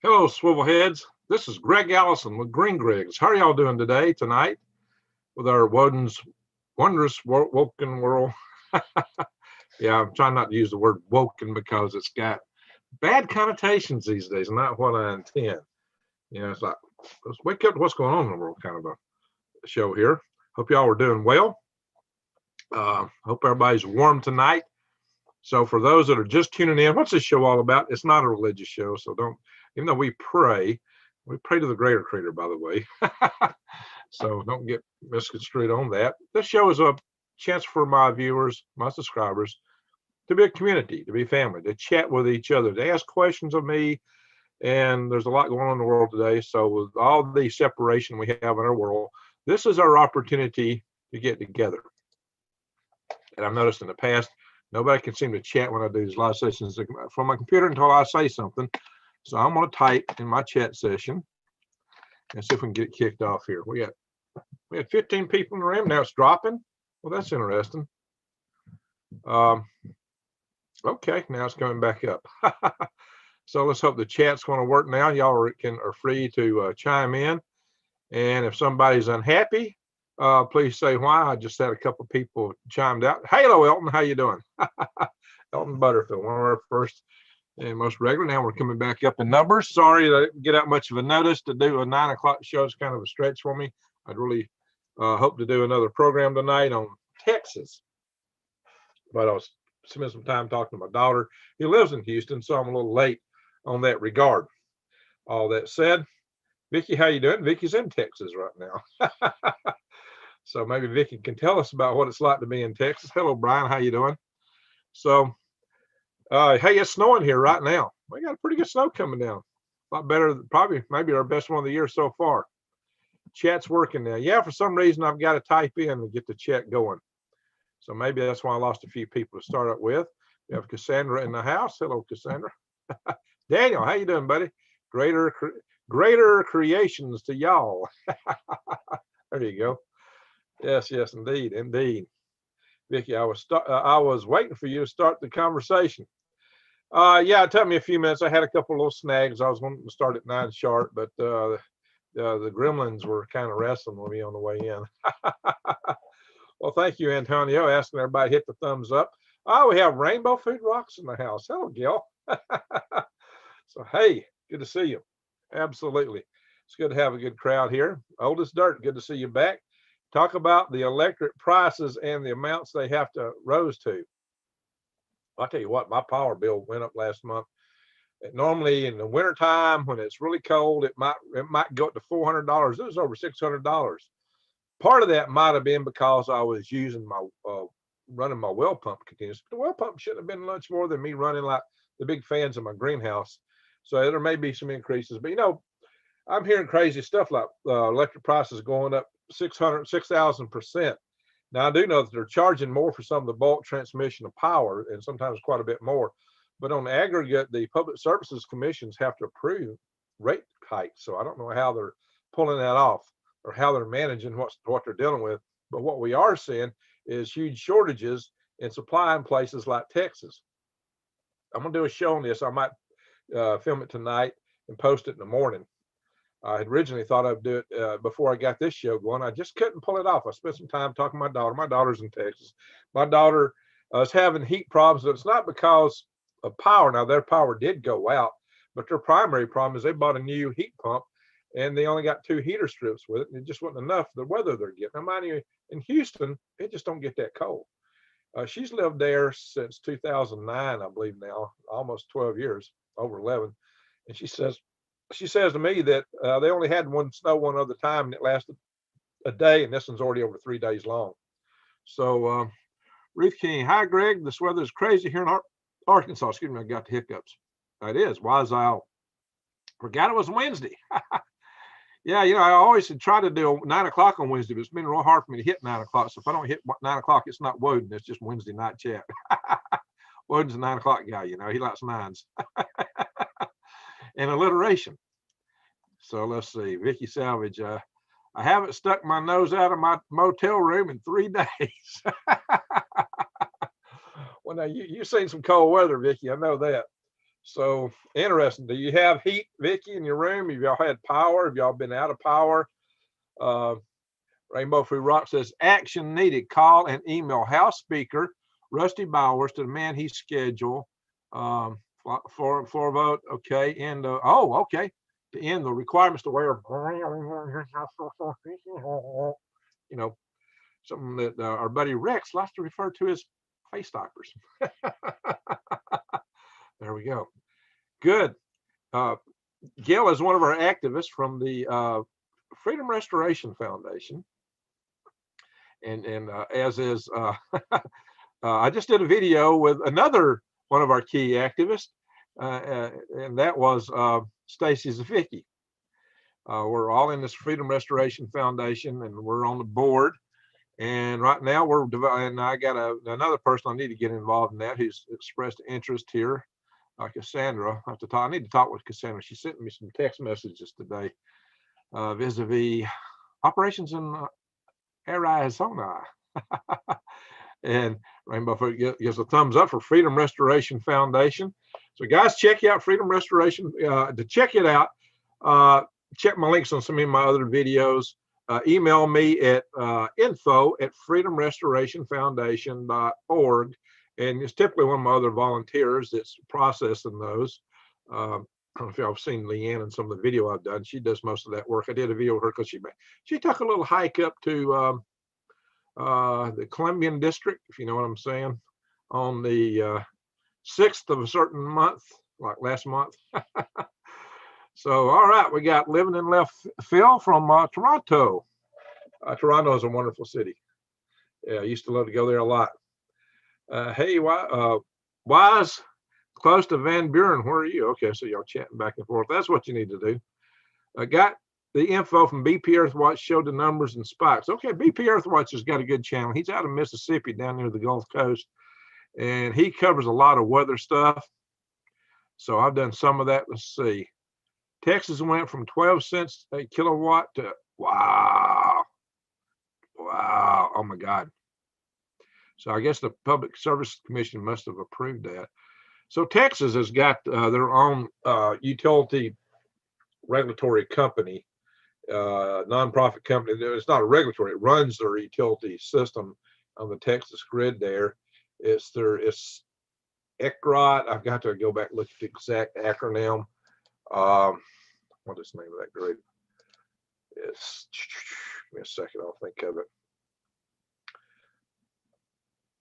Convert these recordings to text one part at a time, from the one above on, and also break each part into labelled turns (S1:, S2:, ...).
S1: Hello, Swivelheads. This is Greg Allison with Green Griggs. How are y'all doing tonight, with our Woden's Wondrous Woken World? Yeah, I'm trying not to use the word woken because it's got bad connotations these days, not what I intend. It's like, let's wake up to what's going on in the world kind of a show here. Hope y'all are doing well. Hope everybody's warm tonight. So for those that are just tuning in, what's this show all about? It's not a religious show, so don't, even though we pray to the greater creator, by the way. So don't get misconstrued on that. This show is a chance for my viewers, my subscribers, to be a community, to be family, to chat with each other, to ask questions of me. And there's a lot going on in the world today. So with all the separation we have in our world, this is our opportunity to get together. And I've noticed in the past, nobody can seem to chat when I do these live sessions from my computer until I say something. So I'm going to type in my chat session and see if we can get it kicked off here. We had 15 people in the room. Now it's dropping. Well, that's interesting. Okay, now it's coming back up. So let's hope the chat's going to work now. Y'all are free to chime in. And if somebody's unhappy, please say why. I just had a couple of people chimed out. Hello, Elton. How you doing? Elton Butterfield, one of our first and most regular. Now we're coming back up in numbers. Sorry that I didn't get out much of a notice. To do a 9 o'clock show is kind of a stretch for me. I'd really hope to do another program tonight on Texas. But I was spending some time talking to my daughter. He lives in Houston, so I'm a little late on that regard. All that said, Vicki, how you doing? Vicki's in Texas right now. So maybe Vicki can tell us about what it's like to be in Texas. Hello, Brian. How you doing? So, hey, it's snowing here right now. We got a pretty good snow coming down. A lot better, probably maybe our best one of the year so far. Chat's working now. Yeah, for some reason I've got to type in and get the chat going. So maybe that's why I lost a few people to start up with. We have Cassandra in the house. Hello, Cassandra. Daniel, how you doing, buddy? Greater creations to y'all. There you go. Yes, indeed. Vicki, I was waiting for you to start the conversation. Yeah, it took me a few minutes. I had a couple of little snags. I was going to start at 9 sharp, but the gremlins were kind of wrestling with me on the way in. Well, thank you, Antonio, asking everybody to hit the thumbs up. Oh, we have Rainbow Food Rocks in the house. Hello, Gil. So, hey, good to see you. Absolutely. It's good to have a good crowd here. Old as dirt, good to see you back. Talk about the electric prices and the amounts they have to rose to. I'll tell you what, my power bill went up last month. Normally in the wintertime, when it's really cold, it might go up to $400. It was over $600. Part of that might have been because I was using my running my well pump continuously. The well pump shouldn't have been much more than me running like the big fans in my greenhouse. So there may be some increases, but I'm hearing crazy stuff like electric prices going up 6,000%. Now I do know that they're charging more for some of the bulk transmission of power, and sometimes quite a bit more. But on aggregate, the public services commissions have to approve rate hikes. So I don't know how they're pulling that off or how they're managing what they're dealing with. But what we are seeing is huge shortages in supply in places like Texas. I'm going to do a show on this. I might film it tonight and post it in the morning. I had originally thought I'd do it before I got this show going. I just couldn't pull it off. I spent some time talking to my daughter. My daughter's in Texas. My daughter is having heat problems. It's not because of power. Now, their power did go out, but their primary problem is they bought a new heat pump, and they only got 2 heater strips with it, and it just wasn't enough for the weather they're getting. Now, mind you, in Houston, it just don't get that cold. She's lived there since 2009, I believe now, almost 12 years, over 11. And she says to me that they only had snow one other time, and it lasted a day, and this one's already over 3 days long. So, Ruth King, hi, Greg. This weather is crazy here in Arkansas. Excuse me, I got the hiccups. It is. Wise Isle. Forgot it was Wednesday. Yeah, I always try to do 9 o'clock on Wednesday, but it's been real hard for me to hit 9 o'clock. So if I don't hit 9 o'clock, it's not Woden. It's just Wednesday night chat. Woden's a 9 o'clock guy, he likes nines. And alliteration. So let's see. Vicky Salvage. I haven't stuck my nose out of my motel room in 3 days. Well, now you've seen some cold weather, Vicky. I know that. So interesting. Do you have heat, Vicky, in your room? Have y'all had power? Have y'all been out of power? Rainbow Free Rock says, action needed. Call and email House Speaker Rusty Bowers to demand he schedule for vote. Okay. And okay. To end the requirements to wear, something that our buddy Rex likes to refer to as face diapers. There we go. Good. Gail is one of our activists from the Freedom Restoration Foundation. And as is, I just did a video with another one of our key activists, and that was Stacy Zafficki. We're all in this Freedom Restoration Foundation, and we're on the board. And right now and I got another person I need to get involved in that who's expressed interest here, Cassandra. I need to talk with Cassandra. She sent me some text messages today vis-a-vis operations in Arizona. And Rainbow gives a thumbs up for Freedom Restoration Foundation. So guys, check out Freedom Restoration. To check it out, check my links on some of my other videos. Email me at info@freedomrestorationfoundation.org. And it's typically one of my other volunteers that's processing those. I don't know if y'all have seen Leanne and some of the video I've done. She does most of that work. I did a video with her because she took a little hike up to the Columbian District, if you know what I'm saying, on the 6th of a certain month, like last month. So, all right, we got Living in Left Field from Toronto. Toronto is a wonderful city. Yeah, I used to love to go there a lot. Hey, Wise, close to Van Buren, where are you? Okay, so y'all chatting back and forth. That's what you need to do. I got the info from BP Earthwatch, showed the numbers and spikes. Okay, BP Earthwatch has got a good channel. He's out of Mississippi down near the Gulf Coast, and he covers a lot of weather stuff. So I've done some of that. Let's see. Texas went from 12 cents a kilowatt to, wow, oh my God. So I guess the Public Service Commission must have approved that. So Texas has got their own utility regulatory company, nonprofit company. It's not a regulatory, it runs their utility system on the Texas grid there. It's ECROT. I've got to go back and look at the exact acronym. What is the name of that group? It's, give me a second, I'll think of it.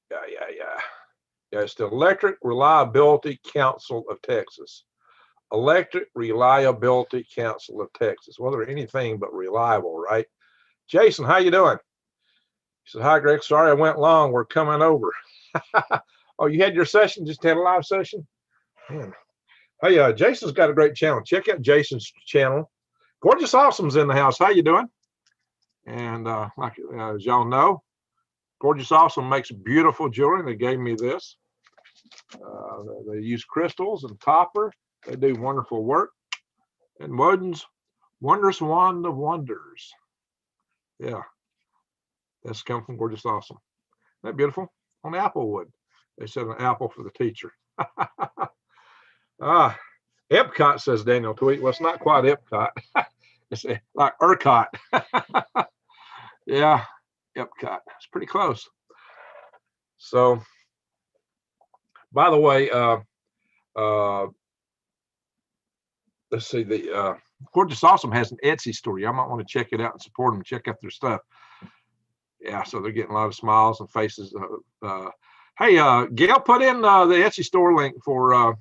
S1: Yeah, it's the Electric Reliability Council of Texas. Electric Reliability Council of Texas. Well, they're anything but reliable, right? Jason, how you doing? He said, hi, Greg. Sorry I went long. We're coming over. Oh, you had your session? Just had a live session? Man. Hey, Jason's got a great channel. Check out Jason's channel. Gorgeous Awesome's in the house. How you doing? And as y'all know, Gorgeous Awesome makes beautiful jewelry. They gave me this. They use crystals and copper. They do wonderful work. And Woden's Wondrous Wand of Wonders. Yeah, that's come from Gorgeous Awesome. Isn't that beautiful? On Applewood. They said an apple for the teacher. Epcot, says Daniel Tweet. Well, it's not quite Epcot. It's like ERCOT. Yeah, Epcot. It's pretty close. So, by the way, let's see, the Gorgeous Awesome has an Etsy store. I might want to check it out and support them, check out their stuff. Yeah, so they're getting a lot of smiles and faces. Hey, Gail, put in the Etsy store link for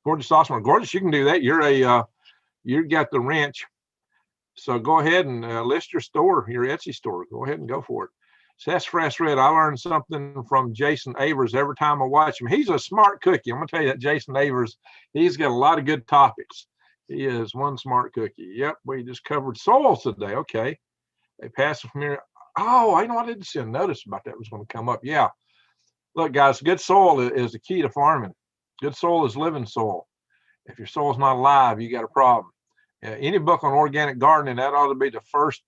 S1: Gorgeous Awesome. Gorgeous, you can do that. You got the wrench. So go ahead and list your store, your Etsy store. Go ahead and go for it. Sassafras Red, I learned something from Jason Avers every time I watch him. He's a smart cookie. I'm going to tell you that Jason Avers, he's got a lot of good topics. He is one smart cookie. Yep, we just covered soils today. Okay. They pass it from here. Oh, I know, I didn't see a notice about that was going to come up. Yeah. Look, guys, good soil is the key to farming. Good soil is living soil. If your soil's not alive, you got a problem. Any book on organic gardening, that ought to be the first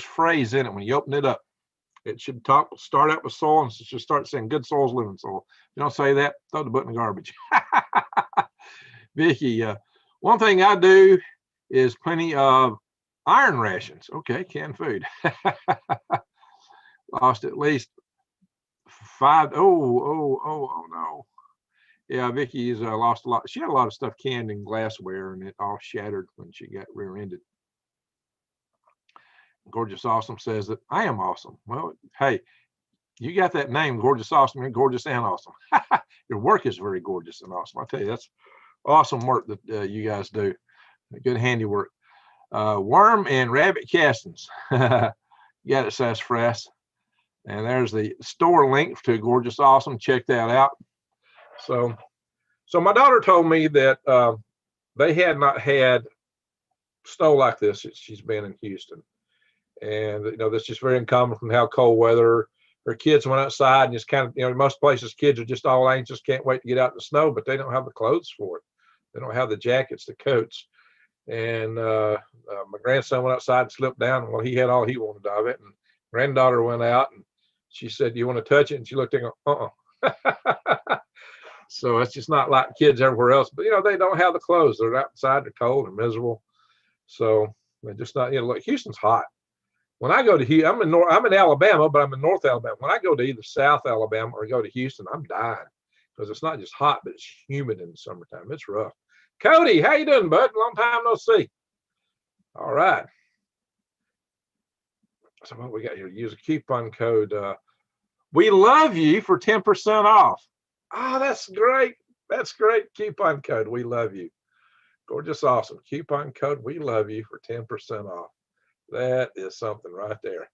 S1: phrase in it when you open it up. It should start out with soil and should start saying good soil is living soil. If you don't say that, throw the book in the garbage. Vicky, one thing I do is plenty of iron rations. Okay, canned food. Lost at least 5. Oh no. Yeah, Vicky's lost a lot. She had a lot of stuff canned in glassware, and it all shattered when she got rear-ended. Gorgeous Awesome says that I am awesome. Well, hey, you got that name, Gorgeous Awesome. You're gorgeous and awesome. Your work is very gorgeous and awesome. I tell you, that's awesome work that you guys do. Good handiwork. Worm and rabbit castings. You got it, Sassafras. And there's the store link to Gorgeous Awesome. Check that out. So my daughter told me that they had not had snow like this since she's been in Houston. And, you know, that's just very uncommon from how cold weather. Her kids went outside and just kind of, you know, most places kids are just all anxious, can't wait to get out in the snow, but they don't have the clothes for it. They don't have the jackets, the coats. And my grandson went outside and slipped down. Well, he had all he wanted of it. And granddaughter went out and she said, "Do you want to touch it?" And she looked at him, So it's just not like kids everywhere else. But, you know, they don't have the clothes. They're outside, they're cold and miserable. So they're just not, you know, look, Houston's hot. When I go to Houston, I'm in Alabama, but I'm in North Alabama. When I go to either South Alabama or go to Houston, I'm dying because it's not just hot, but it's humid in the summertime. It's rough. Cody, how you doing, bud? Long time no see. All right. So what we got here? Use a coupon code. We love you for 10% off. Oh, that's great. That's great. Coupon code. We love you. Gorgeous Awesome. Coupon code. We love you for 10% off. That is something right there.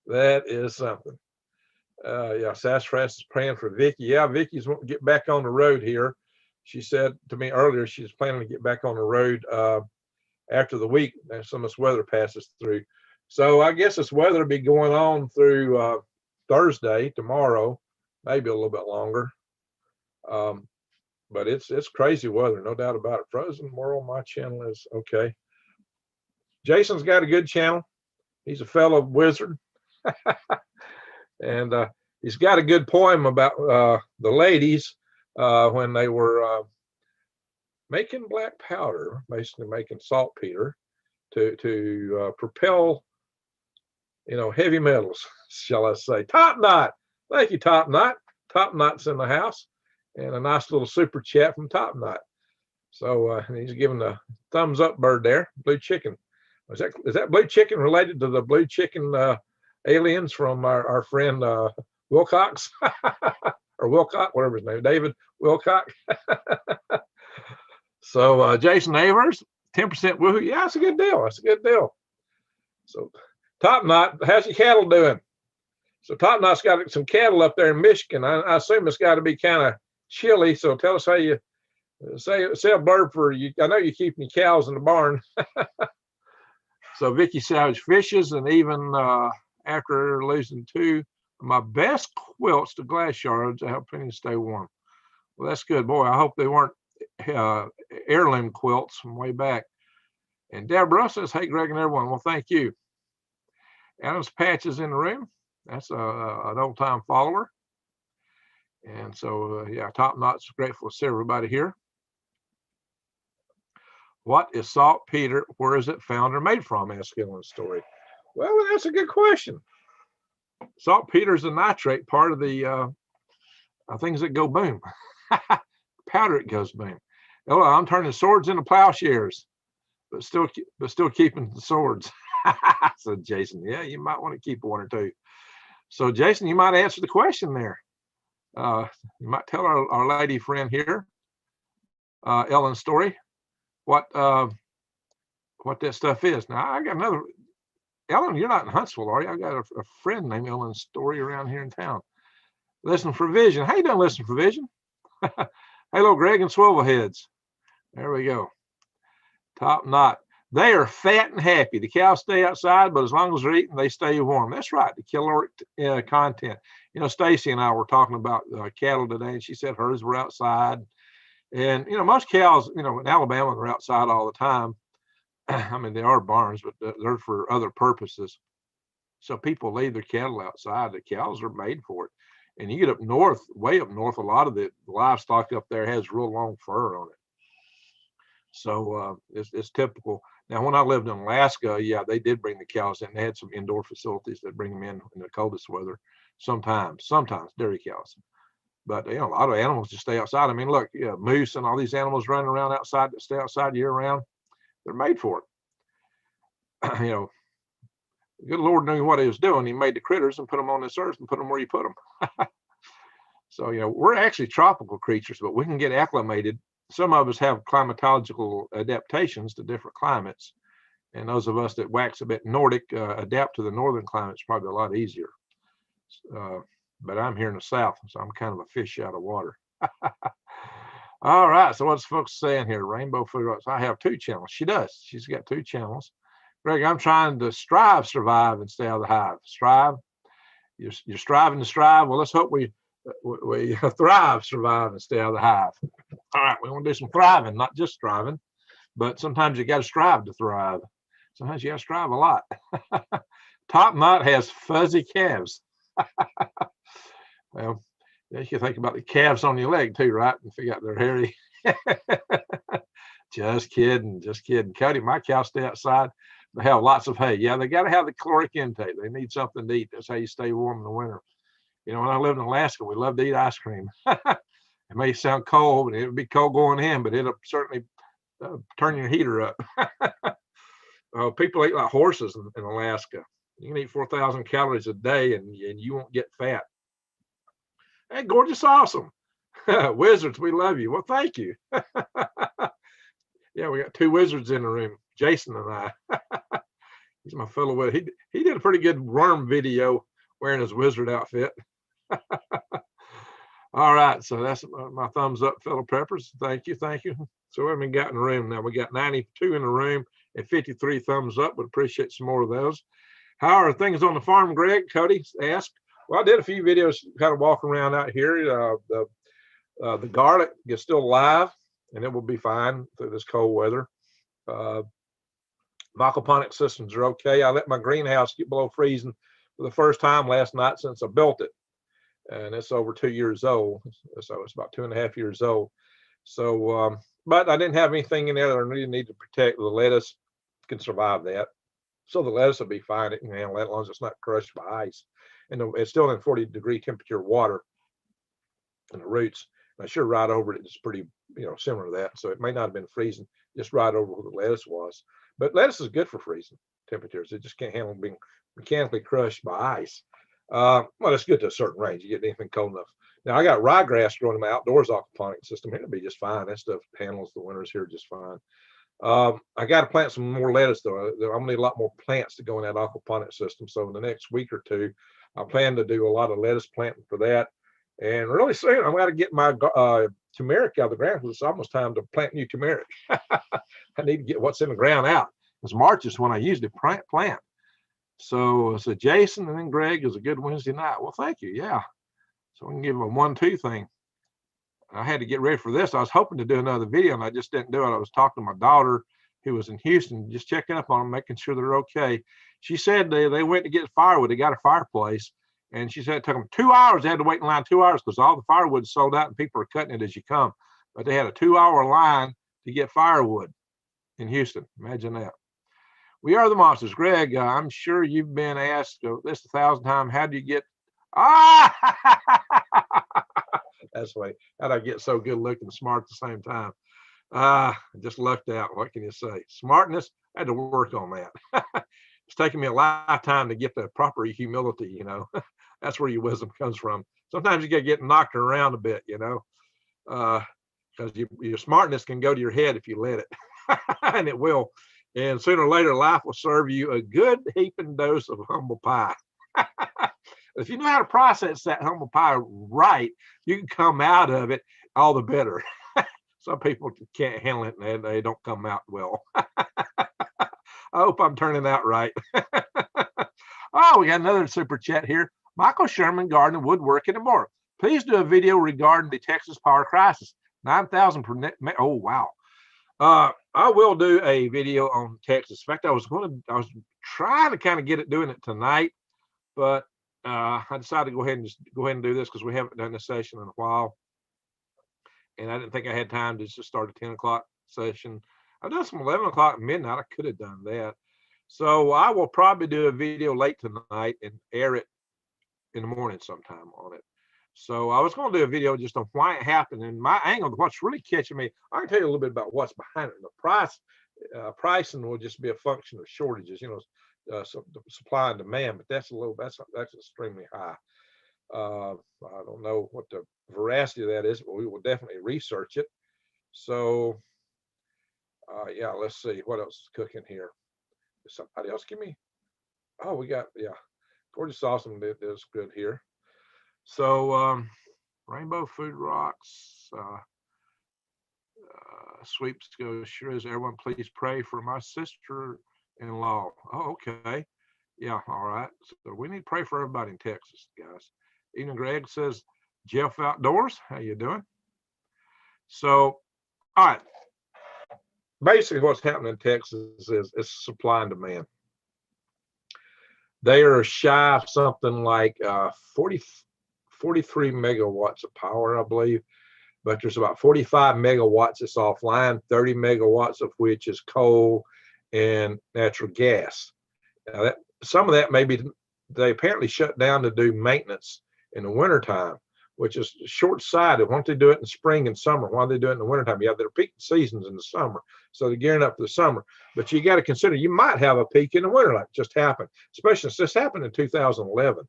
S1: That is something. Yeah, Sassafras is praying for Vicky. Yeah, Vicky's wanting to get back on the road here. She said to me earlier she's planning to get back on the road after the week and some of this weather passes through. So I guess this weather will be going on through Thursday, tomorrow, maybe a little bit longer. But it's crazy weather, no doubt about it. Frozen World, my channel is okay. Jason's got a good channel. He's a fellow wizard. And he's got a good poem about the ladies when they were making black powder, basically making saltpeter to propel, you know, heavy metals, shall I say. Top Knot. Thank you, Top Knot. Top Knot's in the house. And a nice little super chat from Top Knot. So he's giving the thumbs up bird there. Blue chicken. Is that blue chicken related to the blue chicken aliens from our friend Wilcox or Wilcock, whatever his name, David Wilcock? So Jason Avers, 10% woohoo. Yeah, that's a good deal. That's a good deal. So Top Knot, how's your cattle doing? So Top Knot's got some cattle up there in Michigan. I assume it's got to be kind of chilly. So tell us how you sell bird for you. I know you're keeping your cows in the barn. So Vicky Savage fishes, and even after losing 2 of my best quilts to glass shards, I have plenty to stay warm. Well, that's good. Boy, I hope they weren't heirloom quilts from way back. And Deborah says, "Hey, Greg and everyone." Well, thank you. Adam's Patch is in the room. That's an old-time follower. And so, yeah, Top Knot's grateful to see everybody here. What is saltpeter? Where is it found or made from? Asked Ellen Story. Well, that's a good question. Saltpeter is a nitrate, part of the things that go boom. Powder, it goes boom. Oh, I'm turning swords into plowshares, but still keeping the swords. So Jason, yeah, you might want to keep 1 or 2. So Jason, you might answer the question there. You might tell our lady friend here, Ellen Story, what that stuff is. Now I got another. Ellen, you're not in Huntsville, are you? I got a friend named Ellen Story around here in town. Listen for Vision. How you doing, Listen for Vision? Hello, Greg and Swivelheads. There we go. Top Knot. They are fat and happy. The cows stay outside, but as long as they're eating, they stay warm. That's right, the caloric content. You know, Stacy and I were talking about cattle today, and she said hers were outside. And, you know, most cows, you know, in Alabama, they're outside all the time. I mean, they are barns, but they're for other purposes. So people leave their cattle outside. The cows are made for it. And you get up north, way up north, a lot of the livestock up there has real long fur on it. So it's typical. Now, when I lived in Alaska, yeah, they did bring the cows in. They had some indoor facilities that bring them in the coldest weather. Sometimes dairy cows. But a lot of animals just stay outside. I mean, look, moose and all these animals running around outside that stay outside year round. They're made for it. The good Lord knew what he was doing. He made the critters and put them on this earth and put them where you put them. So, we're actually tropical creatures, but we can get acclimated. Some of us have climatological adaptations to different climates. And those of us that wax a bit Nordic adapt to the northern climates probably a lot easier. But I'm here in the South, so I'm kind of a fish out of water. All right, so what's folks saying here? Rainbow Food Routes. I have 2 channels. She does. She's got 2 channels. Greg, I'm trying to survive, and stay out of the hive. Strive. You're striving to strive. Well, let's hope we thrive, survive, and stay out of the hive. All right, we want to do some thriving, not just striving, but sometimes you got to strive to thrive. Sometimes you got to strive a lot. Top Knot has fuzzy calves. Well, you can think about the calves on your leg too, right? And figure out they're hairy. Just kidding. Cody, my cows stay outside. They have lots of hay. Yeah, they got to have the caloric intake. They need something to eat. That's how you stay warm in the winter. When I lived in Alaska, we loved to eat ice cream. It may sound cold, and it would be cold going in, but it'll certainly turn your heater up. People eat like horses in Alaska. You can eat 4,000 calories a day, and you won't get fat. Hey, gorgeous, awesome. Wizards, we love you. Well, thank you. Yeah, we got 2 wizards in the room, Jason and I. He's my fellow wizard. He did a pretty good worm video wearing his wizard outfit. All right, so that's my thumbs up, fellow preppers. Thank you. So what have we got in the room now? We got 92 in the room and 53 thumbs up. Would appreciate some more of those. How are things on the farm, Greg? Cody asked. Well, I did a few videos, kind of walking around out here. The garlic is still alive, and it will be fine through this cold weather. Aquaponic systems are okay. I let my greenhouse get below freezing for the first time last night since I built it, and it's over 2 years old. So it's about 2.5 years old. So, but I didn't have anything in there that I really need to protect. The lettuce can survive that. So the lettuce will be fine. It can handle that as long as it's not crushed by ice. And it's still in 40-degree temperature water in the roots. And I sure right over it. It's pretty, similar to that. So it may not have been freezing, just right over where the lettuce was. But lettuce is good for freezing temperatures. It just can't handle being mechanically crushed by ice. Well, it's good to a certain range. You get anything cold enough. Now I got ryegrass growing in my outdoors aquaponic system. It'll be just fine. That stuff handles the winters here just fine. I got to plant some more lettuce though. I'm gonna need a lot more plants to go in that aquaponic system. So in the next week or 2, I plan to do a lot of lettuce planting for that. And really soon I'm going to get my turmeric out of the ground because it's almost time to plant new turmeric. I need to get what's in the ground out. Because March is when I usually plant. So Jason and then Greg is a good Wednesday night. Well, thank you. Yeah. So we can give them a 1-2 thing. I had to get ready for this. I was hoping to do another video and I just didn't do it. I was talking to my daughter who was in Houston, just checking up on them, making sure they're okay. She said they went to get firewood. They got a fireplace. And she said it took them 2 hours. They had to wait in line 2 hours because all the firewood is sold out and people are cutting it as you come. But they had a 2-hour line to get firewood in Houston. Imagine that. We are the monsters. Greg, I'm sure you've been asked this 1,000 times. How do you get? That's the way. How'd I get so good looking and smart at the same time? Just lucked out. What can you say? Smartness, I had to work on that. It's taken me a lifetime to get the proper humility, That's where your wisdom comes from. Sometimes you got to get knocked around a bit, because your smartness can go to your head if you let it, and it will. And sooner or later, life will serve you a good heaping dose of humble pie. If you know how to process that humble pie right, you can come out of it all the better. Some people can't handle it and they don't come out well. I hope I'm turning out right. Oh, we got another super chat here. Michael Sherman, garden, woodworking, and more. Please do a video regarding the Texas power crisis. 9,000 per net. Oh, wow. I will do a video on Texas. In fact, I was trying to kind of get it doing it tonight, but I decided to go ahead and do this because we haven't done this session in a while, and I didn't think I had time to just start a 10 o'clock session. I've done some 11 o'clock midnight. I could have done that. So I will probably do a video late tonight and air it in the morning sometime on it. So I was going to do a video just on why it happened and my angle. What's really catching me, I can tell you a little bit about what's behind it. The pricing will just be a function of shortages, so the supply and demand, but that's extremely high. I don't know what the veracity of that is, but we will definitely research it. So yeah, let's see what else is cooking here. Is somebody else give me? Oh, we got, yeah, Gorgeous Awesome is good here. So Rainbow Food Rocks, Sweeps Go sure is. Everyone please pray for my sister-in-law. Oh, okay. Yeah, all right. So we need to pray for everybody in Texas, guys. Even Greg says, Jeff Outdoors, how you doing? So, all right. Basically what's happening in Texas is supply and demand. They are shy of something like 43 megawatts of power, I believe, but there's about 45 megawatts that's offline, 30 megawatts of which is coal and natural gas. Now some of that maybe they apparently shut down to do maintenance in the wintertime, which is short-sighted. Why don't they do it in spring and summer? Why do they do it in the wintertime? You have their peak seasons in the summer, so they're gearing up for the summer. But you got to consider you might have a peak in the winter, like just happened, especially since this happened in 2011.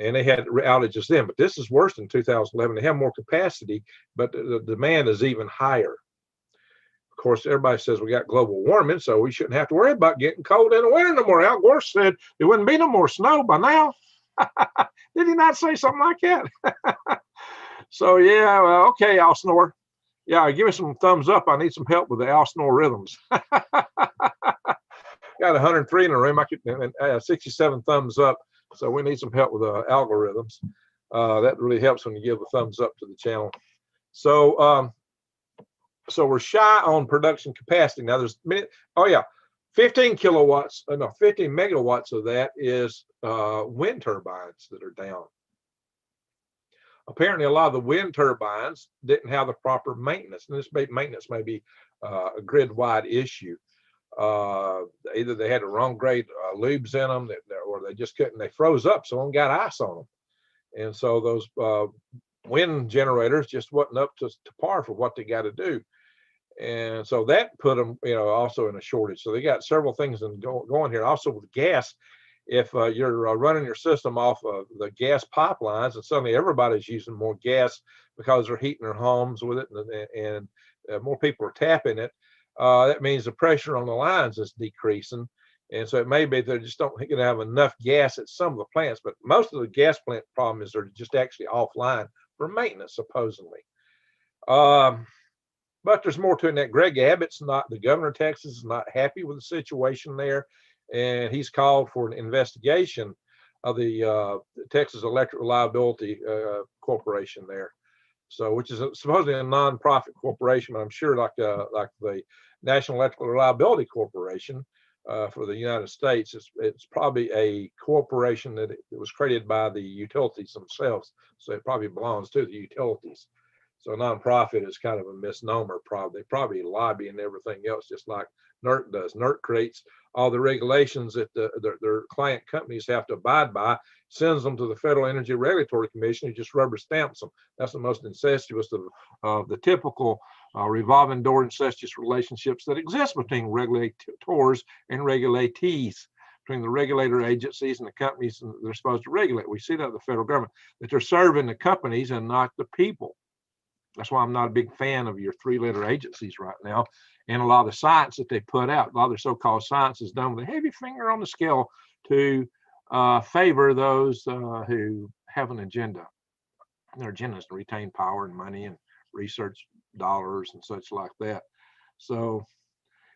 S1: And they had outages then, but this is worse than 2011. They have more capacity, but the demand is even higher. Of course, everybody says we got global warming, so we shouldn't have to worry about getting cold in the winter no more. Al Gore said there wouldn't be no more snow by now. Did he not say something like that? So yeah, well, okay, Al Snore. Yeah, give me some thumbs up. I need some help with the Al Snore rhythms. Got 103 in the room. I could 67 thumbs up. So we need some help with algorithms. That really helps when you give a thumbs up to the channel. So so we're shy on production capacity. Now there's 15 kilowatts, 15 megawatts of that is wind turbines that are down. Apparently a lot of the wind turbines didn't have the proper maintenance, and this maintenance may be a grid-wide issue. Either they had the wrong grade lubes in them, or they just couldn't. They froze up, so one got ice on them, and so those wind generators just wasn't up to par for what they got to do, and so that put them, also in a shortage. So they got several things going here. Also with gas, if you're running your system off of the gas pipelines, and suddenly everybody's using more gas because they're heating their homes with it, and more people are tapping it. That means the pressure on the lines is decreasing. And so it may be they're just don't going to have enough gas at some of the plants, but most of the gas plant problem is they're just actually offline for maintenance, supposedly. But there's more to it than that. Greg Abbott's not, the governor of Texas is not happy with the situation there. And he's called for an investigation of the Texas Electric Reliability Corporation there. So, which is supposedly a nonprofit corporation, but I'm sure like the National Electrical Reliability Corporation for the United States, it's probably a corporation that it was created by the utilities themselves. So it probably belongs to the utilities. So nonprofit is kind of a misnomer. They probably lobby and everything else, just like NERC does. NERC creates all the regulations that their client companies have to abide by, sends them to the Federal Energy Regulatory Commission, who just rubber stamps them. That's the most incestuous of the typical revolving door incestuous relationships that exist between regulators and regulatees, between the regulator agencies and the companies that they're supposed to regulate. We see that in the federal government, that they're serving the companies and not the people. That's why I'm not a big fan of your three-letter agencies right now. And a lot of the science that they put out, a lot of their so-called science is done with a heavy finger on the scale to favor those who have an agenda. And their agenda is to retain power and money and research dollars and such like that. So,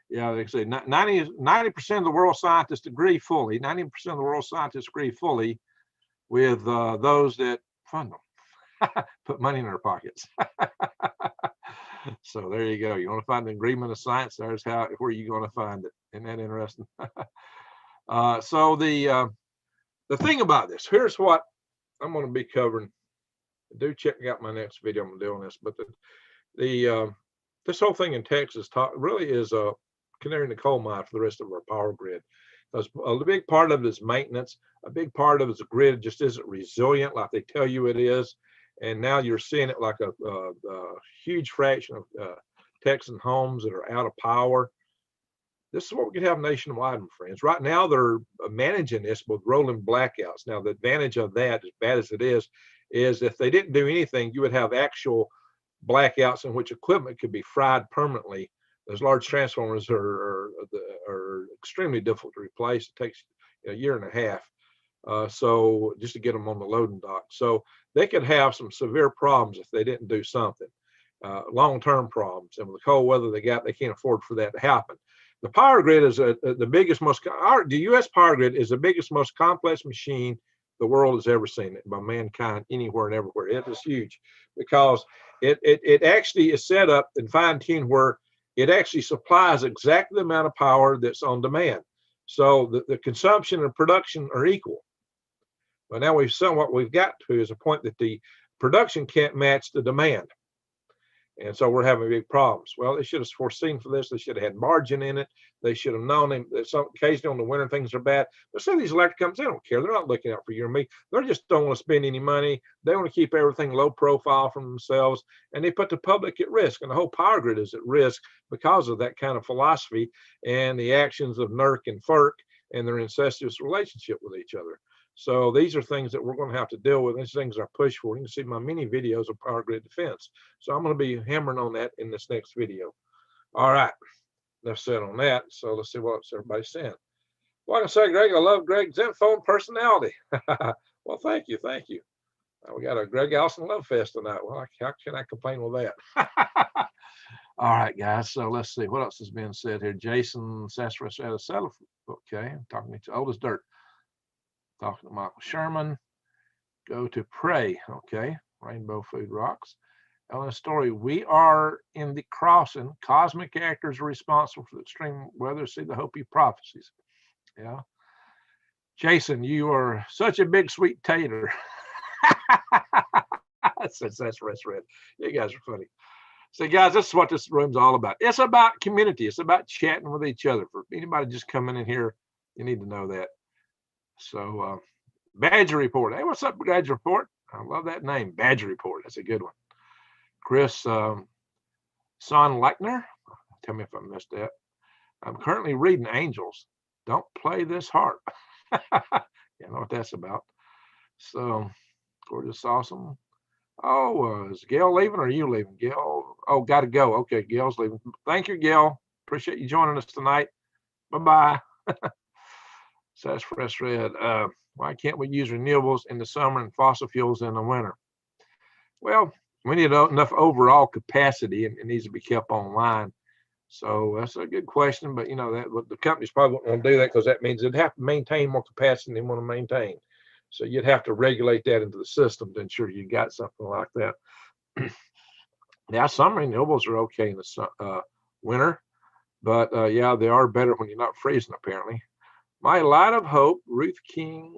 S1: yeah, they say 90% of the world scientists agree fully. 90% of the world scientists agree fully with those that fund them. Put money in their pockets. So there you go. You want to find the agreement of science? There's where you're going to find it. Isn't that interesting? So the the thing about this, here's what I'm going to be covering. Do check out my next video. I'm doing this, but this whole thing in Texas really is a canary in the coal mine for the rest of our power grid. Because a big part of it is maintenance. A big part of it is the grid just isn't resilient like they tell you it is. And now you're seeing it like a huge fraction of Texan homes that are out of power. This is what we could have nationwide, my friends. Right now, they're managing this with rolling blackouts. Now, the advantage of that, as bad as it is if they didn't do anything, you would have actual blackouts in which equipment could be fried permanently. Those large transformers are extremely difficult to replace. It takes a year and a half. So just to get them on the loading dock. So they could have some severe problems if they didn't do something, long-term problems. And with the cold weather they can't afford for that to happen. The power grid is the biggest, the U.S. power grid is the biggest, most complex machine the world has ever seen it by mankind anywhere and everywhere. It is huge because it actually is set up and fine-tuned where it actually supplies exactly the amount of power that's on demand. So the consumption and production are equal. But now what we've got to is a point that the production can't match the demand. And so we're having big problems. Well, they should have foreseen for this. They should have had margin in it. They should have known that occasionally on the winter things are bad. But some of these electric companies, they don't care. They're not looking out for you or me. They just don't want to spend any money. They want to keep everything low profile from themselves. And they put the public at risk. And the whole power grid is at risk because of that kind of philosophy and the actions of NERC and FERC and their incestuous relationship with each other. So these are things that we're going to have to deal with. These things are pushed for. You can see my many videos of power grid defense. So I'm going to be hammering on that in this next video. All right, enough said on that. So let's see what else everybody's saying. Well, I can say, Greg, I love Greg's info personality. Well, thank you, thank you. We got a Greg Allison Love Fest tonight. Well, how can I complain with that? All right, guys. So let's see what else has been said here. Jason Sassarus out of Settle. Okay, I'm talking to old as dirt. Talking to Michael Sherman. Go to Pray. Okay. Rainbow Food Rocks. Ellen Story. We are in the crossing. Cosmic actors are responsible for the extreme weather. See the Hopi prophecies. Yeah. Jason, you are such a big sweet tater. That's red. You guys are funny. So, guys, this is what this room's all about. It's about community. It's about chatting with each other. For anybody just coming in here, you need to know that. So, Badger Report. Hey, what's up, Badger Report? I love that name, Badger Report. That's a good one. Chris Son Leichner. Tell me if I missed that. I'm currently reading Angels. Don't play this harp. You know what that's about. So, gorgeous, awesome. Oh, is Gail leaving or are you leaving? Gail, oh, got to go. Okay, Gail's leaving. Thank you, Gail. Appreciate you joining us tonight. Bye-bye. Says Fresh Red. Why can't we use renewables in the summer and fossil fuels in the winter? Well, we need enough overall capacity and it needs to be kept online. So that's a good question, but you know that the companies probably won't want to do that because that means they'd have to maintain more capacity than they want to maintain. So you'd have to regulate that into the system to ensure you got something like that. Now, some renewables are okay in the winter, but yeah, they are better when you're not freezing, apparently. My Light of Hope, Ruth King.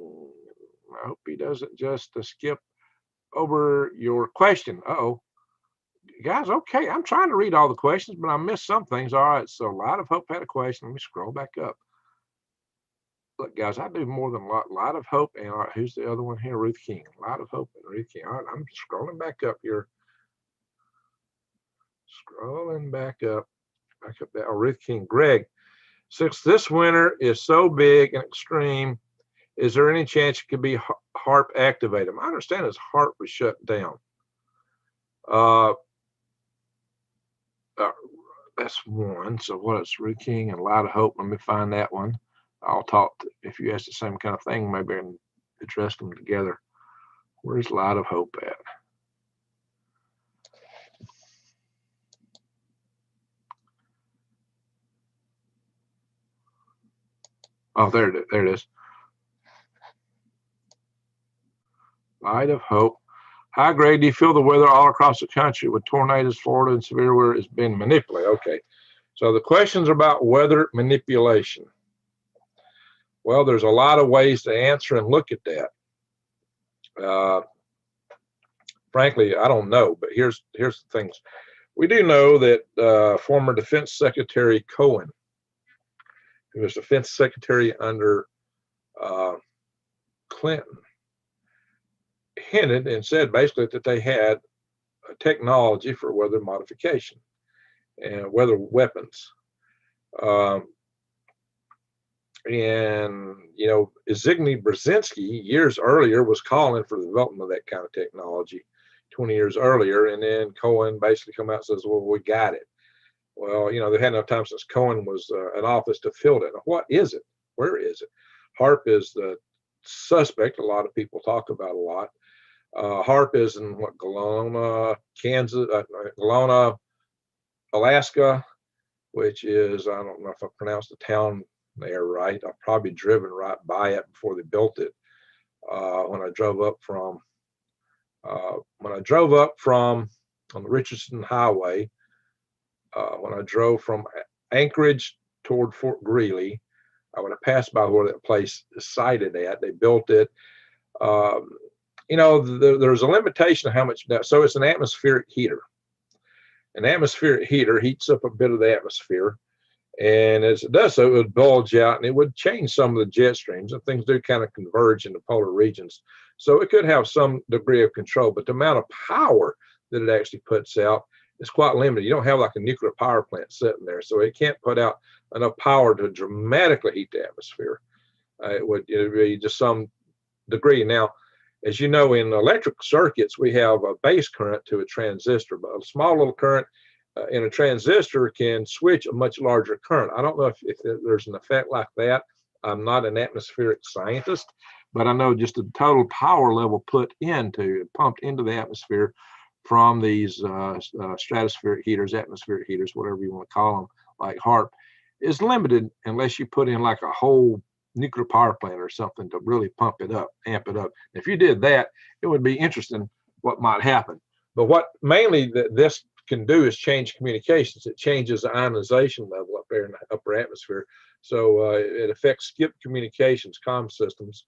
S1: I hope he doesn't just skip over your question. Uh-oh. Guys, okay, I'm trying to read all the questions, but I missed some things. All right, so Light of Hope had a question. Let me scroll back up. Look, guys, I do more than Light of Hope. And all right, who's the other one here? Ruth King. Light of Hope and Ruth King. All right, I'm scrolling back up here. Scrolling back up. Back up there. Oh, Ruth King. Greg, since this winter is so big and extreme, is there any chance it could be HARP activated? I understand his HARP was shut down. That's one. So what is Ruth King and Light of Hope? Let me find that one. I'll talk if you ask the same kind of thing, maybe I can address them together. Where's Light of Hope at? Oh, there it is. Light of Hope. Hi, Greg. Do you feel the weather all across the country with tornadoes, Florida, and severe weather is being manipulated? Okay. So the questions are about weather manipulation. Well, there's a lot of ways to answer and look at that. Frankly, I don't know, but here's the things. We do know that former Defense Secretary Cohen, who was Defense Secretary under Clinton, hinted and said basically that they had a technology for weather modification and weather weapons. And, you know, Zbigniew Brzezinski years earlier was calling for the development of that kind of technology 20 years earlier. And then Cohen basically come out and says, well, we got it. Well, you know, they had enough time since Cohen was in office to fill it. What is it? Where is it? HAARP is the suspect a lot of people talk about a lot. HAARP is in what, Galena, Kansas, Galena, Alaska, which is, I don't know if I pronounced the town there right. I've probably driven right by it before they built it. When I drove up from on the Richardson Highway, when I drove from Anchorage toward Fort Greely, I would have passed by where that place is sited at. They built it. You know, there's a limitation of how much. So it's an atmospheric heater. An atmospheric heater heats up a bit of the atmosphere. And as it does so, it would bulge out and it would change some of the jet streams, and things do kind of converge in the polar regions. So it could have some degree of control, but the amount of power that it actually puts out is quite limited. You don't have like a nuclear power plant sitting there, so it can't put out enough power to dramatically heat the atmosphere. It would be just some degree. Now, as you know, in electric circuits, we have a base current to a transistor, but a small little current in a transistor can switch a much larger current. I don't know if there's an effect like that. I'm not an atmospheric scientist, but I know just the total power level pumped into the atmosphere from these stratospheric heaters, atmospheric heaters, whatever you want to call them, like HAARP, is limited unless you put in like a whole nuclear power plant or something to really pump it up, amp it up. If you did that, it would be interesting what might happen. But what mainly this can do is change communications. It changes the ionization level up there in the upper atmosphere. So it affects skip communications, comm systems,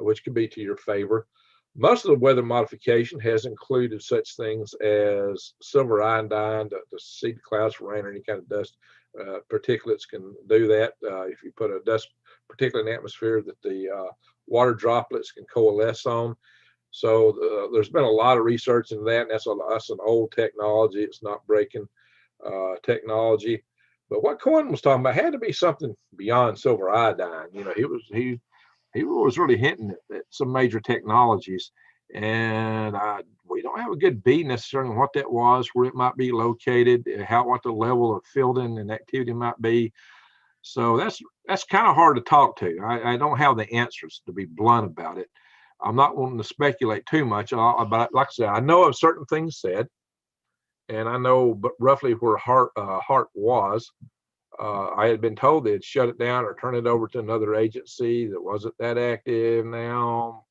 S1: which could be to your favor. Most of the weather modification has included such things as silver iodine to seed clouds for rain or any kind of dust. Particulates can do that. If you put a dust particulate in the atmosphere that the water droplets can coalesce on. So there's been a lot of research into that, and that's an old technology. It's not breaking technology. But what Cohen was talking about had to be something beyond silver iodine. You know, he was really hinting at some major technologies, and we don't have a good beat necessarily on what that was, where it might be located, what the level of fielding and activity might be. So that's kind of hard to talk to. I don't have the answers, to be blunt about it. I'm not wanting to speculate too much, but like I said, I know of certain things said, and I know roughly where HAARP was. I had been told they'd shut it down or turn it over to another agency that wasn't that active now.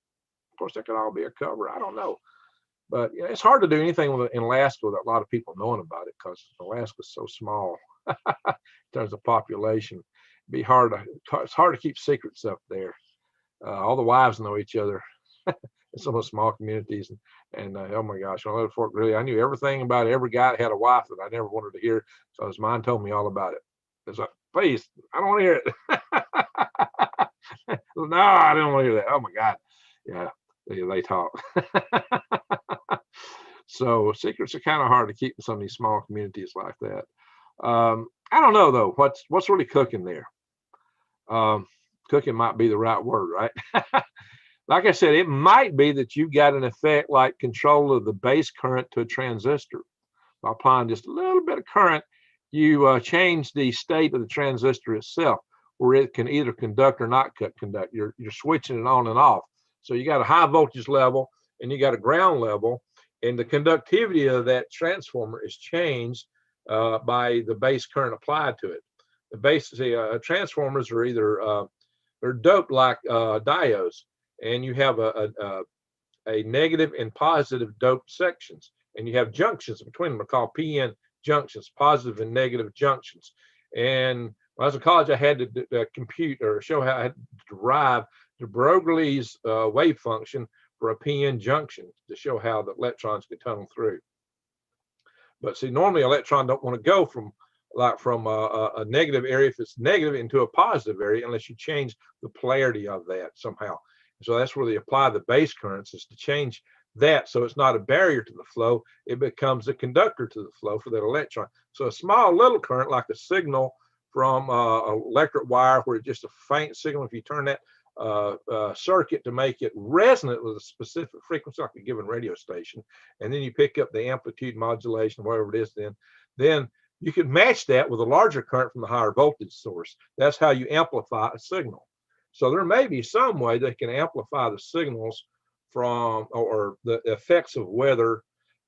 S1: Of course, that could all be a cover. I don't know. But you know, it's hard to do anything in Alaska without a lot of people knowing about it, because Alaska's so small in terms of population. It's hard to keep secrets up there. All the wives know each other in some of the small communities. And oh my gosh, when I lived at Fort Greely, I knew everything about every guy that had a wife that I never wanted to hear. So his mind told me all about it. It's like, please, I don't want to hear it. No, I didn't want to hear that. Oh my God. Yeah, they talk. So secrets are kind of hard to keep in some of these small communities like that. I don't know though, what's really cooking there. Cooking might be the right word, right? Like I said, it might be that you've got an effect like control of the base current to a transistor. By applying just a little bit of current, you change the state of the transistor itself, where it can either conduct or not conduct. You're switching it on and off. So you got a high voltage level and you got a ground level, and the conductivity of that transformer is changed by the base current applied to it. The base transformers are either they're doped like diodes, and you have a negative and positive doped sections, and you have junctions between them. They're called PN junctions, positive and negative junctions. And When I was in college, I had to compute or show how I had to derive de Broglie's wave function for a p-n junction to show how the electrons could tunnel through. But see, normally electron don't want to go from a negative area, if it's negative, into a positive area unless you change the polarity of that somehow. So that's where they apply the base currents, is to change that so it's not a barrier to the flow, it becomes a conductor to the flow for that electron. So a small little current, like a signal from an electric wire, where it's just a faint signal, if you turn that circuit to make it resonant with a specific frequency, like a given radio station, and then you pick up the amplitude modulation, whatever it is, then you can match that with a larger current from the higher voltage source. That's how you amplify a signal. So there may be some way they can amplify the signals from, or the effects of weather,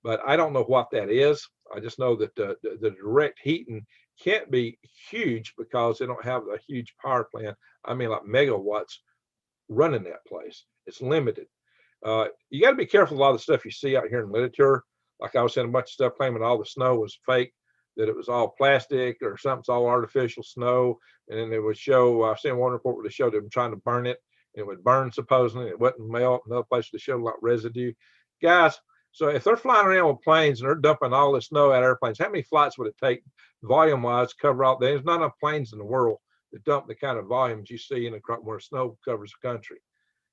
S1: but I don't know what that is. I just know that the direct heating can't be huge because they don't have a huge power plant. I mean, like megawatts running that place. It's limited. You got to be careful with a lot of the stuff you see out here in literature. Like I was saying, a bunch of stuff claiming all the snow was fake, that it was all plastic or something's all artificial snow. And then they would show, I've seen one report where they showed them trying to burn it. It would burn supposedly, it wouldn't melt. Another place they showed a lot of residue. Guys, so if they're flying around with planes and they're dumping all this snow out of airplanes, how many flights would it take volume-wise to cover all? There's not enough planes in the world that dump the kind of volumes you see in where snow covers the country.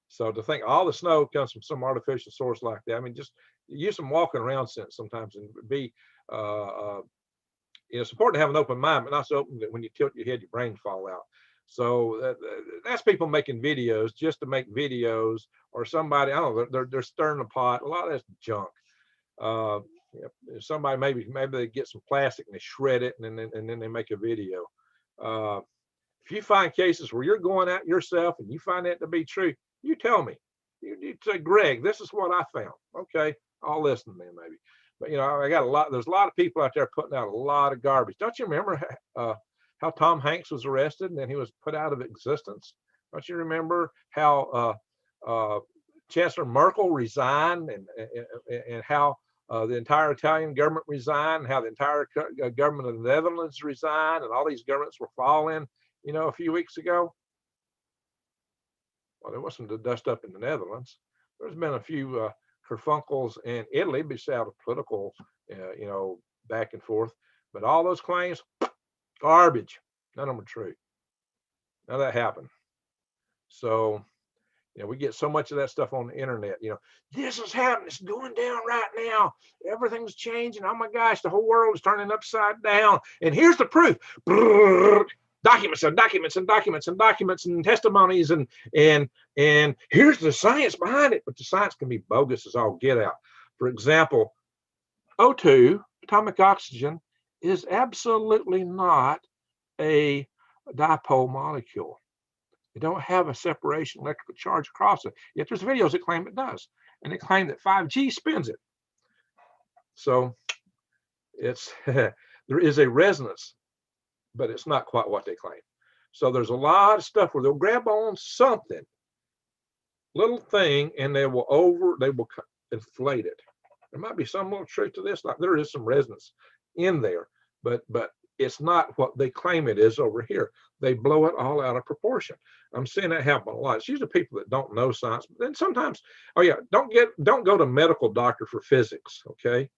S1: So to think all the snow comes from some artificial source like that, I mean, just use some walking around sense sometimes, and be, it's important to have an open mind, but not so open that when you tilt your head, your brain fall out. So that's people making videos just to make videos, or somebody, I don't know, they're stirring the pot. A lot of that's junk. Somebody maybe they get some plastic and they shred it, and then they make a video. If you find cases where you're going out yourself and you find that to be true, you tell me. You say, Greg, this is what I found. Okay, I'll listen then maybe. But there's a lot of people out there putting out a lot of garbage. Don't you remember how Tom Hanks was arrested and then he was put out of existence? Don't you remember how Chancellor Merkel resigned, and how the entire Italian government resigned, and how the entire government of the Netherlands resigned, and all these governments were falling, a few weeks ago? Well, there wasn't the dust up in the Netherlands. There's been a few kerfunkles in Italy, besides political, back and forth. But all those claims, garbage. None of them are true. None of that happened. So, we get so much of that stuff on the internet. This is happening. It's going down right now. Everything's changing. Oh my gosh, the whole world is turning upside down. And here's the proof. Documents and documents and documents and documents and testimonies, and here's the science behind it. But the science can be bogus as all get out. For example, O2, atomic oxygen, is absolutely not a dipole molecule. They don't have a separation electrical charge across it. Yet there's videos that claim it does, and they claim that 5G spins it. So it's there is a resonance, but it's not quite what they claim. So there's a lot of stuff where they'll grab on something, little thing, and they will inflate it. There might be some little truth to this, like there is some resonance in there, but it's not what they claim it is over here. They blow it all out of proportion. I'm seeing that happen a lot. It's usually people that don't know science, but then sometimes, don't go to medical doctor for physics, okay?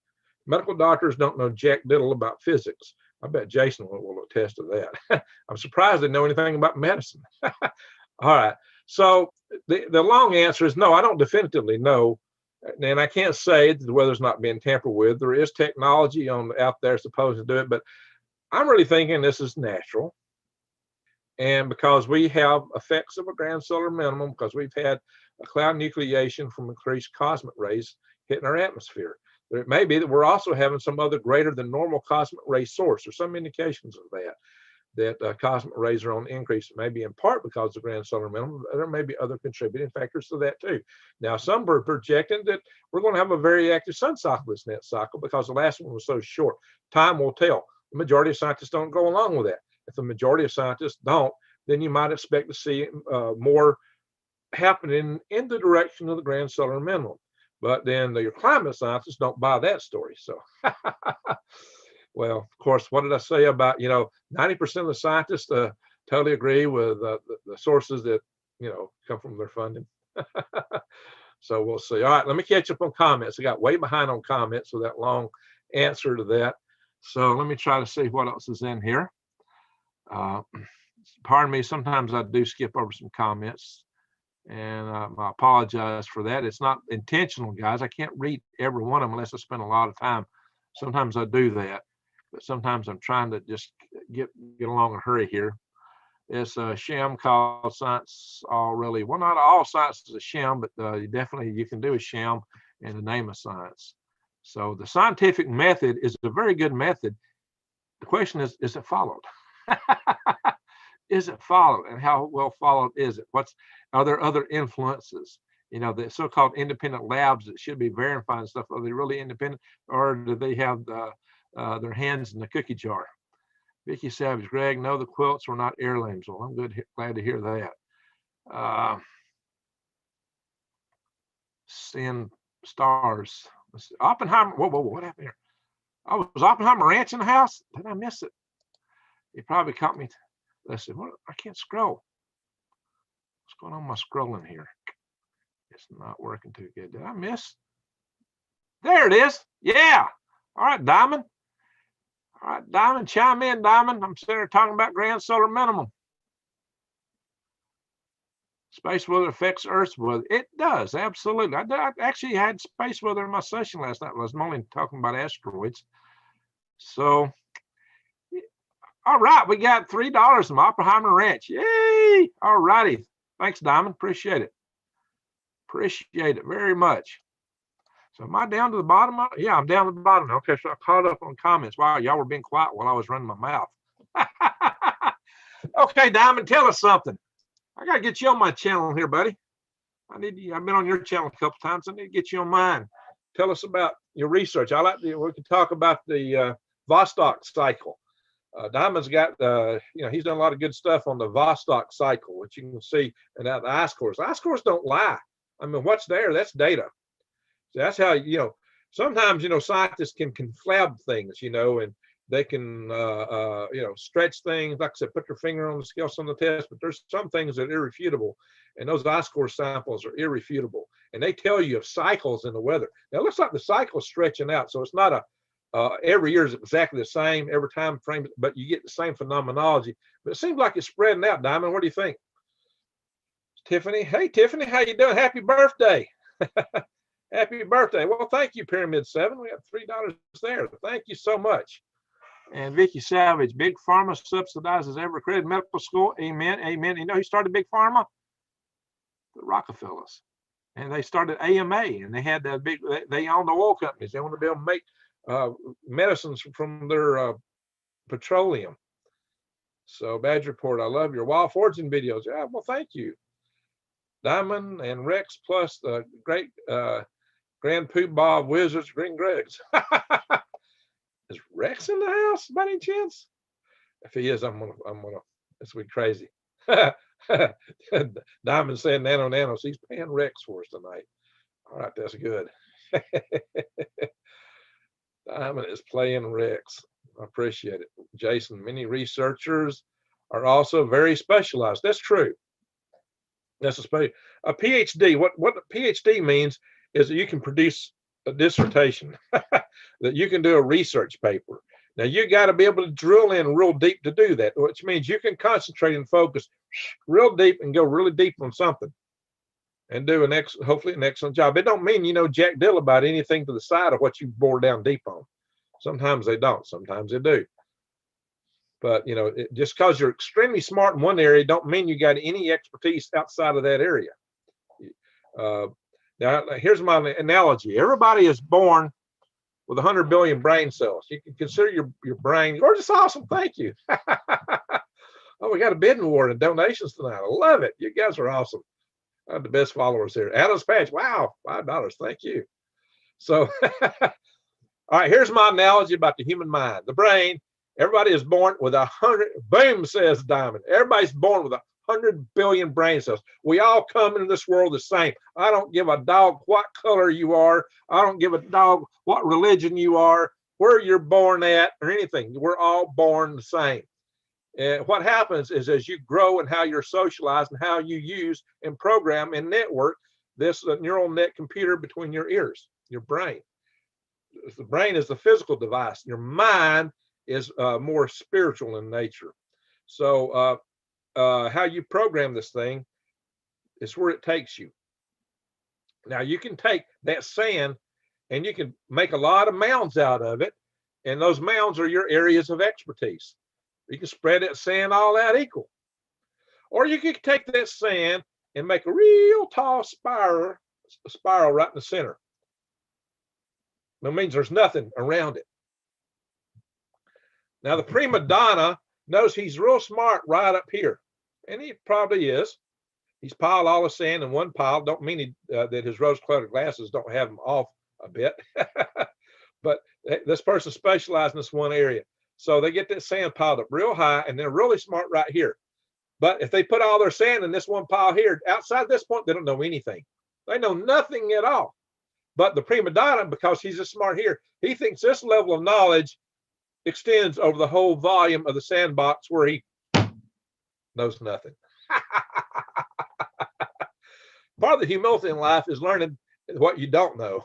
S1: Medical doctors don't know jack diddle about physics. I bet Jason will attest to that. I'm surprised they know anything about medicine. All right. So the long answer is no, I don't definitively know. And I can't say that the weather's not being tampered with. There is technology out there supposed to do it, but I'm really thinking this is natural. And because we have effects of a grand solar minimum, because we've had a cloud nucleation from increased cosmic rays hitting our atmosphere. It may be that we're also having some other greater than normal cosmic ray source, or some indications of that cosmic rays are on the increase. It may be in part because of grand solar minimum. There may be other contributing factors to that too. Now, some are projecting that we're going to have a very active sun cycle this next cycle because the last one was so short. Time will tell. The majority of scientists don't go along with that. If the majority of scientists don't, then you might expect to see more happening in the direction of the grand solar minimum. But then your climate scientists don't buy that story. So, Well, of course, what did I say about, 90% of the scientists totally agree with the sources that, come from their funding. So we'll see. All right, let me catch up on comments. I got way behind on comments with that long answer to that. So let me try to see what else is in here. Pardon me, sometimes I do skip over some comments, and I apologize for that. It's not intentional, guys. I can't read every one of them unless I spend a lot of time. Sometimes I do that, but sometimes I'm trying to just get along in a hurry here. It's a sham called science already. Well, not all science is a sham, but you can do a sham in the name of science. So the scientific method is a very good method. The question is it followed? Is it followed, and how well followed is it? Are there other influences? The so-called independent labs that should be verifying stuff. Are they really independent, or do they have their hands in the cookie jar? Vicky Savage, Greg, no, the quilts were not heirlooms. Well, I'm glad to hear that. Seeing stars. Let's see. Oppenheimer. Whoa, what happened here? Oh, was Oppenheimer Ranch in the house? Did I miss it? You probably caught me. Let's see. What? I can't scroll. What's going on with my scrolling here? It's not working too good. Did I miss? There it is. Yeah. All right, Diamond. All right, Diamond, chime in, Diamond. I'm sitting there talking about grand solar minimum. Space weather affects Earth's weather. It does, absolutely. I actually had space weather in my session last night. I was only talking about asteroids. So, all right, we got $3 from Oppenheimer Ranch. Yay! All righty. Thanks, Diamond. Appreciate it. Appreciate it very much. So am I down to the bottom? Yeah, I'm down to the bottom. Okay, so I caught up on comments. Wow, y'all were being quiet while I was running my mouth. Okay, Diamond, tell us something. I got to get you on my channel here, buddy. I've been on your channel a couple times. I need to get you on mine. Tell us about your research. We can talk about the Vostok cycle. Diamond's got, he's done a lot of good stuff on the Vostok cycle, which you can see in the ice cores. The ice cores don't lie. I mean, what's there? That's data. So that's how, sometimes, scientists can conflab things, and they can, stretch things. Like I said, put their finger on the scale on the test, but there's some things that are irrefutable. And those ice core samples are irrefutable. And they tell you of cycles in the weather. Now, it looks like the cycle is stretching out. So it's not every year is exactly the same, every time frame, but you get the same phenomenology. But it seems like it's spreading out, Diamond. What do you think? Tiffany. Hey, Tiffany, how you doing? Happy birthday. Happy birthday. Well, thank you, Pyramid 7. We have $3 there. Thank you so much. And Vicky Savage, Big Pharma subsidizes every accredited medical school. Amen. Amen. Who started Big Pharma? The Rockefellers. And they started AMA, and they had that they owned the oil companies. They want to be able to make medicines from their petroleum. So, Badger Report, I love your Wild Fortune videos. Yeah, well, thank you. Diamond and Rex plus the great Grand Poobah of Wizards, Green Gregs. Is Rex in the house by any chance? If he is, I'm gonna. This will be crazy. Diamond saying nanos. He's paying Rex for us tonight. All right, that's good. Diamond is playing Rex. I appreciate it. Jason, many researchers are also very specialized. That's true. That's a PhD. What a PhD means is that you can produce a dissertation, that you can do a research paper. Now you got to be able to drill in real deep to do that, which means you can concentrate and focus real deep and go really deep on something and do hopefully an excellent job. It don't mean you know jack dill about anything to the side of what you bore down deep on. Sometimes they don't, sometimes they do. But just because you're extremely smart in one area don't mean you got any expertise outside of that area. Now here's my analogy. Everybody is born with 100 billion brain cells. You can consider your brain. You're just awesome. Thank you. Oh, we got a bidding war and donations tonight. I love it. You guys are awesome. I have the best followers here. Adam's Patch. Wow, $5. Thank you. So, all right, here's my analogy about the human mind, the brain. Everybody is born with 100. Boom, says Diamond. Everybody's born with 100 billion brain cells. We all come into this world the same. I don't give a dog what color you are. I don't give a dog what religion you are. where you're born at or anything. We're all born the same. And what happens is as you grow and how you're socialized and how you use and program and network this neural net computer between your ears, your brain. The brain is the physical device. Your mind is more spiritual in nature. So how you program this thing is where it takes you. Now you can take that sand and you can make a lot of mounds out of it. And those mounds are your areas of expertise. You can spread that sand all out equal. Or you can take that sand and make a real tall spiral right in the center. That means there's nothing around it. Now the prima donna knows he's real smart right up here. And he probably is. He's piled all the sand in one pile. Don't mean that his rose-colored glasses don't have them off a bit. But this person specializes in this one area. So they get that sand piled up real high, and they're really smart right here. But if they put all their sand in this one pile here, outside this point, they don't know anything. They know nothing at all. But the prima donna, because he's as smart here, he thinks this level of knowledge extends over the whole volume of the sandbox where he knows nothing. Part of the humility in life is learning what you don't know.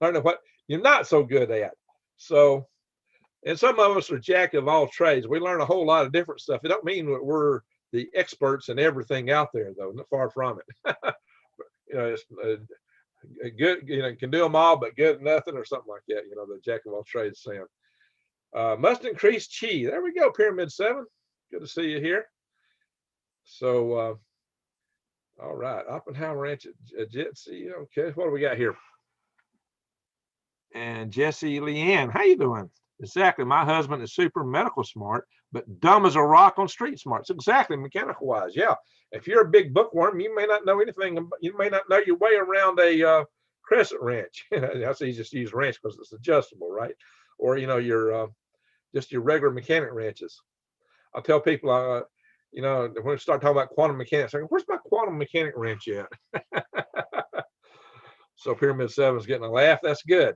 S1: Learning what you're not so good at. So, and some of us are jack of all trades. We learn a whole lot of different stuff. It don't mean that we're the experts in everything out there, though. Far from it. It's good. Can do them all, but good at nothing, or something like that. The jack of all trades saying. Must increase chi. There we go. Pyramid 7. Good to see you here. So, all right. Oppenheimer Ranch at Jetsy. Okay, what do we got here? And Jesse Leanne, how you doing? Exactly. My husband is super medical smart, but dumb as a rock on street smart. So exactly, mechanical wise. Yeah. If you're a big bookworm, you may not know anything. You may not know your way around a crescent wrench. That's easy to use wrench because it's adjustable, right? Or your just your regular mechanic wrenches. I'll tell people, when we start talking about quantum mechanics, I go, where's my quantum mechanic wrench at? So Pyramid 7 is getting a laugh. That's good.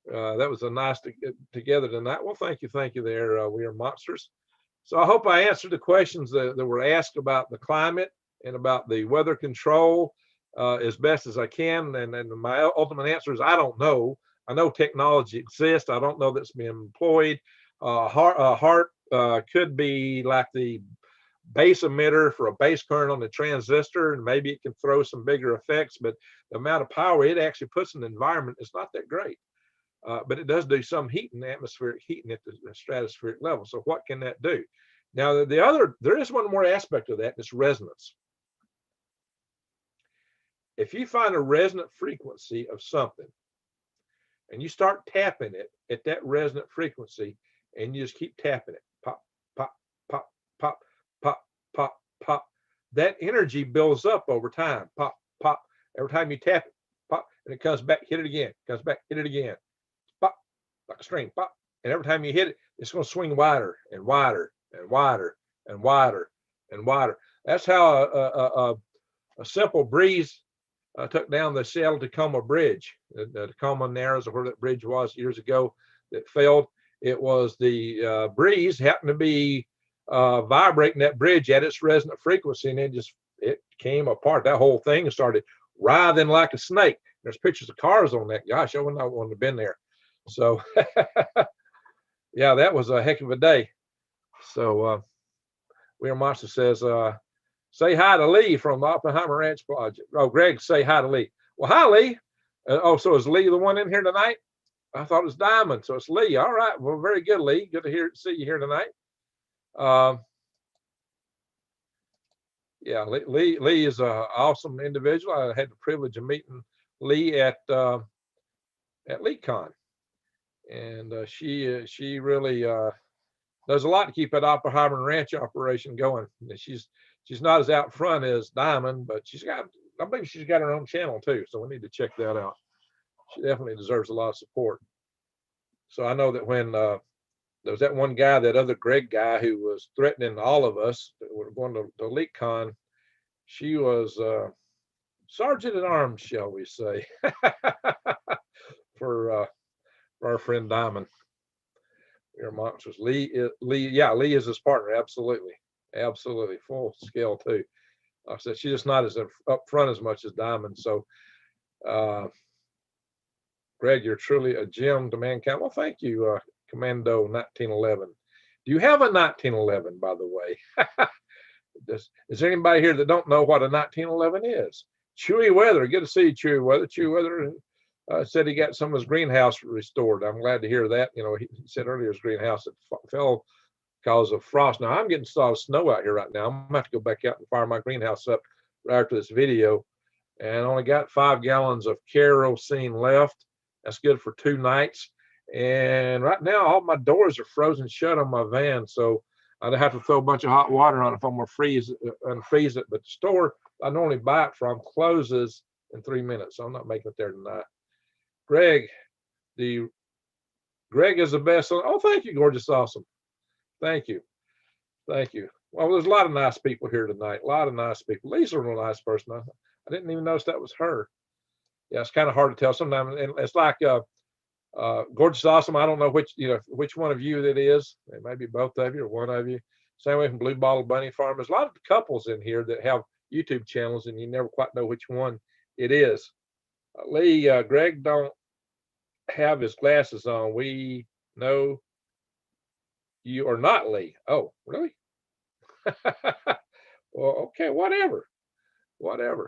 S1: That was a nice to get together tonight. Well, thank you there. We are monsters. So I hope I answered the questions that were asked about the climate and about the weather control as best as I can. And my ultimate answer is I don't know. I know technology exists. I don't know that's being employed. HARP could be like the base emitter for a base current on the transistor, and maybe it can throw some bigger effects, but the amount of power it actually puts in the environment is not that great. But it does do some heating, atmospheric heating at the stratospheric level. So what can that do? Now, there is one more aspect of that, and it's resonance. If you find a resonant frequency of something, and you start tapping it at that resonant frequency, and you just keep tapping it, pop, pop, pop, pop, pop, pop, pop, that energy builds up over time, pop, pop. Every time you tap it, pop, and it comes back, hit it again, comes back, hit it again. Pop, like a string, pop. And every time you hit it, it's going to swing wider and wider and wider and wider and wider. That's how a simple breeze took down the Seattle Tacoma Bridge. The Tacoma Narrows, or where that bridge was years ago that failed. It was the breeze happened to be vibrating that bridge at its resonant frequency, and it came apart. That whole thing started writhing like a snake. There's pictures of cars on that. Gosh, I wouldn't want to have been there. So, yeah, that was a heck of a day. So, William Monster says, say hi to Lee from the Oppenheimer Ranch Project. Oh, Greg, say hi to Lee. Well, hi, Lee. So is Lee the one in here tonight? I thought it was Diamond. So it's Lee. All right. Well, very good, Lee. Good to see you here tonight. Yeah, Lee is an awesome individual. I had the privilege of meeting Lee at LeakCon, and she really does a lot to keep that Oppenheimer Ranch operation going. She's not as out front as Diamond, but I believe she's got her own channel too. So we need to check that out. She definitely deserves a lot of support. So I know that when there was that one guy, that other Greg guy, who was threatening all of us that were going to LeakCon, she was sergeant at arms, shall we say, for for our friend Diamond. We are monsters. Lee, yeah, Lee is his partner. Absolutely, absolutely, full scale too. Like I said, she's just not as up front as much as Diamond. So, Greg, you're truly a gem to mankind. Well, thank you, Commando 1911. Do you have a 1911, by the way? Is there anybody here that don't know what a 1911 is? Chewy Weather, good to see you, Chewy Weather. Chewy Weather said he got some of his greenhouse restored. I'm glad to hear that. You know, he said earlier his greenhouse fell because of frost. Now I'm getting a lot of snow out here right now. I'm gonna have to go back out and fire my greenhouse up right after this video. And I only got 5 gallons of kerosene left. That's good for 2 nights. And right now all my doors are frozen shut on my van, so I'd have to throw a bunch of hot water on it if I'm gonna unfreeze it. But the store I normally buy it from closes in 3 minutes, so I'm not making it there tonight. Greg, Greg is the best. Oh, thank you, gorgeous, awesome. Thank you, thank you. Well, there's a lot of nice people here tonight. A lot of nice people. Lisa's a real nice person. I didn't even notice that was her. Yeah, it's kind of hard to tell sometimes. And it's like gorgeous, awesome. I don't know which one of you that is. It may be both of you or one of you. Same way from Blue Bottle Bunny Farm. There's a lot of couples in here that have YouTube channels, and you never quite know which one it is. Lee, Greg don't have his glasses on. We know you are not Lee. Oh, really? Well, okay, whatever. Whether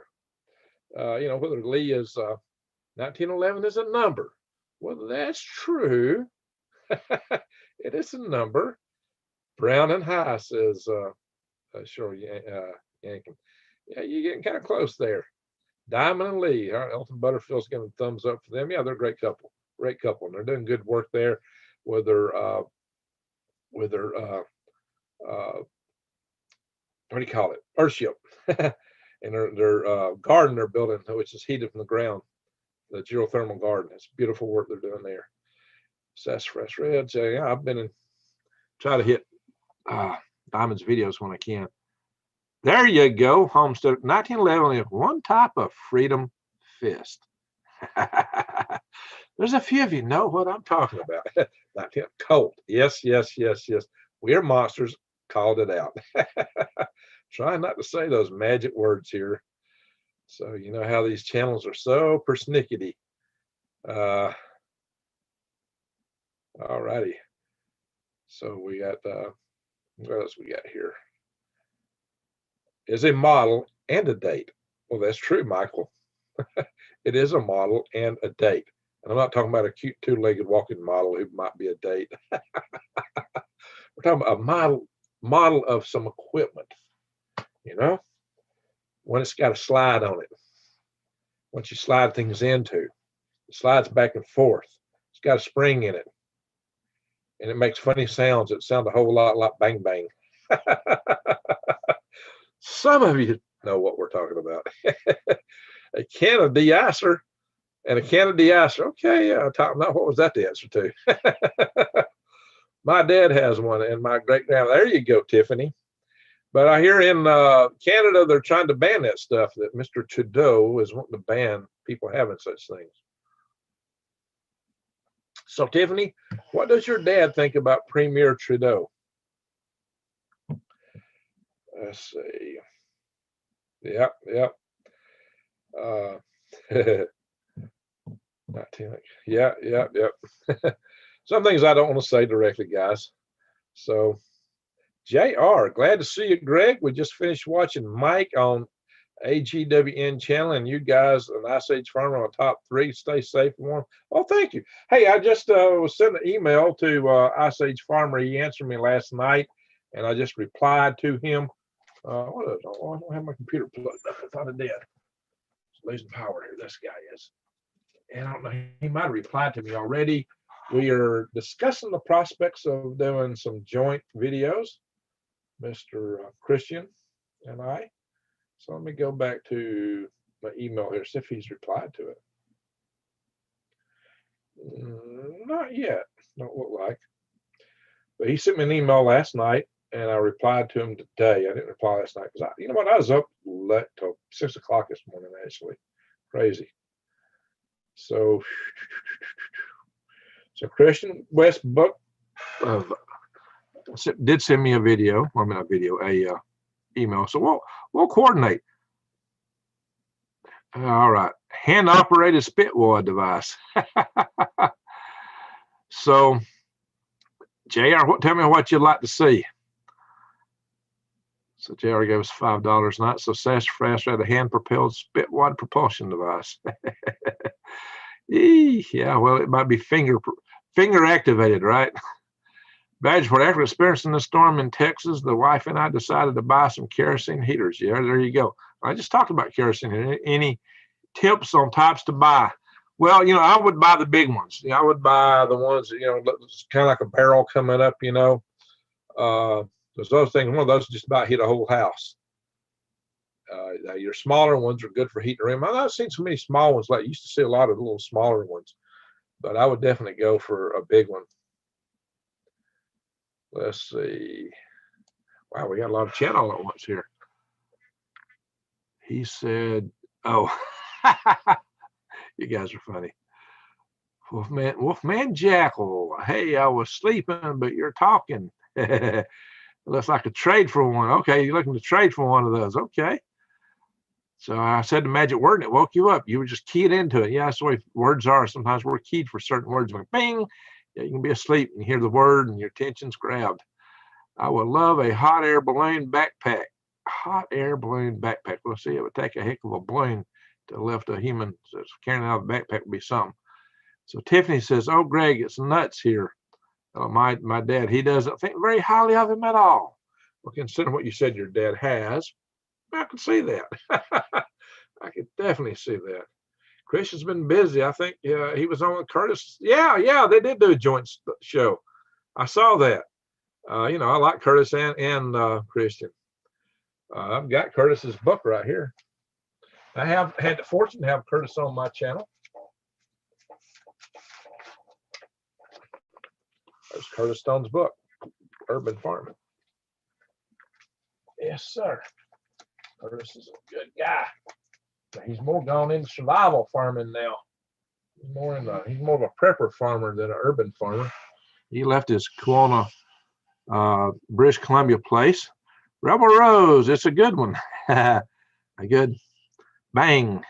S1: Lee is 1911 is a number. Whether that's true, it is a number. Brown and high, says sure, Yankin. Yeah, you're getting kind of close there. Diamond and Lee. Elton Butterfield's giving a thumbs up for them. Yeah, they're a great couple. Great couple. And they're doing good work there with their what do you call it? Earthship. And their garden they're building, which is heated from the ground. The geothermal garden. It's beautiful work they're doing there. Sassafras Reds. Yeah, I've been try to hit Diamond's videos when I can. There you go, Homestead. 1911 only have one type of freedom fist. There's a few of you know what I'm talking about. Colt. Yes. We are monsters. Called it out. Trying not to say those magic words here. So you know how these channels are so persnickety. All righty. So we got what else we got here? Is a model and a date. Well, that's true, Michael. It is a model and a date. And I'm not talking about a cute 2-legged walking model who might be a date. We're talking about a model of some equipment, when it's got a slide on it. Once you slide things into, it slides back and forth. It's got a spring in it. And it makes funny sounds that sound a whole lot like bang bang. Some of you know what we're talking about. A can of de-icer and a can of de-icer. Okay, yeah, what was that the answer to? My dad has one, and my great-grandma. There you go, Tiffany. But I hear in Canada they're trying to ban that stuff, that Mr. Trudeau is wanting to ban people having such things. So, Tiffany, what does your dad think about Premier Trudeau? Let's see. Yep. Yep. Some things I don't want to say directly, guys. So, JR, glad to see you, Greg. We just finished watching Mike on AGWN channel, and you guys, an Ice Age Farmer on top 3. Stay safe and warm. Oh, thank you. Hey, I just was sent an email to Ice Age Farmer. He answered me last night, and I just replied to him. I don't have my computer plugged up. I thought I did. It's losing power here. This guy is. And I don't know, he might have replied to me already. We are discussing the prospects of doing some joint videos, Mr. Christian and I. So let me go back to my email here, see if he's replied to it. Not yet, don't look like. But he sent me an email last night, and I replied to him today. I didn't reply last night because I was up late till 6 o'clock this morning, actually. Crazy. So So Christian Westbrook did send me a video. I mean, email. So we'll coordinate. All right, hand operated spitwad device. So, JR, tell me what you'd like to see. So JR gave us $5 a night. So Sassafras had a hand-propelled spitwad propulsion device. Yeah, well, it might be finger activated, right? Badge for after experiencing the storm in Texas, the wife and I decided to buy some kerosene heaters. Yeah, there you go. I just talked about kerosene. Any tips on types to buy? Well, I would buy the big ones. I would buy the ones that, it's kind of like a barrel coming up, Because those things, one of those just about hit a whole house. Your smaller ones are good for heating the room. I've not seen so many small ones. Like, I used to see a lot of little smaller ones, but I would definitely go for a big one. Let's see. Wow, we got a lot of chat all at once here. He said, oh, you guys are funny. Wolfman Jackal. Hey, I was sleeping, but you're talking. Looks like a trade for one. Okay, you're looking to trade for one of those. Okay. So I said the magic word and it woke you up. You were just keyed into it. Yeah, that's the way words are. Sometimes we're keyed for certain words. Like bing, yeah, you can be asleep and hear the word and your attention's grabbed. I would love a hot air balloon backpack. Hot air balloon backpack. We'll see. It would take a heck of a balloon to lift a human. So carrying out a backpack would be something. So Tiffany says, "Oh, Greg, it's nuts here. My dad, he doesn't think very highly of him at all." Well, considering what you said your dad has, I can see that. I could definitely see that. Christian's been busy. I think he was on with Curtis. Yeah, they did do a joint show. I saw that. I like Curtis and Christian. I've got Curtis's book right here. I have had the fortune to have Curtis on my channel. There's Curtis Stone's book, Urban Farming. Yes, sir. Curtis is a good guy. He's more gone into survival farming now. He's more of a prepper farmer than an urban farmer. He left his Kelowna, British Columbia place. Rebel Rose, it's a good one. A good bang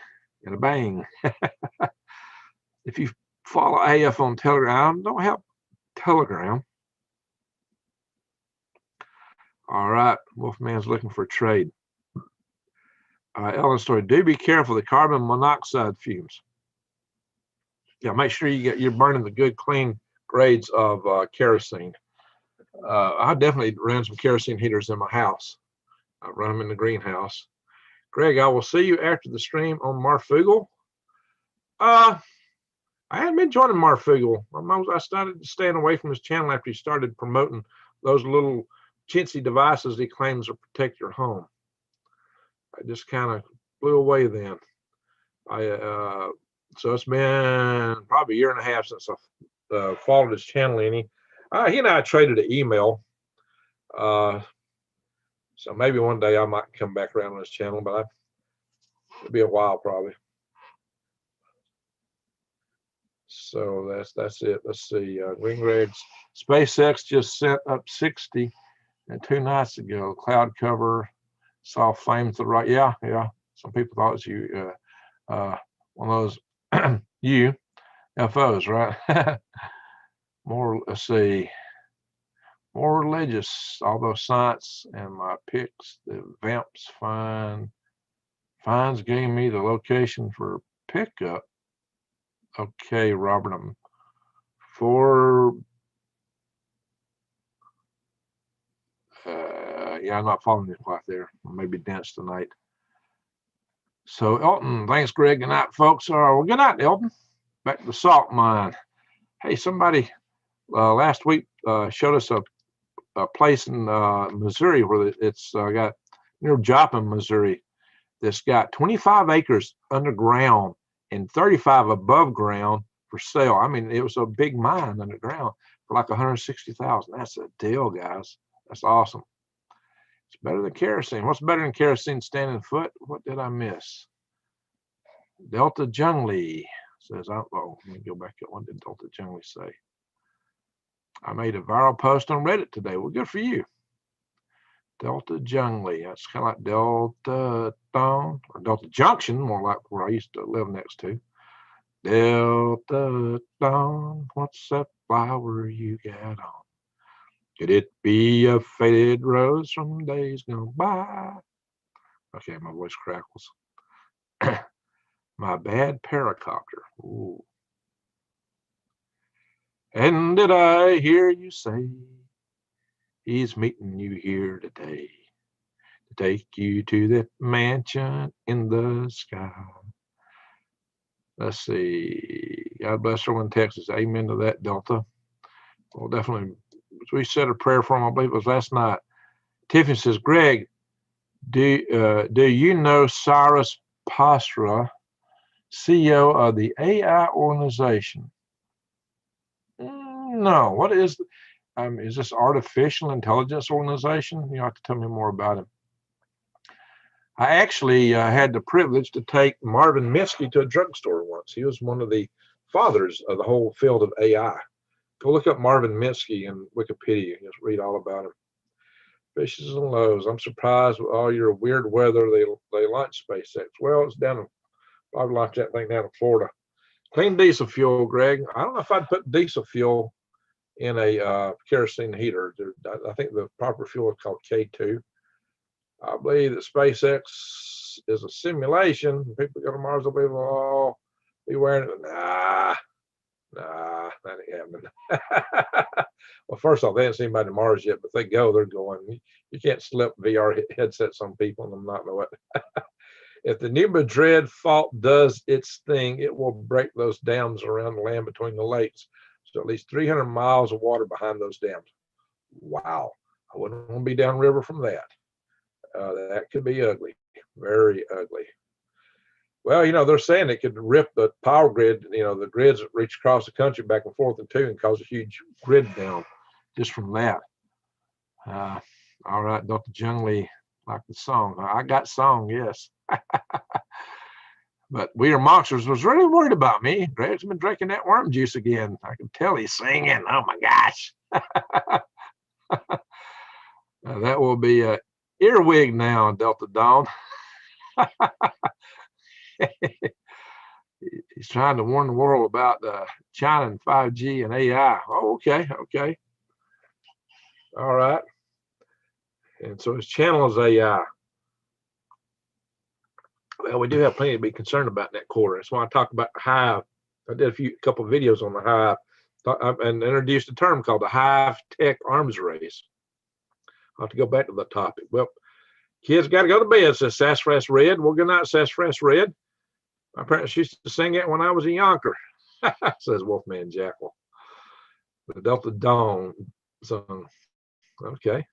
S1: and a bang. If you follow AF on Telegram, don't have Telegram. All right, Wolfman's looking for trade. Ellen Story, do be careful the carbon monoxide fumes. Yeah, make sure you're burning the good, clean grades of kerosene. I definitely run some kerosene heaters in my house. I run them in the greenhouse. Greg, I will see you after the stream on Marfugal. I hadn't been joining Marfugal. I started staying away from his channel after he started promoting those little chintzy devices he claims to protect your home. I just kind of blew away then. So it's been probably a year and a half since I followed his channel any. He and I traded an email. So maybe one day I might come back around on his channel, but it'll be a while probably. So that's it. Let's see. Green Greg's SpaceX just sent up 60 2 nights ago. Cloud cover, saw flames to the right. Yeah. Some people thought it was one of those UFOs, right? Let's see. More religious, although science and my picks, the Vamps finds gave me the location for pickup. Okay, Robert, I'm I'm not following you quite there. Maybe dense tonight. So Elton, thanks, Greg. Good night, folks. Well, good night, Elton. Back to the salt mine. Hey, somebody last week showed us a place in Missouri where it's got near Joplin, Missouri. That's got 25 acres underground and 35 above ground for sale. I mean, it was a big mine underground for like $160,000. That's a deal, guys. That's awesome. It's better than kerosene. What's better than kerosene? Standing foot? What did I miss? Delta Junglee says, oh, let me go back up. What did Delta Junglee say? I made a viral post on Reddit today. Well, good for you. Delta Jungly. That's kind of like Delta Town or Delta Junction, more like where I used to live next to. Delta Dawn, what's that flower you got on? Could it be a faded rose from days gone by? Okay, my voice crackles. My bad paracopter. Ooh. And did I hear you say he's meeting you here today to take you to that mansion in the sky? Let's see. God bless everyone in Texas. Amen to that, Delta. Well, definitely. We said a prayer for him, I believe it was last night. Tiffany says, Greg, do you know Cyrus Pastra, CEO of the AI organization? No. What is this artificial intelligence organization? You have to tell me more about it. I actually had the privilege to take Marvin Minsky to a drugstore once. He was one of the fathers of the whole field of AI. Go look up Marvin Minsky in Wikipedia. Just read all about him. Fishes and lows. I'm surprised with all your weird weather. They launch SpaceX. Well, it's down in, probably launched that thing down in Florida. Clean diesel fuel, Greg. I don't know if I'd put diesel fuel in a kerosene heater. I think the proper fuel is called K2. I believe that SpaceX is a simulation. People go to Mars, they'll be all be wearing it. Nah, that ain't happening. Well, first off, they haven't seen anybody to Mars yet, but if they go, they're going. You can't slip VR headsets on people and them not know it. If the New Madrid fault does its thing, it will break those dams around the land between the lakes. So at least 300 miles of water behind those dams. Wow. I wouldn't want to be downriver from that. That could be ugly, very ugly. Well, they're saying it could rip the power grid, the grids that reach across the country back and forth and cause a huge grid down just from that. All right, Dr. Jungly, like the song. I got song, yes. But We Are Monsters was really worried about me. Greg's been drinking that worm juice again. I can tell he's singing. Oh, my gosh. That will be a earwig now, Delta Dawn. He's trying to warn the world about China and 5G and AI. Oh, okay. All right. And so his channel is AI. Well, we do have plenty to be concerned about in that quarter. That's why I talk about the Hive. I did a couple of videos on the Hive and introduced a term called the Hive Tech Arms Race. I'll have to go back to the topic. Well, kids got to go to bed, says Sassafras Red. Well, good night, Sassafras Red. My parents used to sing it when I was a yonker, says Wolfman Jackal. The Delta Dawn song. Okay.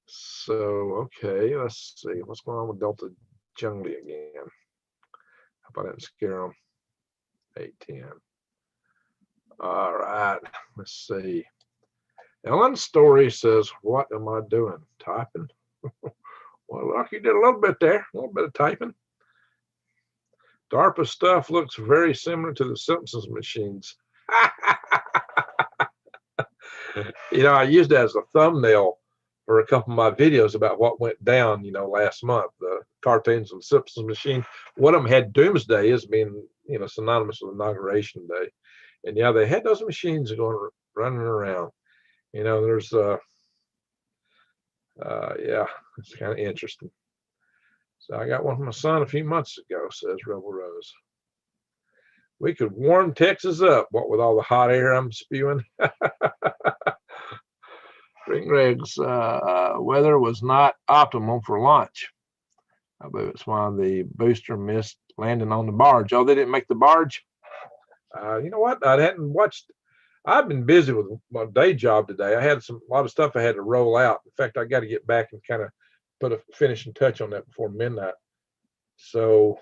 S1: So, let's see. What's going on with Delta Jungly again? Hope I didn't scare them. 810. All right. Let's see. Ellen's story says, what am I doing? Typing? Well, look, you did a little bit there. A little bit of typing. DARPA stuff looks very similar to the Simpsons machines. I used that as a thumbnail for a couple of my videos about what went down, last month. The cartoons and Simpsons machine. One of them had Doomsday as being, synonymous with Inauguration Day. And yeah, they had those machines going running around. There's yeah, it's kind of interesting. So I got one from my son a few months ago, says Rebel Rose. We could warm Texas up, what with all the hot air I'm spewing. Ringreg's weather was not optimal for launch. I believe it's why the booster missed landing on the barge. Oh, they didn't make the barge? You know what? I hadn't watched. I've been busy with my day job today. I had a lot of stuff I had to roll out. In fact, I got to get back and kind of put a finishing touch on that before midnight. So,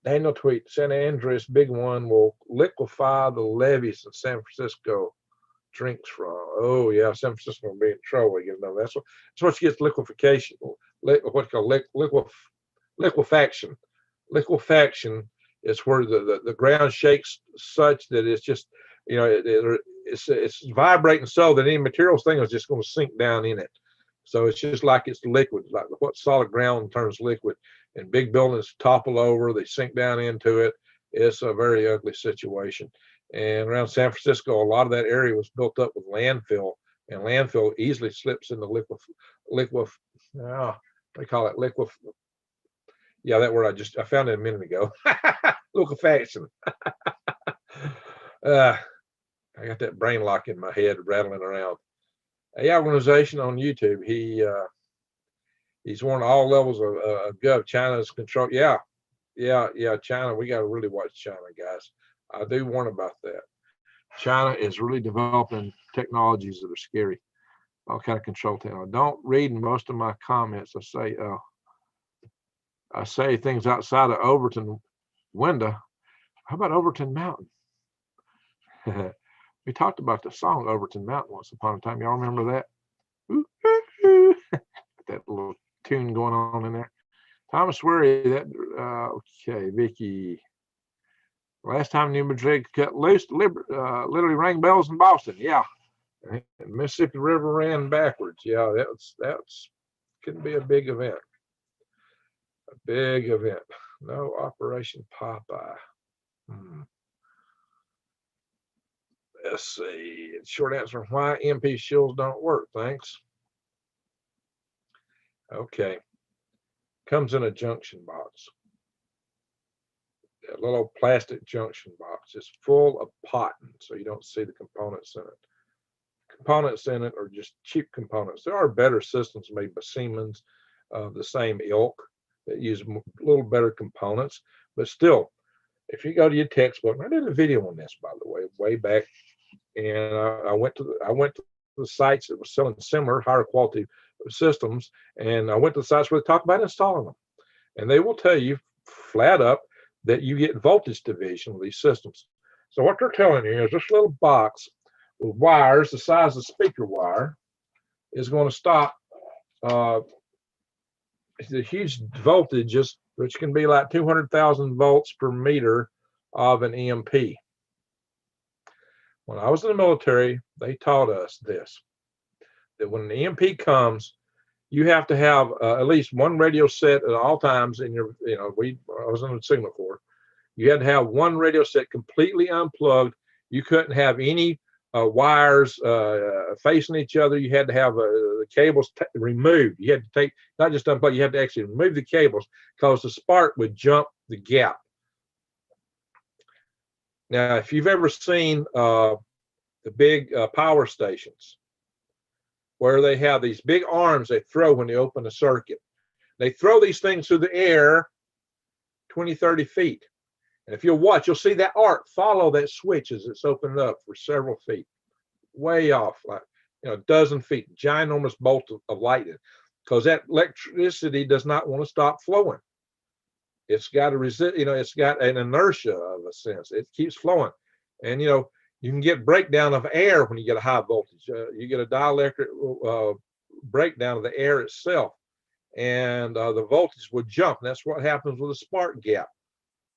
S1: Daniel tweet, San Andreas Big One will liquefy the levees in San Francisco drinks from. Oh yeah, San Francisco will be in trouble again. No, that's what you get liquefaction. What's called liquefaction. Liquefaction is where the ground shakes such that it's just, it's vibrating so that any materials thing is just going to sink down in it. So it's just like it's liquid, like what solid ground turns liquid. And big buildings topple over, they sink down into it. It's a very ugly situation. And around San Francisco, a lot of that area was built up with landfill, and landfill easily slips into they call it liquid. Yeah, that word I found it a minute ago. Liquefaction. I got that brain lock in my head rattling around. A organization on YouTube. He's warned all levels of gov. China's control. Yeah, China. We got to really watch China, guys. I do warn about that. China is really developing technologies that are scary. All kind of control technology. Don't read most of my comments. I say things outside of Overton window. How about Overton Mountain? We talked about the song Overton Mountain once upon a time. Y'all remember that? Ooh, ooh, ooh. That little tune going on in there. Thomas Weary, okay, Vicky. Last time New Madrid cut loose, literally rang bells in Boston. Yeah. And Mississippi River ran backwards. Yeah, that's could be a big event. A big event. No Operation Popeye. Let's see. Short answer: why MP shields don't work. Thanks. Okay. Comes in a junction box. A little plastic junction box. It's full of cotton, so you don't see the components in it. Components in it are just cheap components. There are better systems made by Siemens of the same ilk that use a little better components, but still, if you go to your textbook, and I did a video on this, by the way back, and I went to the sites that were selling similar higher quality systems, and I went to the sites where they talk about installing them, and they will tell you flat up that you get voltage division with these systems. So what they're telling you is this little box with wires the size of speaker wire is going to stop the huge voltages, which can be like 200,000 volts per meter of an EMP. When I was in the military, they taught us this, that when an EMP comes, you have to have at least one radio set at all times in your, I was in the Signal Corps. You had to have one radio set completely unplugged. You couldn't have any wires facing each other. You had to have the cables removed. You had to take, not just unplug, you had to actually remove the cables because the spark would jump the gap. Now, if you've ever seen the big power stations where they have these big arms they throw when they open a circuit, they throw these things through the air 20, 30 feet. And if you'll watch, you'll see that arc follow that switch as it's opened up for several feet, way off, like a dozen feet, ginormous bolt of lightning, because that electricity does not want to stop flowing. It's got a resist, it's got an inertia of a sense. It keeps flowing, and you can get breakdown of air when you get a high voltage. You get a dielectric breakdown of the air itself, and the voltage will jump. And that's what happens with a spark gap.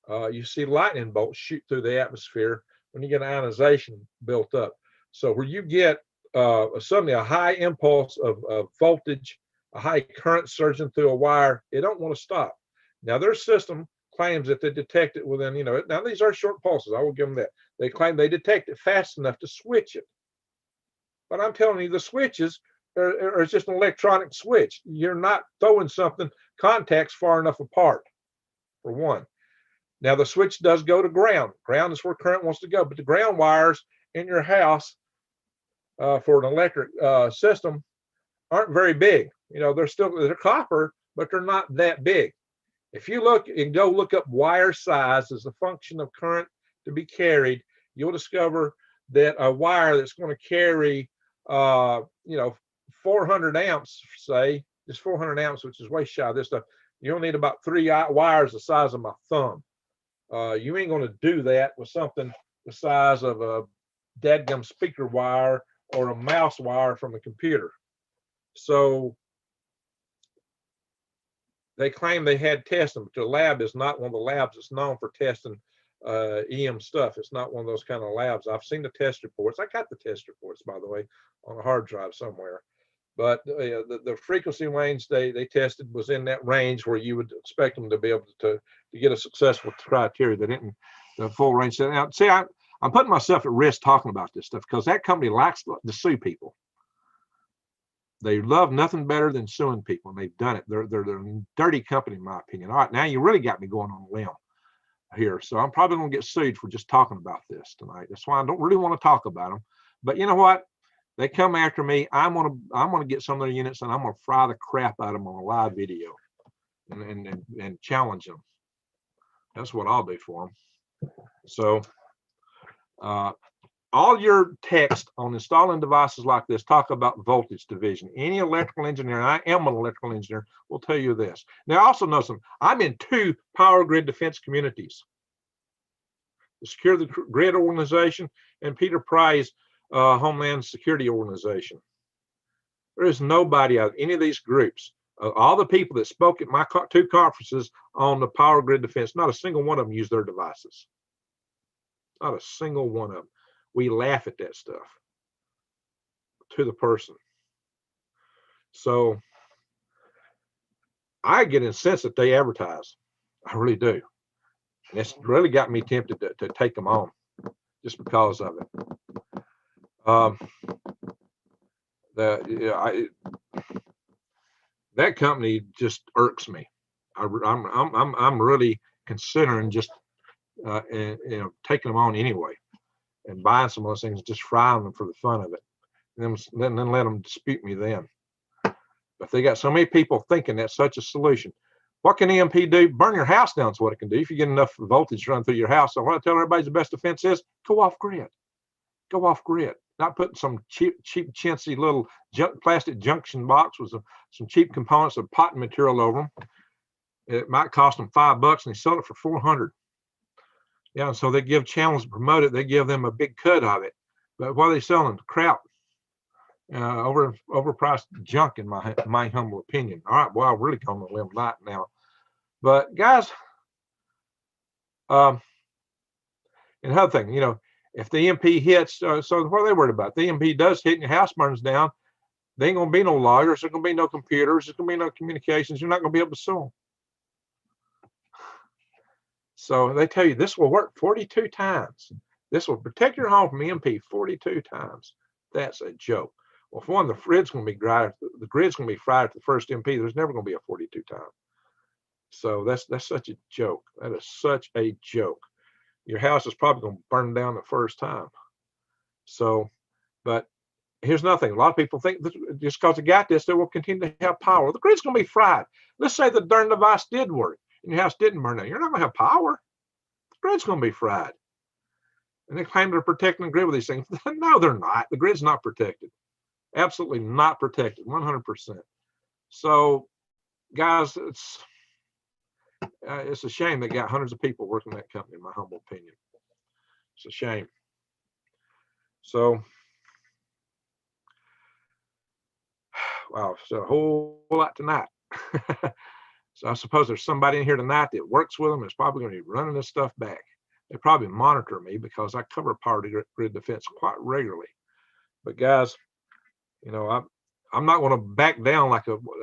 S1: You see lightning bolts shoot through the atmosphere when you get ionization built up. So where you get suddenly a high impulse of voltage, a high current surging through a wire, it don't want to stop. Now their system claims that they detect it within, now these are short pulses, I will give them that. They claim they detect it fast enough to switch it. But I'm telling you, the switches are just an electronic switch. You're not throwing contacts far enough apart, for one. Now the switch does go to ground. Ground is where current wants to go, but the ground wires in your house for an electric system aren't very big. They're copper, but they're not that big. If you look and go look up wire size as a function of current to be carried, you'll discover that a wire that's going to carry 400 amps, say, just 400 amps, which is way shy of this stuff, you'll need about 3 wires the size of my thumb. You ain't going to do that with something the size of a dadgum speaker wire or a mouse wire from a computer. So they claim they had testing, but their lab is not one of the labs that's known for testing EM stuff. It's not one of those kind of labs. I've seen the test reports. I got the test reports, by the way, on a hard drive somewhere. But the frequency range they tested was in that range where you would expect them to be able to get a successful criteria. They didn't the full range. Now, see, I'm putting myself at risk talking about this stuff because that company likes to sue people. They love nothing better than suing people, and they've done it. They're a dirty company, in my opinion. All right, now you really got me going on a limb here, so I'm probably going to get sued for just talking about this tonight. That's why I don't really want to talk about them. But you know what? They come after me. I'm gonna get some of their units, and I'm gonna fry the crap out of them on a live video, and challenge them. That's what I'll do for them. So, all your text on installing devices like this talk about voltage division. Any electrical engineer, and I am an electrical engineer, will tell you this. Now, I also know something. I'm in 2 power grid defense communities: the Secure the Grid organization and Peter Pry's Homeland Security Organization. There is nobody out of any of these groups, all the people that spoke at my 2 conferences on the power grid defense, not a single one of them used their devices. Not a single one of them. We laugh at that stuff to the person. So I get incensed that they advertise. I really do. And it's really got me tempted to take them on just because of it. That company just irks me. I'm really considering just taking them on anyway, and buying some of those things, just frying them for the fun of it, and then let them dispute me then. But they got so many people thinking that's such a solution. What can EMP do? Burn your house down is what it can do if you get enough voltage running through your house. So what I tell everybody the best defense is go off grid. Go off grid. Not putting some cheap chintzy little plastic junction box with some cheap components of potting material over them. It might cost them $5 and they sell it for 400. Yeah, and so they give channels to promote it. They give them a big cut of it. But what are they selling? Crap. Overpriced junk, in my humble opinion. All right, well, I'm really going on a limb tonight now. But guys, another thing, if the EMP hits, so what are they worried about? The EMP does hit and your house burns down, there ain't going to be no loggers, there's going to be no computers, there's going to be no communications, you're not going to be able to sue them. So they tell you this will work 42 times. This will protect your home from EMP 42 times. That's a joke. Well, for one, the grid's going to be fried at the first EMP. There's never going to be a 42 time. So that's such a joke. That is such a joke. Your house is probably going to burn down the first time. So, but here's nothing. A lot of people think that just because they got this, they will continue to have power. The grid's going to be fried. Let's say the darn device did work and your house didn't burn down. You're not going to have power. The grid's going to be fried. And they claim they're protecting the grid with these things. No, they're not. The grid's not protected. Absolutely not protected, 100%. So, guys, it's a shame they got hundreds of people working that company, in my humble opinion. It's a shame. So, wow, so a whole lot tonight. So I suppose there's somebody in here tonight that works with them that's probably going to be running this stuff back. They probably monitor me because I cover power grid defense quite regularly. But guys, I'm not going to back down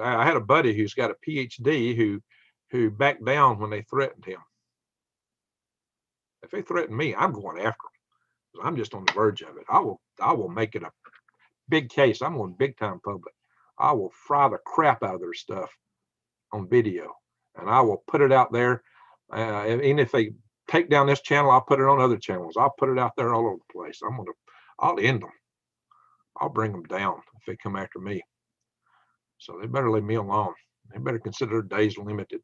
S1: I had a buddy who's got a PhD who backed down when they threatened him. If they threaten me, I'm going after them. I'm just on the verge of it. I will make it a big case. I'm going big time public. I will fry the crap out of their stuff on video, and I will put it out there. Even if they take down this channel, I'll put it on other channels. I'll put it out there all over the place. I'll end them. I'll bring them down if they come after me. So they better leave me alone. They better consider their days limited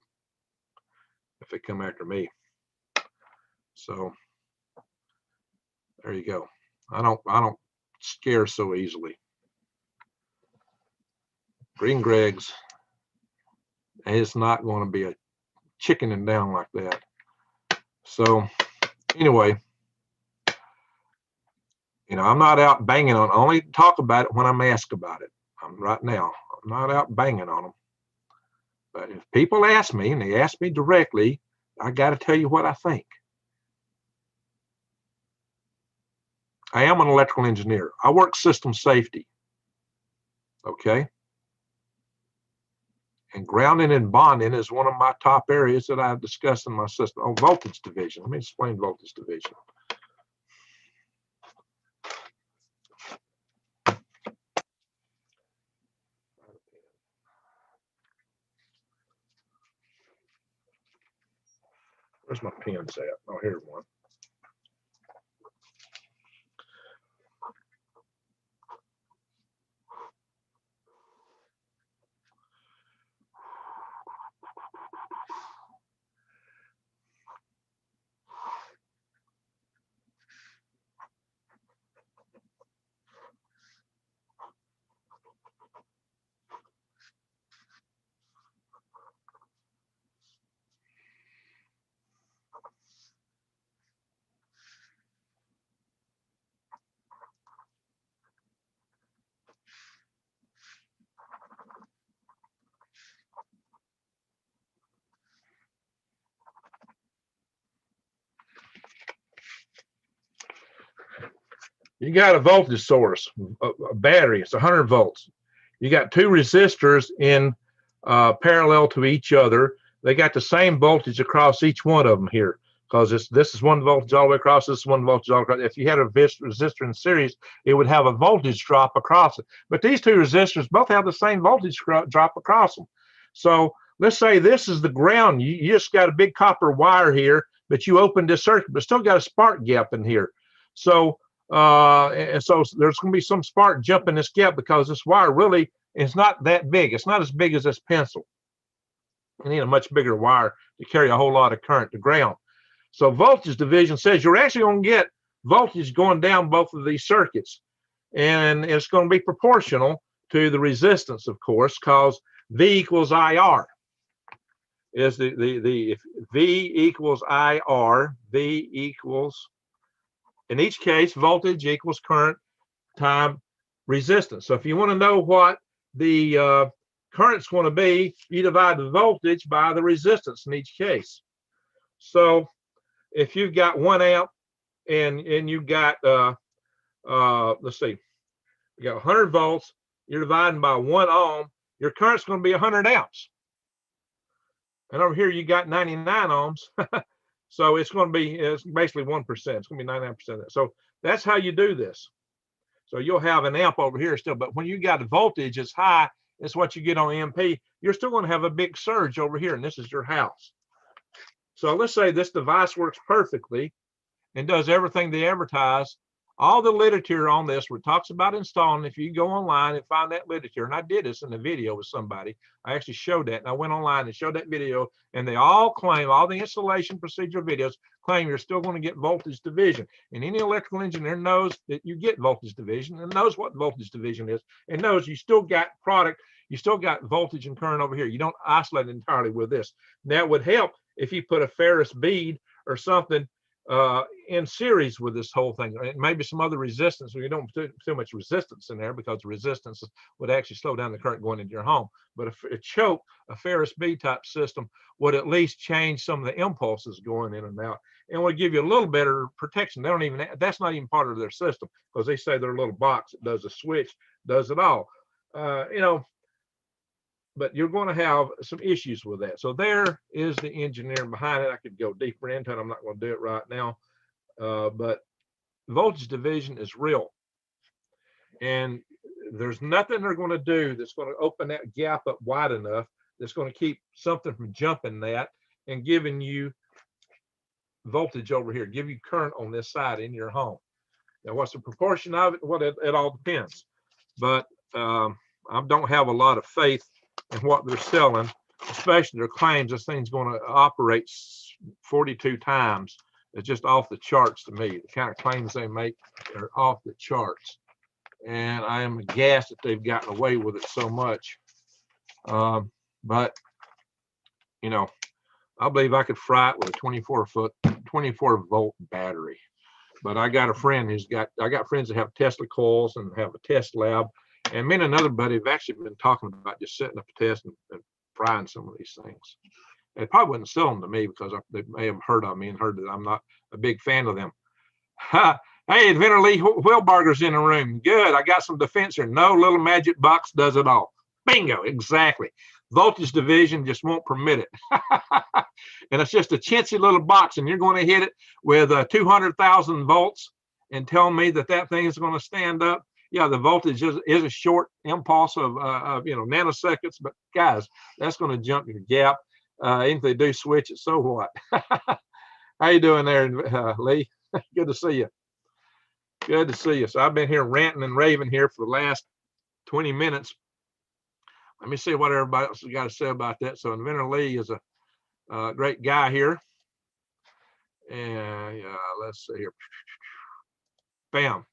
S1: if they come after me. So there you go. I don't scare so easily. Green Greg's is not going to be a chickening down like that. So anyway, I'm not out banging on. I only talk about it when I'm asked about it. Right now, I'm not out banging on them. But if people ask me, and they ask me directly, I got to tell you what I think. I am an electrical engineer. I work system safety. Okay. And grounding and bonding is one of my top areas that I've discussed in my system. Oh, voltage division. Let me explain voltage division. Where's my pens at? Oh, here's one. You got a voltage source, a battery. It's 100 volts. You got two resistors in parallel to each other. They got the same voltage across each one of them here, because this is one voltage all the way across. This is one voltage all across. If you had a resistor in series, it would have a voltage drop across it. But these two resistors both have the same voltage drop across them. So let's say this is the ground. You just got a big copper wire here, but you opened this circuit, but still got a spark gap in here. So and so there's going to be some spark jump in this gap, because this wire really is not that big. It's not as big as this pencil. You need a much bigger wire to carry a whole lot of current to ground. So voltage division says you're actually going to get voltage going down both of these circuits, and it's going to be proportional to the resistance, of course, because V equals IR is if V equals IR, V equals, in each case, voltage equals current time resistance. So if you want to know what the current's going to be, you divide the voltage by the resistance in each case. So if you've got 1 amp and you've got let's see, you got 100 volts, you're dividing by 1 ohm, your current's going to be 100 amps. And over here you got 99 ohms. So it's going to be, it's basically 1%. It's going to be 99%. So that's how you do this. So you'll have an amp over here still, but when you got a voltage as high as what you get on MP, you're still going to have a big surge over here, and this is your house. So let's say this device works perfectly and does everything they advertise. All the literature on this, where it talks about installing, if you go online and find that literature, and I did this in a video with somebody, I actually showed that, and I went online and showed that video, and they all claim, all the installation procedure videos claim you're still going to get voltage division. And any electrical engineer knows that you get voltage division and knows what voltage division is, and knows you still got product, you still got voltage and current over here. You don't isolate it entirely with this. That would help if you put a ferrous bead or something in series with this whole thing, and maybe some other resistance. So you don't put too much resistance in there, because the resistance would actually slow down the current going into your home. But a choke, a ferrous bead type system, would at least change some of the impulses going in and out, and would give you a little better protection. They don't even, that's not even part of their system, because they say their little box that does a switch, does it all. You know, but you're going to have some issues with that. So there is the engineering behind it. I could go deeper into it. I'm not going to do it right now. But voltage division is real. And there's nothing they're going to do that's going to open that gap up wide enough that's going to keep something from jumping that and giving you voltage over here, give you current on this side in your home. Now, what's the proportion of it? Well, it all depends. But I don't have a lot of faith and what they're selling, especially their claims this thing's going to operate 42 times. It's just off the charts to me. The kind of claims they make are off the charts, and I am aghast that they've gotten away with it so much. But you know, I believe I could fry it with a 24 volt battery. But I got a friend who's got, I got friends that have Tesla coils and have a test lab. And me and another buddy have actually been talking about just setting up a test and frying some of these things. They probably wouldn't sell them to me, because they may have heard of me and heard that I'm not a big fan of them. Hey, Inventor Lee Wilbarger's in the room. Good. I got some defense here. No little magic box does it all. Bingo. Exactly. Voltage division just won't permit it. And it's just a chintzy little box, and you're going to hit it with 200,000 volts and tell me that that thing is going to stand up. Yeah, the voltage is a short impulse of nanoseconds, but guys, that's going to jump your gap. If they do switch it, so what? How you doing there, Lee? Good to see you. Good to see you. So I've been here ranting and raving here for the last 20 minutes. Let me see what everybody else has got to say about that. So Inventor Lee is a great guy here. And let's see here. Bam.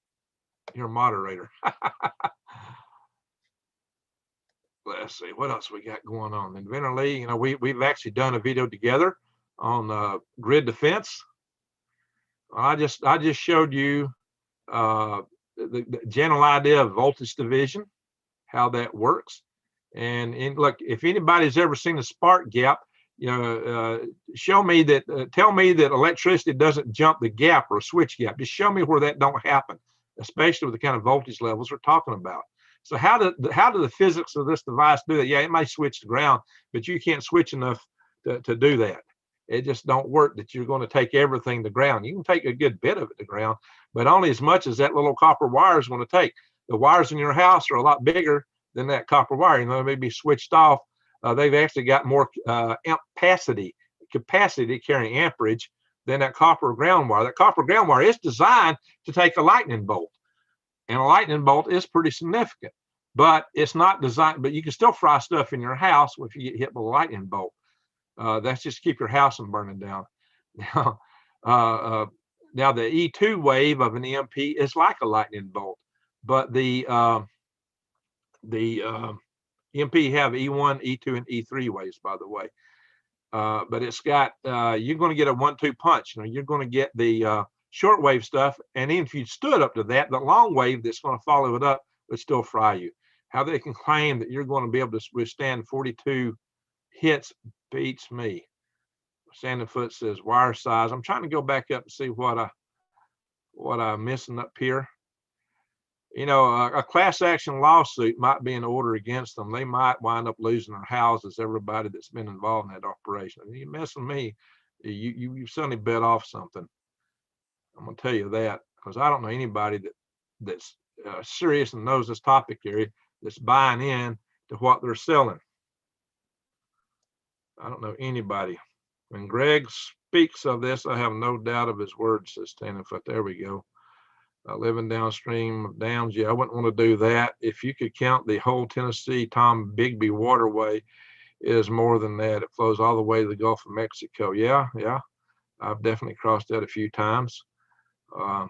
S1: You're a moderator. Let's see what else we got going on. Inventor Lee, we've actually done a video together on grid defense. I just showed you the general idea of voltage division, how that works. And look, if anybody's ever seen a spark gap, show me that, tell me that electricity doesn't jump the gap or a switch gap. Just show me where that don't happen, especially with the kind of voltage levels we're talking about. So how do the physics of this device do that? Yeah, it may switch to ground, but you can't switch enough to do that. It just don't work that you're going to take everything to ground. You can take a good bit of it to ground, but only as much as that little copper wire is going to take. The wires in your house are a lot bigger than that copper wire. They may be switched off. They've actually got more capacity carrying amperage than that copper ground wire. That copper ground wire is designed to take a lightning bolt, and a lightning bolt is pretty significant, but it's not designed. But you can still fry stuff in your house if you get hit with a lightning bolt. That's just keep your house from burning down. Now the E2 wave of an EMP is like a lightning bolt, but the EMP have E1, E2, and E3 waves, by the way. But it's got, you're going to get a 1-2 punch. You're going to get the short wave stuff, and even if you stood up to that, the long wave that's going to follow it up would still fry you. How they can claim that you're going to be able to withstand 42 hits beats me. Sandfoot says wire size. I'm trying to go back up and see what I'm missing up here. A class action lawsuit might be in order against them. They might wind up losing their houses, everybody that's been involved in that operation. You messing me, you suddenly bet off something. I'm gonna tell you that, because I don't know anybody that's serious and knows this topic area that's buying in to what they're selling. I don't know anybody. When Greg speaks of this, I have no doubt of his words, says Standing Foot. There we go. Living downstream of dams. Yeah, I wouldn't want to do that. If you could count the whole Tennessee Tom Bigby waterway, it is more than that. It flows all the way to the Gulf of Mexico. Yeah. I've definitely crossed that a few times. But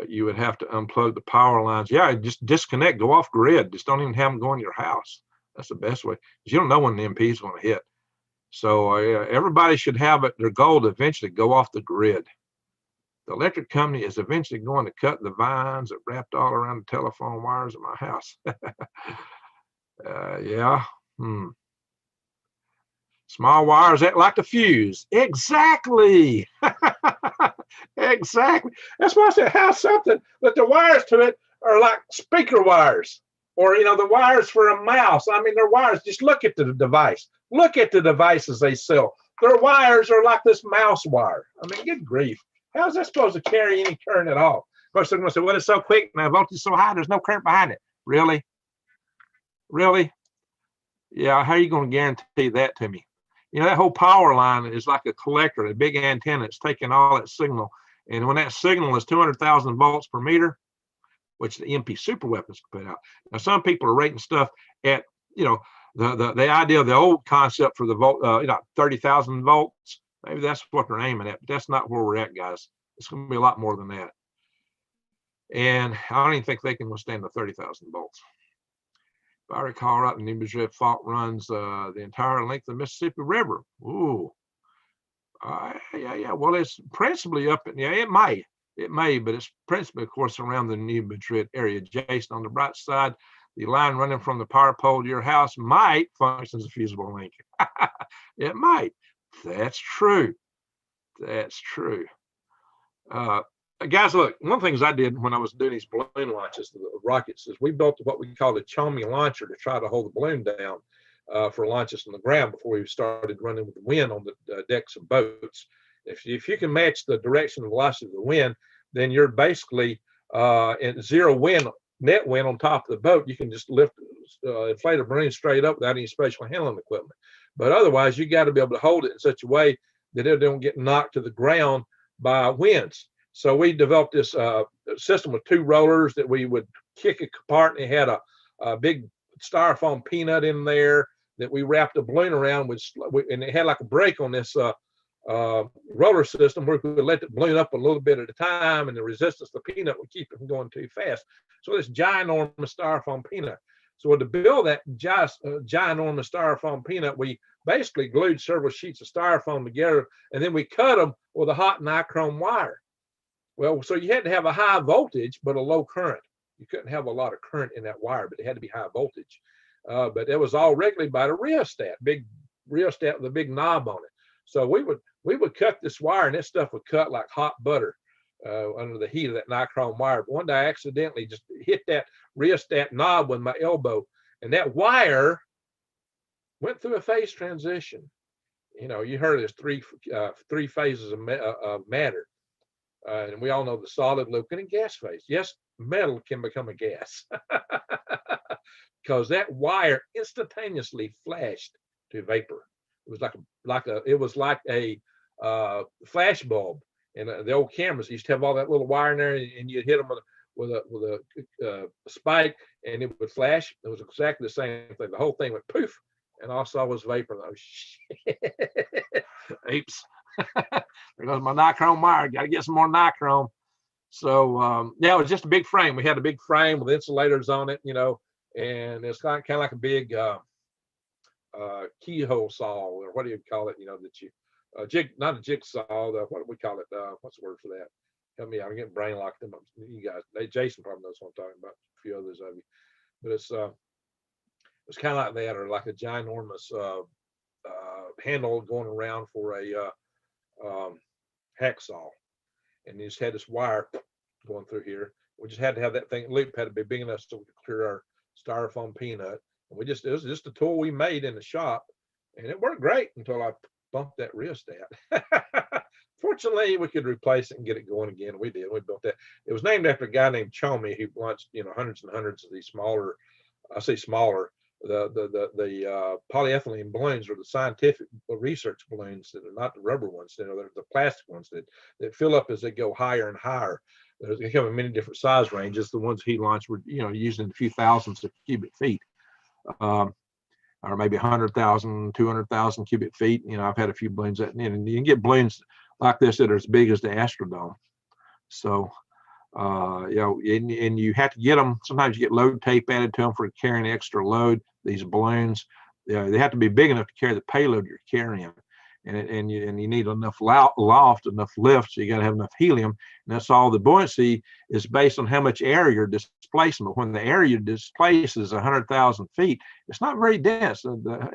S1: you would have to unplug the power lines. Yeah, just disconnect, go off grid. Just don't even have them go in your house. That's the best way, because you don't know when the MP is going to hit. So everybody should have it, their goal to eventually go off the grid. The electric company is eventually going to cut the vines that wrapped all around the telephone wires in my house. Yeah. Small wires act like the fuse. Exactly. Exactly. That's why I said have something that the wires to it are like speaker wires, or the wires for a mouse. I mean, they're wires. Just look at the device. Look at the devices they sell. Their wires are like this mouse wire. I mean, good grief. How is that supposed to carry any current at all? Of course, they're going to say, well, it's so quick, now voltage is so high, there's no current behind it. Really? Really? Yeah, how are you going to guarantee that to me? That whole power line is like a collector, a big antenna. It's taking all that signal. And when that signal is 200,000 volts per meter, which the MP super weapons put out. Now, some people are rating stuff at, the idea of the old concept for the volt, 30,000 volts. Maybe that's what they're aiming at, but that's not where we're at, guys. It's going to be a lot more than that. And I don't even think they can withstand the 30,000 volts. If I recall right, the New Madrid fault runs the entire length of the Mississippi River. Ooh. Yeah. Well, it's principally up in, it may, but it's principally, of course, around the New Madrid area. Jason, on the right side, the line running from the power pole to your house might function as a fusible link. It might. That's true. That's true. Uh, Guys, look, one of the things I did when I was doing these balloon launches, the rockets, is we built what we called a Chomey Launcher to try to hold the balloon down for launches on the ground before we started running with the wind on the decks of boats. If you can match the direction and velocity of the wind, then you're basically in zero wind, net wind on top of the boat. You can just lift, inflate a balloon straight up without any special handling equipment. But otherwise, you got to be able to hold it in such a way that it don't get knocked to the ground by winds. So we developed this system with two rollers that we would kick it apart, and it had a big styrofoam peanut in there that we wrapped a balloon around with, and it had like a brake on this roller system where we could let the balloon up a little bit at a time, and the resistance of the peanut would keep it from going too fast. So this ginormous styrofoam peanut. So to build that ginormous styrofoam peanut, we basically glued several sheets of styrofoam together, and then we cut them with a hot nichrome wire. Well, so you had to have a high voltage, but a low current. You couldn't have a lot of current in that wire, but it had to be high voltage. But it was all regulated by the rheostat, big rheostat with a big knob on it. So we would cut this wire, and this stuff would cut like hot butter under the heat of that nichrome wire. But one day I accidentally just hit that rheostat knob with my elbow, and that wire went through a phase transition. You know, you heard there's three phases of matter. And we all know the solid, liquid, and gas phase. Yes, metal can become a gas because that wire instantaneously flashed to vapor. It was like a flash bulb. And the old cameras used to have all that little wire in there, and you'd hit them with a spike, and it would flash. It was exactly the same thing. The whole thing went poof, and all I saw was vapor. Oh shit! Oops. There goes my nichrome wire. Got to get some more nichrome. So yeah, it was just a big frame. We had a big frame with insulators on it, you know, and it's kind of like a big keyhole saw, or what do you call it? You know, that you not a jigsaw. What do we call it? What's the word for that? Help me out. I'm getting brain locked in. You guys, Jason probably knows what I'm talking about. A few others of you, but it's kind of like that, or like a ginormous handle going around for a hacksaw, and you just had this wire going through here. We just had to have that thing loop had to be big enough so we could clear our styrofoam peanut. And it was just a tool we made in the shop, and it worked great until I bumped that rheostat. Fortunately, we could replace it and get it going again. We did. We built that. It was named after a guy named Chomey who launched, you know, hundreds and hundreds of these smaller, I say smaller, the polyethylene balloons are the scientific research balloons that are not the rubber ones. You know, they're the plastic ones that fill up as they go higher and higher. They come in many different size ranges. The ones he launched were, you know, using a few thousands of cubic feet, or maybe 100,000, 200,000 cubic feet. You know, I've had a few balloons that, and you can get balloons like this that are as big as the Astrodome. So you know, and you have to get them. Sometimes you get load tape added to them for carrying extra load. These balloons, they have to be big enough to carry the payload you're carrying, and you need enough loft, enough lift. So you got to have enough helium, and that's all. The buoyancy is based on how much air you're displacing. But when the air you displace is 100,000 feet, it's not very dense. At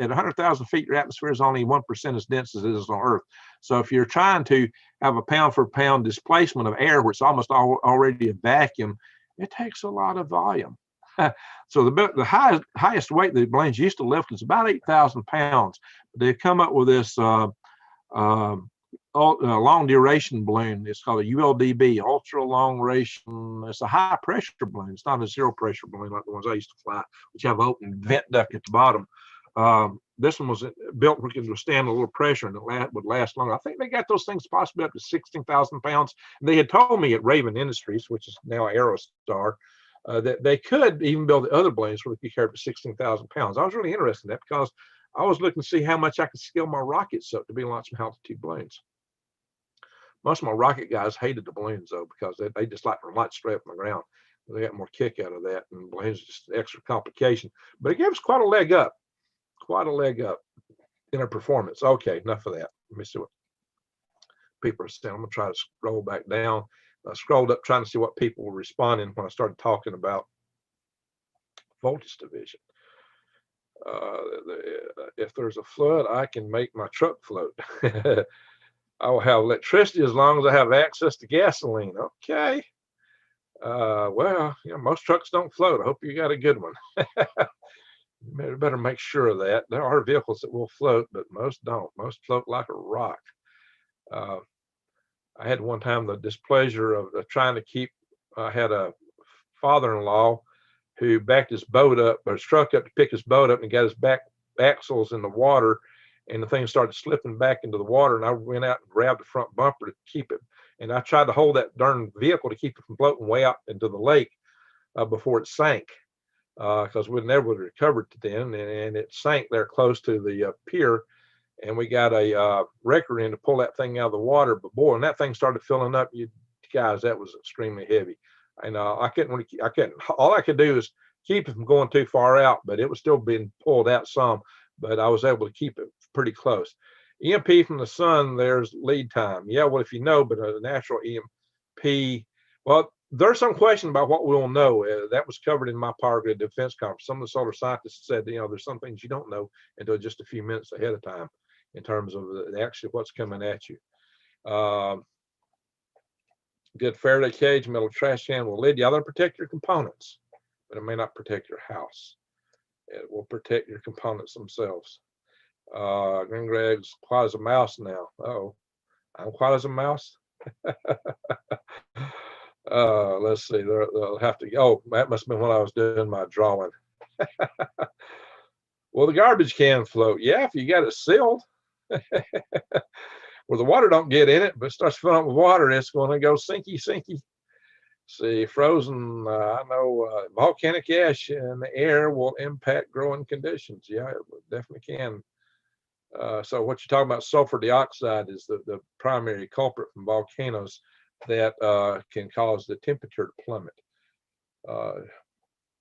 S1: 100,000 feet, your atmosphere is only 1% as dense as it is on Earth. So if you're trying to have a pound for pound displacement of air, where it's almost already a vacuum, it takes a lot of volume. So the highest weight the balloons used to lift is about 8,000 pounds. They come up with this long duration balloon. It's called a ULDB, ultra long duration. It's a high pressure balloon. It's not a zero pressure balloon like the ones I used to fly, which have an open vent duct at the bottom. This one was built where it could withstand a little pressure, and it would last longer. I think they got those things possibly up to 16,000 pounds. They had told me at Raven Industries, which is now Aerostar, that they could even build the other balloons where they could carry up to 16,000 pounds. I was really interested in that because I was looking to see how much I could scale my rockets up to be launched from altitude balloons. Most of my rocket guys hated the balloons though, because they just like to launch straight from the ground. They got more kick out of that, and balloons just extra complication. But it gave us quite a leg up in our performance. Okay, enough of that. Let me see what people are saying. I'm gonna try to scroll back down. I scrolled up trying to see what people were responding when I started talking about voltage division. If there's a flood, I can make my truck float. I will have electricity as long as I have access to gasoline. Okay. Well, you know, most trucks don't float. I hope you got a good one. You better make sure of that. There are vehicles that will float, but most don't. Most float like a rock. Uh, I had one time the displeasure of trying to keep, I had a father-in-law who backed his boat up, or his truck up to pick his boat up, and got his back axles in the water, and the thing started slipping back into the water, and I went out and grabbed the front bumper to keep it. And I tried to hold that darn vehicle to keep it from floating way out into the lake before it sank, because we never would have recovered it then, and it sank there close to the pier. And we got a wrecker in to pull that thing out of the water. But boy, when that thing started filling up, you guys, that was extremely heavy. And I couldn't, all I could do is keep it from going too far out, but it was still being pulled out some, but I was able to keep it pretty close. EMP from the sun, there's lead time. Yeah, well, if you know, but a natural EMP, well, there's some question about what we'll know. That was covered in my Power Grid Defense Conference. Some of the solar scientists said, you know, there's some things you don't know until just a few minutes ahead of time in terms of actually what's coming at you. Good Faraday cage, metal trash can will lid. Yeah, they'll protect your components, but it may not protect your house. It will protect your components themselves. Green Greg's quiet as a mouse now. Oh, I'm quiet as a mouse. Let's see. They'll have to. Oh, that must have been when I was doing my drawing. Well, the garbage can float. Yeah, if you got it sealed. Where the water don't get in it, but it starts filling up with water, it's going to go sinky, sinky. See, frozen, I know volcanic ash in the air will impact growing conditions. Yeah, it definitely can. So what you're talking about, sulfur dioxide is the primary culprit from volcanoes that can cause the temperature to plummet.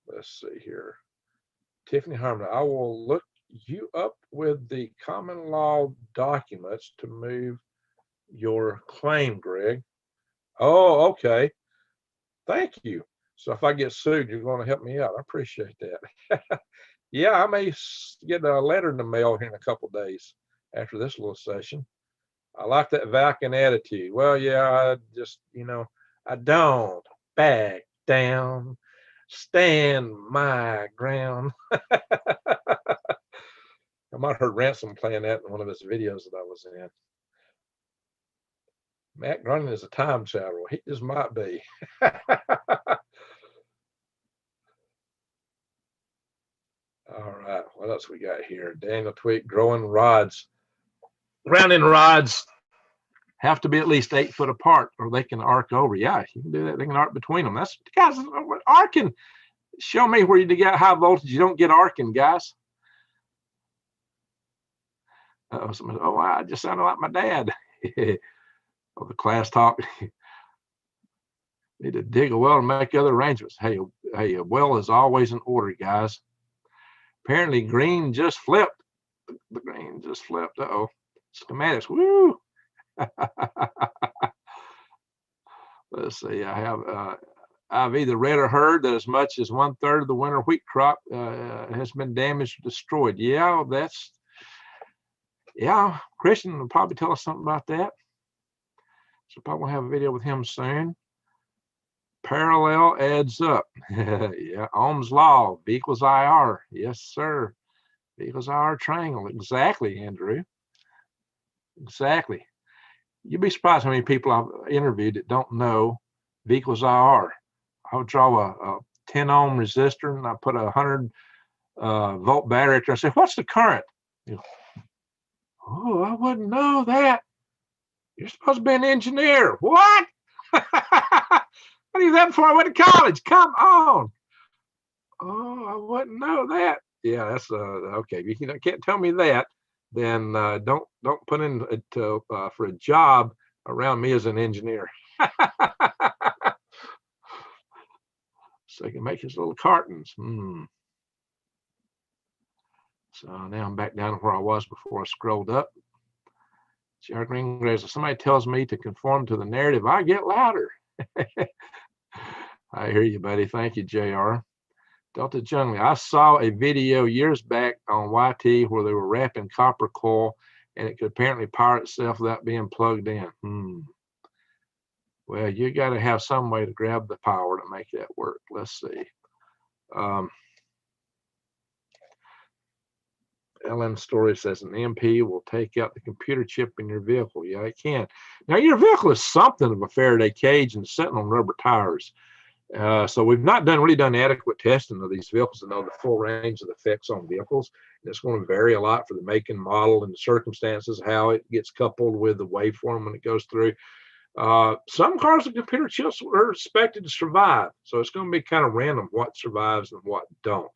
S1: Let's see here. Tiffany Harmon, I will look you up with the common law documents to move your claim, Greg. Oh, okay. Thank you. So if I get sued, you're going to help me out. I appreciate that. Yeah, I may get a letter in the mail here in a couple of days after this little session. I like that Vulcan attitude. Well, yeah, I just, you know, I don't back down, stand my ground. I might have heard Ransom playing that in one of his videos that I was in. Matt Grundy is a time traveler. He just might be. All right, what else we got here? Daniel Tweak, growing rods. Grounding rods have to be at least 8 foot apart or they can arc over. Yeah, you can do that. They can arc between them. That's, guys, arcing. Show me where you get high voltage. You don't get arcing, guys. Oh, I just sounded like my dad. Oh, the class talk. Need to dig a well and make other arrangements. Hey, a well is always in order, guys. Apparently, green just flipped. The green just flipped. Uh-oh. Schematics. Woo! Let's see. I've either read or heard that as much as 1/3 of the winter wheat crop has been damaged or destroyed. Yeah, Christian will probably tell us something about that. So probably have a video with him soon. Parallel adds up. Yeah, Ohm's law, V equals IR. Yes, sir. V equals IR triangle. Exactly, Andrew. Exactly. You'd be surprised how many people I've interviewed that don't know V equals IR. I would draw a 10 ohm resistor and I put a 100 volt battery there and say, what's the current? You go, oh, I wouldn't know that. You're supposed to be an engineer. What? I knew that before I went to college. Come on. Oh, I wouldn't know that. Yeah, that's okay. If you can't tell me that, then don't put in for a job around me as an engineer. So he can make his little cartons. So now I'm back down to where I was before I scrolled up. JR Green, if somebody tells me to conform to the narrative, I get louder. I hear you, buddy. Thank you, JR. Delta Jungley. I saw a video years back on YT where they were wrapping copper coil and it could apparently power itself without being plugged in. Well, you got to have some way to grab the power to make that work. Let's see. Ellen Story says an MP will take out the computer chip in your vehicle. Yeah, it can. Now, your vehicle is something of a Faraday cage and sitting on rubber tires. So we've not really done adequate testing of these vehicles to know the full range of effects on vehicles. It's going to vary a lot for the make and model and the circumstances, how it gets coupled with the waveform when it goes through. Some cars with computer chips are expected to survive. So it's going to be kind of random what survives and what don't.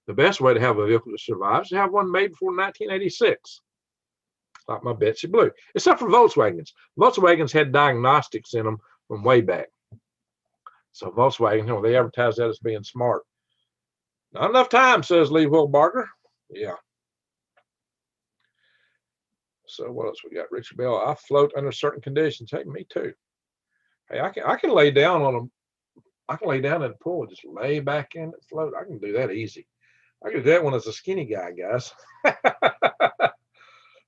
S1: The best way to have a vehicle that survives is to have one made before 1986, like my Betsy Blue, except for Volkswagens. Volkswagens had diagnostics in them from way back. So Volkswagen, they advertise that as being smart. Not enough time, says Liive Barger. Yeah. So what else we got? Richard Bell, I float under certain conditions. Hey, me too. Hey, I can lay down on them. I can lay down in the pool and just lay back in and float. I can do that easy. I can do that when as a skinny guy, guys.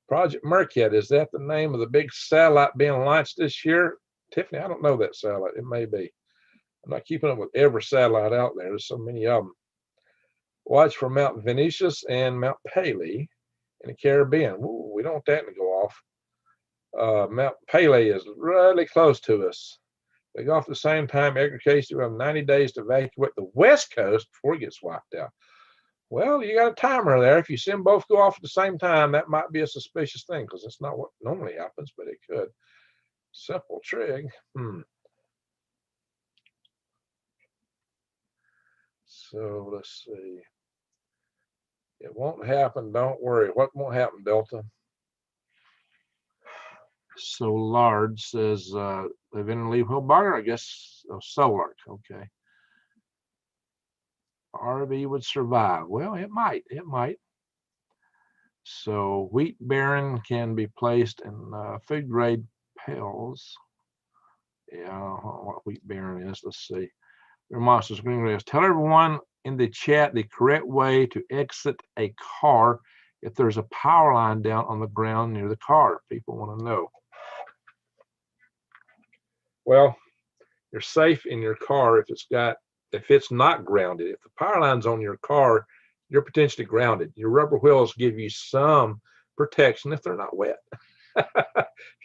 S1: Project Mercat, is that the name of the big satellite being launched this year? Tiffany, I don't know that satellite. It may be. I'm not keeping up with every satellite out there. There's so many of them. Watch for Mount Venetius and Mount Paley in the Caribbean. Ooh, we don't want that to go off. Mount Paley is really close to us. They go off at the same time. Every case, you have 90 days to evacuate the West Coast before it gets wiped out. Well, you got a timer there. If you see them both go off at the same time, that might be a suspicious thing because it's not what normally happens, but it could. Simple trig. So let's see. It won't happen. Don't worry. What won't happen, Delta? So Lard says, live in Liive Barger, I guess. Oh, Solar. Okay. RV would survive. Well, it might. It might. So wheat bearing can be placed in food grade pails. Yeah, I don't know what wheat bearing is. Let's see. Monsters Green Grass. Tell everyone in the chat the correct way to exit a car if there's a power line down on the ground near the car. People want to know. Well, you're safe in your car if it's not grounded. If the power line's on your car, you're potentially grounded. Your rubber wheels give you some protection if they're not wet. If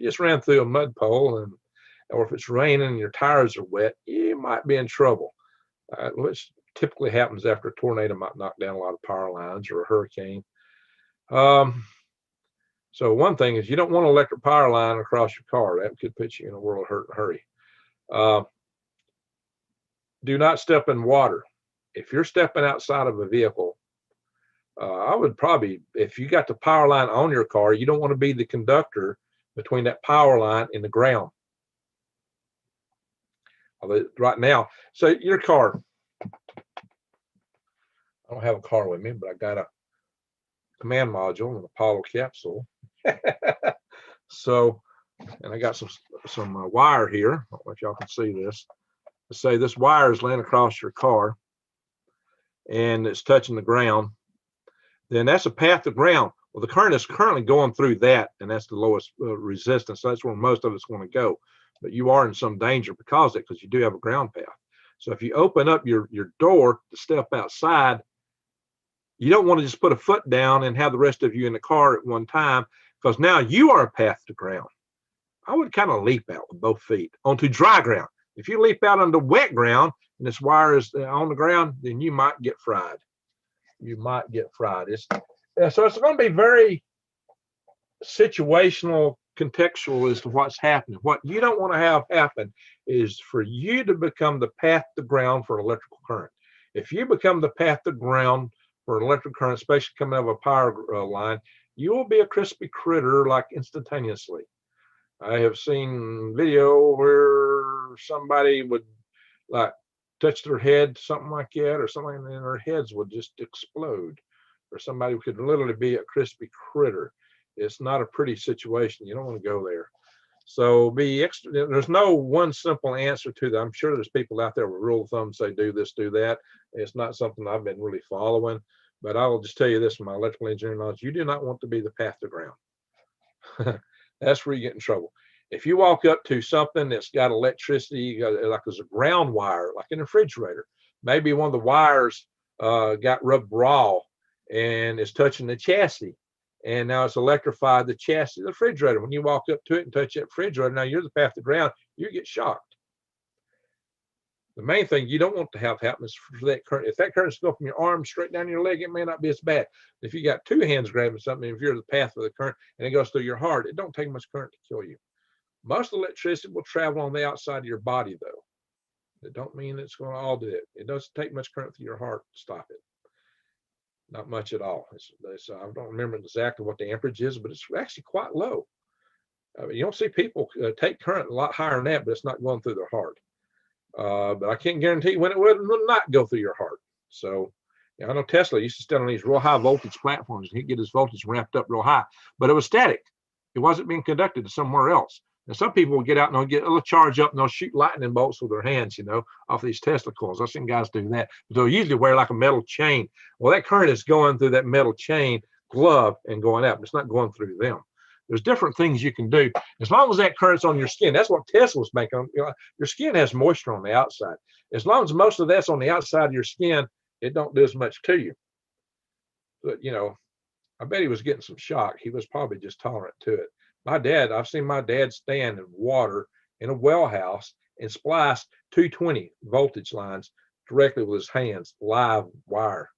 S1: you just ran through a mud pole or if it's raining and your tires are wet, you might be in trouble, which typically happens after a tornado might knock down a lot of power lines or a hurricane. So one thing is you don't want an electric power line across your car. That could put you in a world of hurt and hurry. Do not step in water. If you're stepping outside of a vehicle, I would probably, if you got the power line on your car, you don't want to be the conductor between that power line and the ground. Right now, so your car, I don't have a car with me, but I got a command module and Apollo capsule. So, and I got some wire here. I don't know if y'all can see this. Let's say this wire is laying across your car and it's touching the ground. Then that's a path to ground. Well, the current is currently going through that, and that's the lowest resistance. So that's where most of it's going to go. But you are in some danger because of it, because you do have a ground path. So if you open up your door to step outside, you don't want to just put a foot down and have the rest of you in the car at one time, because now you are a path to ground. I would kind of leap out with both feet onto dry ground. If you leap out onto wet ground and this wire is on the ground, then you might get fried. You might get fried. So it's going to be very situational, contextual as to what's happening. What you don't want to have happen is for you to become the path to ground for electrical current. If you become the path to ground for an electric current, especially coming out of a power line, you will be a crispy critter like instantaneously. I have seen video where somebody would like touch their head, something like that, or something, and their heads would just explode. Or somebody could literally be a crispy critter. It's not a pretty situation. You don't want to go there. So be extra. There's no one simple answer to that. I'm sure there's people out there with rule of thumb say do this, do that. It's not something I've been really following, but I will just tell you this from my electrical engineering knowledge: you do not want to be the path to ground. That's where you get in trouble. If you walk up to something that's got electricity, like there's a ground wire, like in a refrigerator, maybe one of the wires got rubbed raw and is touching the chassis, and now it's electrified the chassis of the refrigerator. When you walk up to it and touch that refrigerator, now you're the path of the ground, you get shocked. The main thing you don't want to have happen is for that current. If that current's going from your arm straight down your leg, it may not be as bad. If you got two hands grabbing something, if you're the path of the current and it goes through your heart, it don't take much current to kill you. Most electricity will travel on the outside of your body, though. It don't mean it's going to all do it. It doesn't take much current through your heart to stop it. Not much at all. I don't remember exactly what the amperage is, but it's actually quite low. You don't see people take current a lot higher than that, but it's not going through their heart. But I can't guarantee when it will not go through your heart. So, I know Tesla used to stand on these real high voltage platforms and he'd get his voltage ramped up real high, but it was static. It wasn't being conducted to somewhere else. And some people will get out and they'll charge up and they'll shoot lightning bolts with their hands, off these Tesla coils. I've seen guys do that. But they'll usually wear like a metal chain. Well, that current is going through that metal chain glove and going out. It's not going through them. There's different things you can do as long as that current's on your skin. That's what Tesla's making. Your skin has moisture on the outside. As long as most of that's on the outside of your skin, it don't do as much to you. But I bet he was getting some shock. He was probably just tolerant to it. I've seen my dad stand in water in a well house and splice 220 voltage lines directly with his hands, live wire.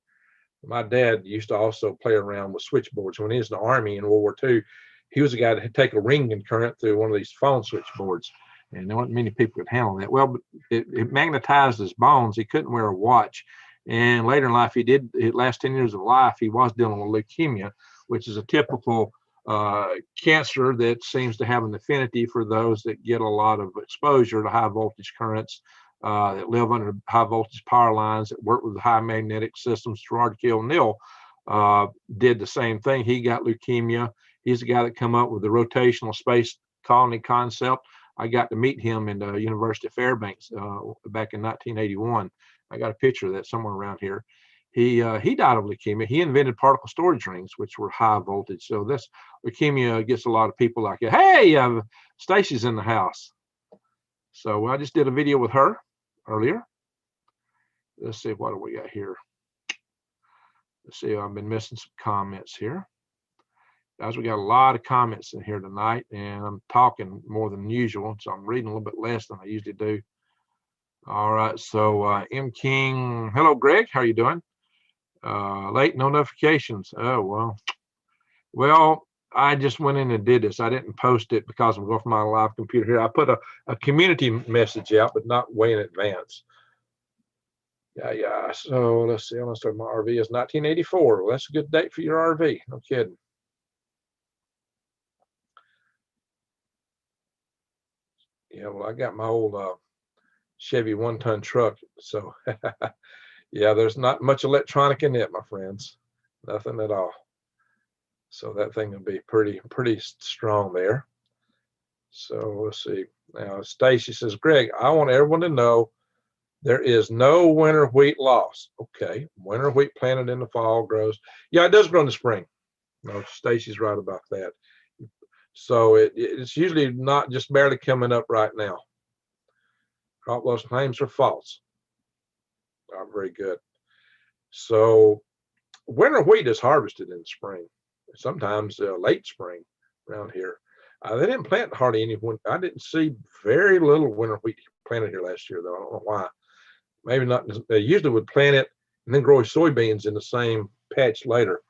S1: My dad used to also play around with switchboards. When he was in the Army in World War II, he was a guy that had taken a ringing current through one of these phone switchboards, and there weren't many people could handle that. Well, but it magnetized his bones. He couldn't wear a watch. And later in life, his last 10 years of life, he was dealing with leukemia, which is a typical cancer that seems to have an affinity for those that get a lot of exposure to high voltage currents, that live under high voltage power lines, that work with high magnetic systems. Gerard Kill-Neal did the same thing. He got leukemia. He's the guy that come up with the rotational space colony concept. I got to meet him in the University of Fairbanks back in 1981. I got a picture of that somewhere around here. He died of leukemia. He invented particle storage rings, which were high voltage. So this leukemia gets a lot of people like, hey, Stacy's in the house. So I just did a video with her earlier. Let's see, what do we got here? Let's see, I've been missing some comments here. Guys, we got a lot of comments in here tonight, and I'm talking more than usual, so I'm reading a little bit less than I usually do. All right, so M. King, hello, Greg, how are you doing? Late, no notifications. Oh, well, I just went in and did this. I didn't post it because I'm going from my live computer here. I put a community message out, but not way in advance. Yeah. So let's see. I'm gonna start. My RV is 1984. Well, that's a good date for your RV. No kidding. Yeah. Well, I got my old Chevy 1-ton truck. So yeah, there's not much electronic in it, my friends. Nothing at all. So that thing will be pretty strong there. So let's see. Now Stacy says, Greg, I want everyone to know there is no winter wheat loss. Okay, winter wheat planted in the fall grows. Yeah, it does grow in the spring. No, Stacy's right about that. So it's usually not just barely coming up right now. Crop loss claims are false. Not very good. So winter wheat is harvested in the spring, sometimes late spring around here. They didn't plant hardly any. I didn't see very little winter wheat planted here last year, though. I don't know why. Maybe not. They usually would plant it and then grow soybeans in the same patch later.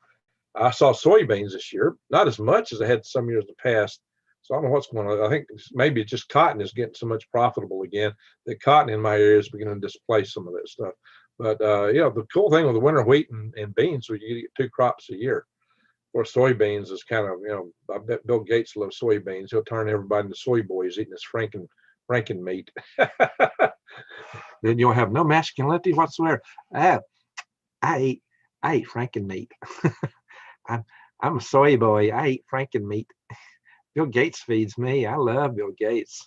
S1: I saw soybeans this year, not as much as I had some years in the past. So I don't know what's going on. I think maybe it's just cotton is getting so much profitable again that cotton in my area is beginning to displace some of that stuff. But the cool thing with the winter wheat and beans was you get 2 crops a year. Or soybeans is kind of, I bet Bill Gates loves soybeans. He'll turn everybody into soy boys eating this Franken meat. Then you'll have no masculinity whatsoever. I eat Franken meat. I'm a soy boy. I eat Franken meat. Bill Gates feeds me. I love Bill Gates.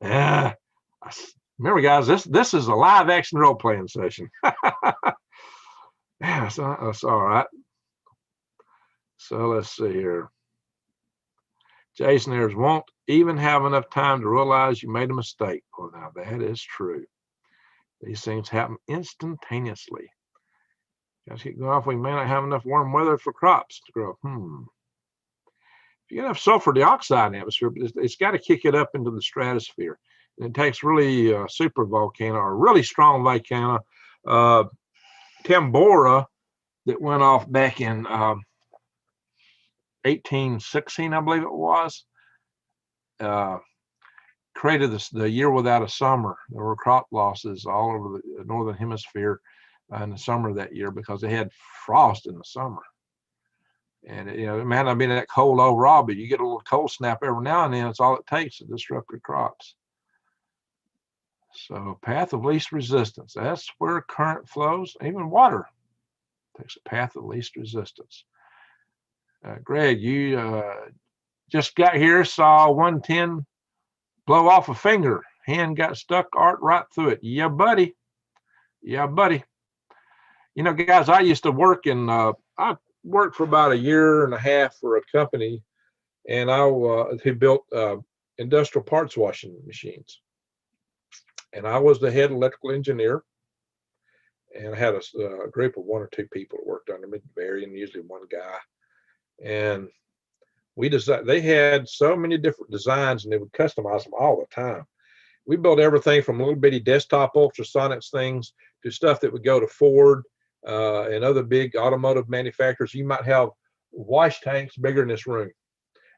S1: Remember, guys, this is a live action role playing session. Yeah, so that's all right. So let's see here. Jasoners won't even have enough time to realize you made a mistake. Well, now that is true. These things happen instantaneously. Just keep going off. We may not have enough warm weather for crops to grow. If you get enough sulfur dioxide in the atmosphere, it's got to kick it up into the stratosphere. And it takes really super volcano or really strong volcano. Tambora that went off back in 1816, I believe it was, created the year without a summer. There were crop losses all over the northern hemisphere in the summer of that year because they had frost in the summer. And it may not be that cold overall, but you get a little cold snap every now and then. It's all it takes to disrupt your crops. So path of least resistance, that's where current flows. Even water takes a path of least resistance. Greg, you just got here, saw 110 blow off a finger. Hand got stuck right through it. Yeah, buddy. Yeah, buddy. Guys, I used to work I worked for about a year and a half for a company, and who built industrial parts washing machines. And I was the head electrical engineer, and I had a group of one or two people that worked under me, varying, usually one guy. And they had so many different designs, and they would customize them all the time. We built everything from little bitty desktop ultrasonics things to stuff that would go to Ford and other big automotive manufacturers. You might have wash tanks bigger than this room.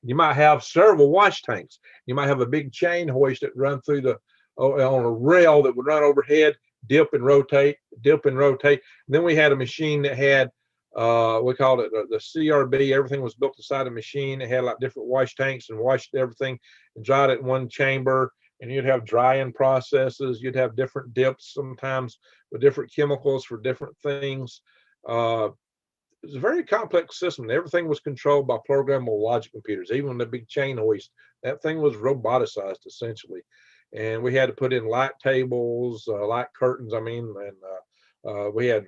S1: You might have several wash tanks. You might have a big chain hoist that run through on a rail that would run overhead, dip and rotate, dip and rotate. And then we had a machine that had, we called it the CRB. Everything was built inside a machine. It had like different wash tanks and washed everything and dried it in one chamber. And you'd have drying processes. You'd have different dips sometimes with different chemicals for different things. It was a very complex system. Everything was controlled by programmable logic computers. Even the big chain hoist, that thing was roboticized essentially. And we had to put in light tables, light curtains. And we had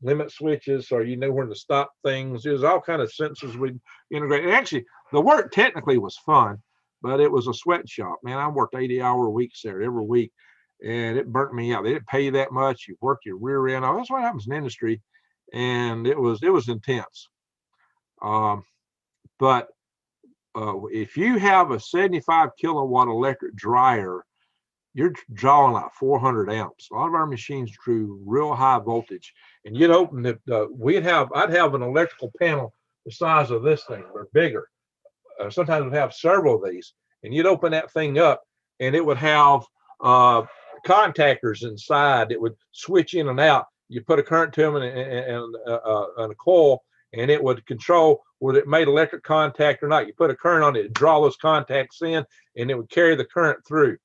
S1: limit switches, so you knew when to stop things. There's all kind of sensors we integrated. Actually, the work technically was fun, but it was a sweatshop. Man, I worked 80-hour weeks there every week, and it burnt me out. They didn't pay you that much. You work your rear end. That's what happens in the industry, and it was intense. But if you have a 75 kilowatt electric dryer, you're drawing like 400 amps. A lot of our machines drew real high voltage, and you'd open it. I'd have an electrical panel the size of this thing or bigger. Sometimes we'd have several of these, and you'd open that thing up, and it would have contactors inside that would switch in and out. You put a current to them and a coil, and it would control whether it made electric contact or not. You put a current on it, it'd draw those contacts in, and it would carry the current through.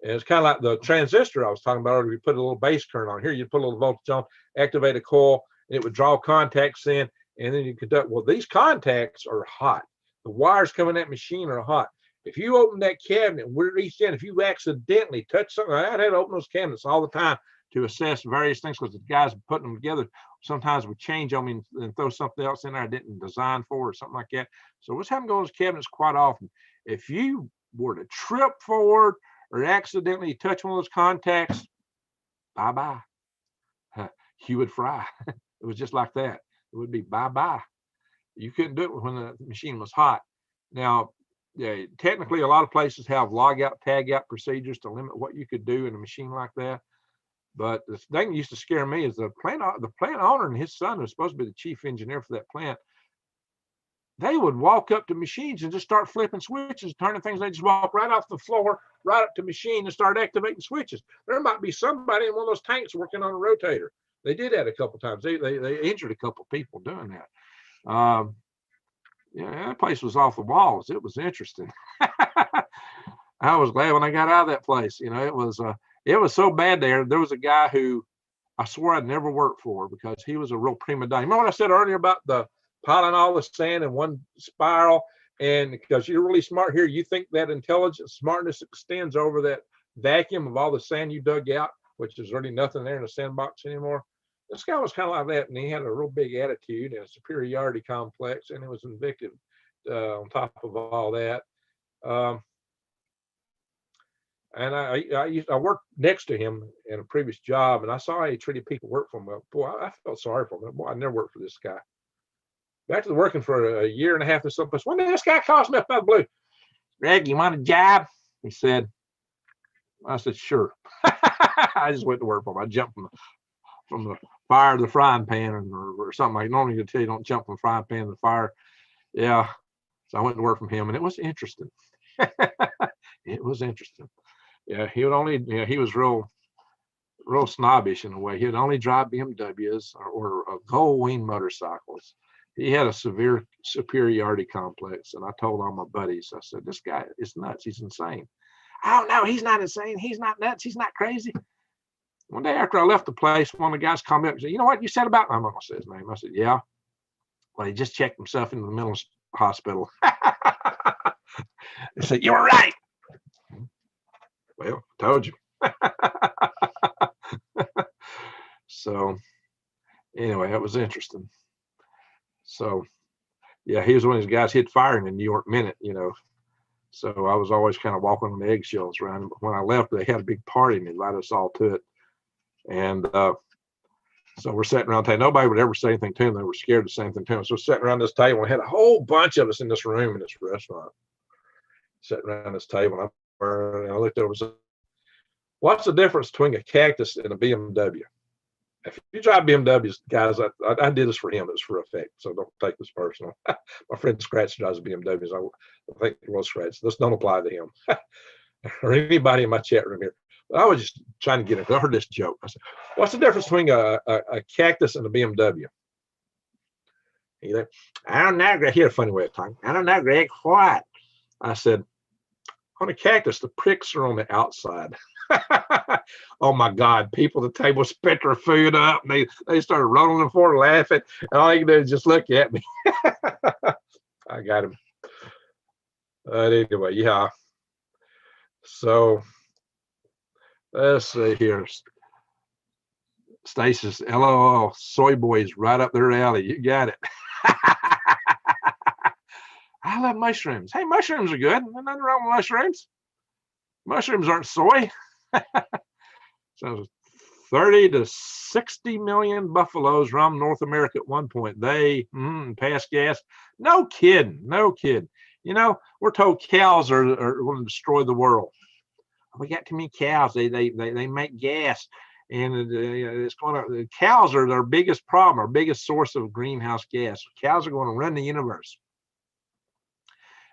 S1: And it's kind of like the transistor I was talking about earlier. You put a little base current on here, you put a little voltage on, activate a coil, and it would draw contacts in, and then you conduct. Well, these contacts are hot. The wires coming in that machine are hot. If you open that cabinet, we're each in, if you accidentally touch something, I had to open those cabinets all the time to assess various things because the guys putting them together sometimes would change them and throw something else in there I didn't design for or something like that. So what's happening to those cabinets quite often? If you were to trip forward or accidentally touch one of those contacts, bye-bye. You would fry. It was just like that. It would be bye-bye. You couldn't do it when the machine was hot. Now, technically, a lot of places have log out, tag out procedures to limit what you could do in a machine like that. But the thing that used to scare me is the plant owner and his son, who was supposed to be the chief engineer for that plant, they would walk up to machines and just start flipping switches, turning things. They just walk right off the floor, right up to machine and start activating switches. There might be somebody in one of those tanks working on a rotator. They did that a couple of times. They injured a couple of people doing that. That place was off the walls. It was interesting. I was glad when I got out of that place. It was so bad there. There was a guy who I swore I'd never worked for because he was a real prima donna. Remember what I said earlier about the piling all the sand in one spiral? And because you're really smart here, you think that intelligence, smartness extends over that vacuum of all the sand you dug out, which is really nothing there in the sandbox anymore. This guy was kind of like that, and he had a real big attitude and a superiority complex, and he was invictive on top of all that. Um, and I worked next to him in a previous job, and I saw how he treated people work for him. Boy, I felt sorry for him. Boy, I never worked for this guy. After working for a year and a half in some place, one day this guy calls me up out of the blue. Greg, you want a job? He said. I said, sure. I just went to work for him. I jumped from the fire to the frying pan or something. Like normally you tell you don't jump from the frying pan to the fire. Yeah. So I went to work from him, and it was interesting. It was interesting. Yeah, he would only, he was real snobbish in a way. He would only drive BMWs or gold wing motorcycles. He had a severe superiority complex, and I told all my buddies, I said, this guy is nuts. He's insane. Oh, no, he's not insane. He's not nuts. He's not crazy. One day after I left the place, one of the guys called me up and said, you know what you said about him? I'm not going to say his name. I said, yeah. Well, he just checked himself into the mental hospital. They said, you were right. Well, I told you. So anyway, that was interesting. So yeah, he was one of these guys hit firing in New York Minute, So I was always kind of walking on the eggshells around him. But when I left, they had a big party and they invited us all to it. And so we're sitting around the table. Nobody would ever say anything to him. They were scared to say anything to him. So we're sitting around this table and had a whole bunch of us in this room in this restaurant. Sitting around this table, and I looked over and said, what's the difference between a cactus and a BMW? If you drive BMWs, guys, I did this for him. It was for effect, so don't take this personal. My friend Scratch drives BMWs. I think it was Scratch. This don't apply to him or anybody in my chat room here. But I was just trying to get it. I heard this joke. I said, what's the difference between a cactus and a BMW? I don't know, Greg. He had a funny way of talking. I don't know, Greg. What? I said, on a cactus, the pricks are on the outside. Oh my God, people at the table spit their food up and they started rolling on the floor laughing, and all you can do is just look at me. I got him. But anyway, yeah. So let's see here. Stasis, LOL, soy boys right up their alley. You got it. I love mushrooms. Hey, mushrooms are good. There's nothing wrong with mushrooms. Mushrooms aren't soy. So 30 to 60 million buffaloes roamed North America at one point. They passed gas. No kidding. We're told cows are going to destroy the world. We got too many cows. They make gas, and it's going to. Cows are our biggest problem, our biggest source of greenhouse gas. Cows are going to run the universe.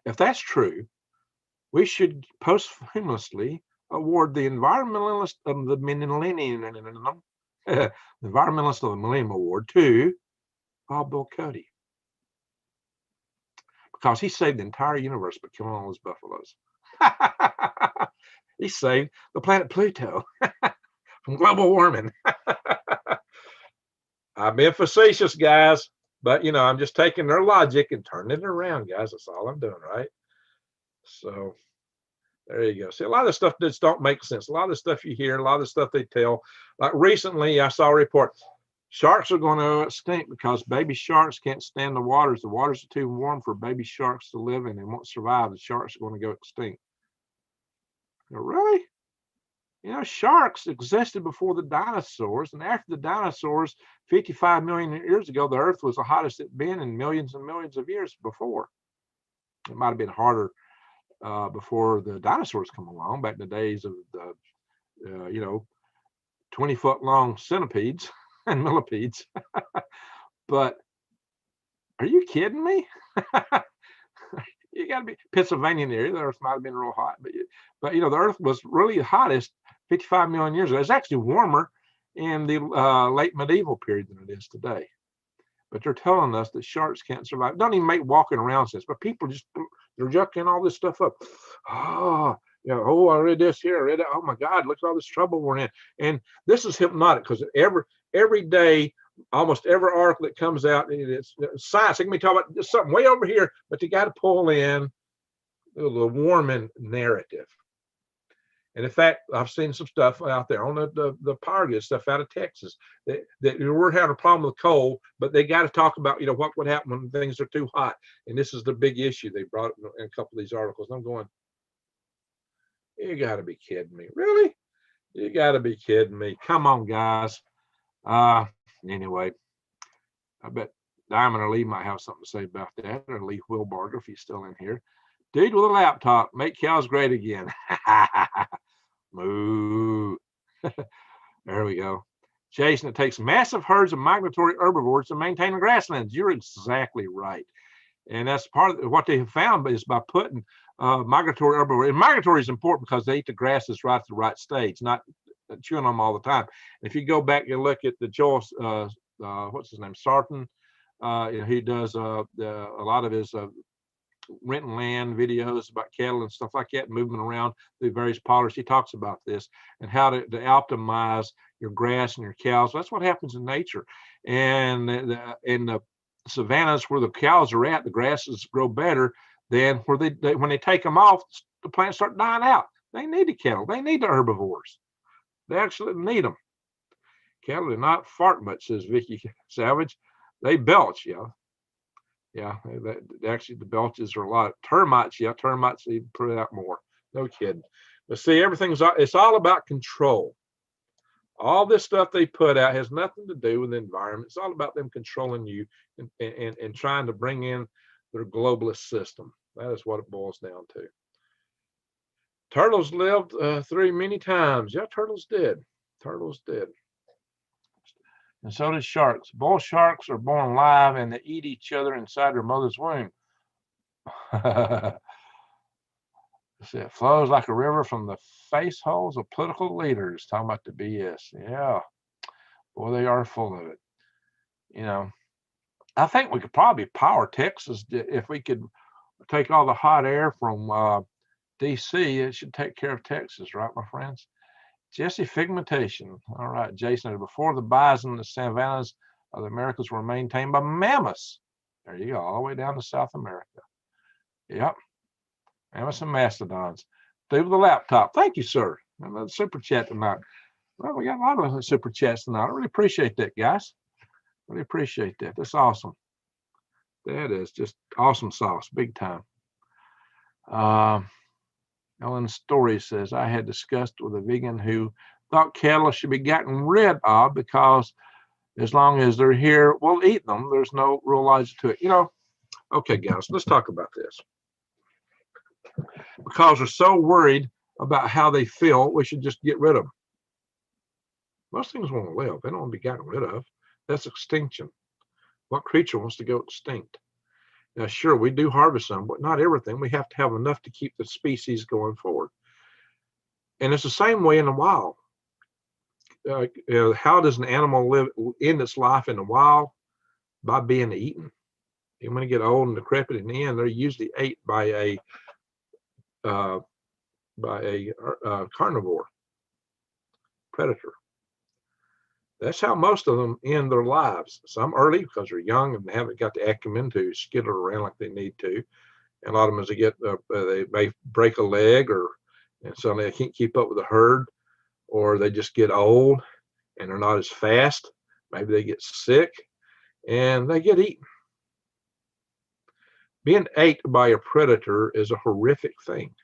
S1: If that's true, we should posthumously award the environmentalist of the millennium, environmentalist of the millennium award to Bill Cody, because he saved the entire universe by killing all those buffaloes. He saved the planet Pluto from global warming. I've been facetious, guys, but I'm just taking their logic and turning it around, guys. That's all I'm doing, right? So there you go. See, a lot of the stuff just don't make sense. A lot of the stuff you hear, a lot of the stuff they tell. Like recently, I saw a report. Sharks are going to extinct because baby sharks can't stand the waters. The waters are too warm for baby sharks to live in. They won't survive. The sharks are going to go extinct. Really? Sharks existed before the dinosaurs. And after the dinosaurs, 55 million years ago, the Earth was the hottest it's been in millions and millions of years before. It might have been harder before the dinosaurs come along, back in the days of the 20-foot long centipedes and millipedes. But are you kidding me? You got to be Pennsylvania area. The Earth might have been real hot, but the Earth was really the hottest 55 million years ago. It's actually warmer in the late medieval period than it is today. But they're telling us that sharks can't survive. Don't even make walking around sense. But people they're jucking all this stuff up. I read this here. I read that. Oh my God, look at all this trouble we're in. And this is hypnotic because every day, almost every article that comes out, it's science. They can be talking about something way over here, but they got to pull in the warming narrative. And in fact, I've seen some stuff out there on the power grid stuff out of Texas that we're having a problem with coal, but they got to talk about, what would happen when things are too hot. And this is the big issue they brought in a couple of these articles. And I'm going, you got to be kidding me. Really? You got to be kidding me. Come on, guys. Anyway, I bet Diamond or Lee might have something to say about that, or Lee Wilbarger, if he's still in here. Dude with a laptop, make cows great again. Moo. There we go. Jason, it takes massive herds of migratory herbivores to maintain the grasslands. You're exactly right. And that's part of what they have found is by putting migratory herbivores. And migratory is important because they eat the grasses right at the right stage, not chewing them all the time. If you go back and look at the Joel, what's his name, Sarton, he does a lot of his renting land videos about cattle and stuff like that, moving around through various pollards. He talks about this and how to optimize your grass and your cows. That's what happens in nature. And in the savannas where the cows are at, the grasses grow better than where when they take them off, the plants start dying out. They need the cattle. They need the herbivores. They actually need them. Cattle do not fart much, says Vicky Savage. They belch, yeah. Actually, the belches are a lot. Termites, termites even put it out more. No kidding. But see, it's all about control. All this stuff they put out has nothing to do with the environment. It's all about them controlling you and trying to bring in their globalist system. That is what it boils down to. Turtles lived through many times. Yeah, turtles did. Turtles did. And so did sharks. Bull sharks are born live and they eat each other inside their mother's womb. It flows like a river from the face holes of political leaders. Talking about the BS. Yeah. Boy, they are full of it. I think we could probably power Texas if we could take all the hot air from DC. It should take care of Texas, right, my friends? Jesse Figmentation. All right, Jason. Before the bison, the savannas of the Americas were maintained by mammoths. There you go, all the way down to South America. Yep. Mammoths and mastodons. Dude with the laptop. Thank you, sir. Another super chat tonight. Well, we got a lot of super chats tonight. I really appreciate that, guys. Really appreciate that. That's awesome. That is just awesome sauce, big time. Ellen Story says, I had discussed with a vegan who thought cattle should be gotten rid of because as long as they're here, we'll eat them. There's no real logic to it. Okay, guys, let's talk about this. Because we're so worried about how they feel, we should just get rid of them. Most things want to live. They don't want to be gotten rid of. That's extinction. What creature wants to go extinct? Now, sure, we do harvest some, but not everything. We have to have enough to keep the species going forward. And it's the same way in the wild. How does an animal live in its life in the wild? By being eaten. And when they get old and decrepit in the end, they're usually ate by a carnivore, predator. That's how most of them end their lives. Some early because they're young and they haven't got the acumen to skitter around like they need to. And a lot of them, as they get, they may break a leg, and so they can't keep up with the herd, or they just get old and they're not as fast. Maybe they get sick and they get eaten. Being ate by a predator is a horrific thing.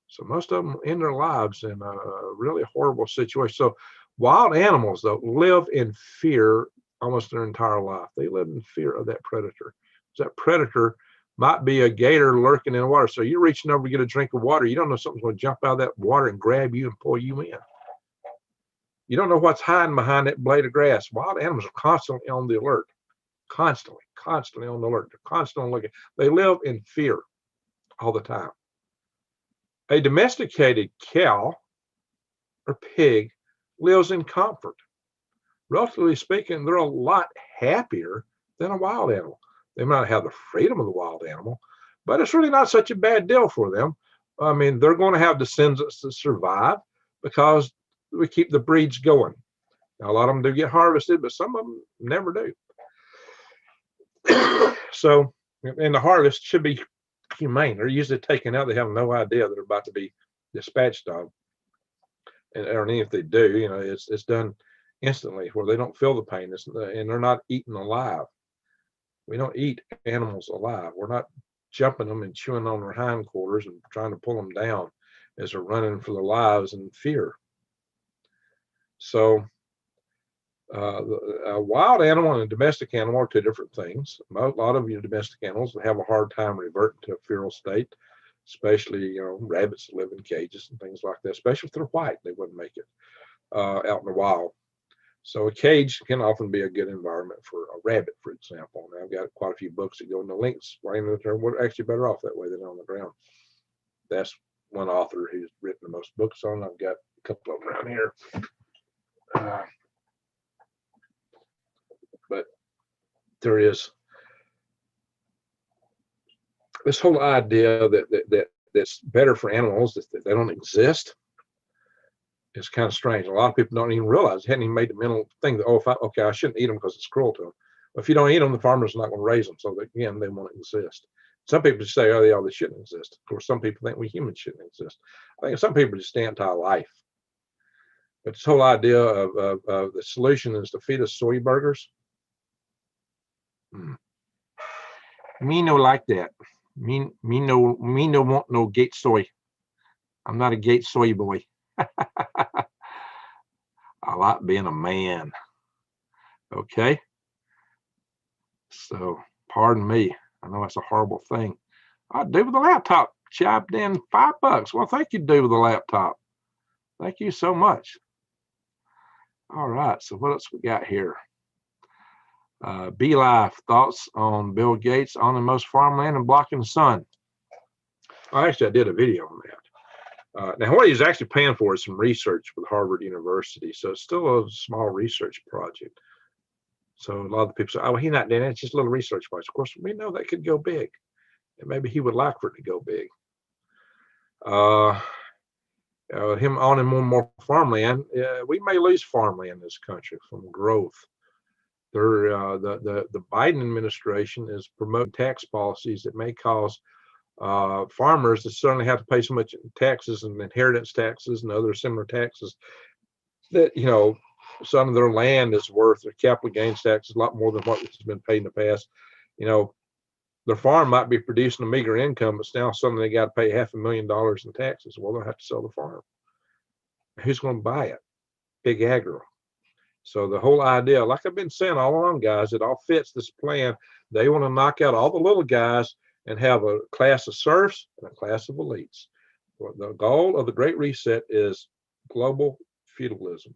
S1: So most of them end their lives in a really horrible situation. So wild animals, though, live in fear almost their entire life. They live in fear of that predator. That predator might be a gator lurking in the water. So you're reaching over to get a drink of water. You don't know something's going to jump out of that water and grab you and pull you in. You don't know what's hiding behind that blade of grass. Wild animals are constantly on the alert. Constantly on the alert. They're constantly looking. They live in fear all the time. A domesticated cow or pig lives in comfort. Relatively speaking, they're a lot happier than a wild animal. They might have the freedom of the wild animal, but it's really not such a bad deal for them. I mean, they're going to have descendants to survive because we keep the breeds going. Now, a lot of them do get harvested, but some of them never do. So, and the harvest should be humane. They're usually taken out. They have no idea they're about to be dispatch dog, or any if they do, you know, it's done instantly where they don't feel the pain, and they're not eaten alive. We don't eat animals alive. We're not jumping them and chewing on their hindquarters and trying to pull them down as they're running for their lives in fear. So a wild animal and a domestic animal are two different things. A lot of your domestic animals have a hard time reverting to a feral state, especially, you know, rabbits that live in cages and things like that. Especially if they're white, they wouldn't make it out in the wild. So a cage can often be a good environment for a rabbit, for example. And I've got quite a few books that go into links explaining that they're actually better off that way than on the ground. That's one author who's written the most books on. I've got a couple of them around here. But there is this whole idea that's better for animals, that they don't exist. It's kind of strange. A lot of people don't even realize, hadn't even made the mental thing that, oh, okay, I shouldn't eat them because it's cruel to them. Well, if you don't eat them, the farmer's not going to raise them. So that, again, they won't exist. Some people just say, oh, they shouldn't exist. Of course, some people think we humans shouldn't exist. I think some people are just anti-life. But this whole idea of the solution is to feed us soy burgers. Me no like that. Me no want no gate soy. I'm not a gate soy boy. I like being a man. Okay. So pardon me. I know that's a horrible thing. I'd do with a laptop. Chipped in $5. Well, thank you, do with a laptop. Thank you so much. All right. So what else we got here? Liive, thoughts on Bill Gates owning most farmland and blocking the sun. Actually, I did a video on that. Now, what he's actually paying for is some research with Harvard University. So it's still a small research project. So a lot of the people say, oh, he's not doing it. It's just a little research project. Of course, we know that could go big. And maybe he would like for it to go big. Him owning more farmland, we may lose farmland in this country from growth. The Biden administration is promoting tax policies that may cause farmers to suddenly have to pay so much taxes and inheritance taxes and other similar taxes that, you know, some of their land is worth, their capital gains tax is a lot more than what has been paid in the past. You know, their farm might be producing a meager income, but now suddenly they got to pay $500,000 in taxes. Well, they'll have to sell the farm. Who's going to buy it? Big agro. So the whole idea, like I've been saying all along, guys, it all fits this plan. They want to knock out all the little guys and have a class of serfs and a class of elites. Well, the goal of the Great Reset is global feudalism.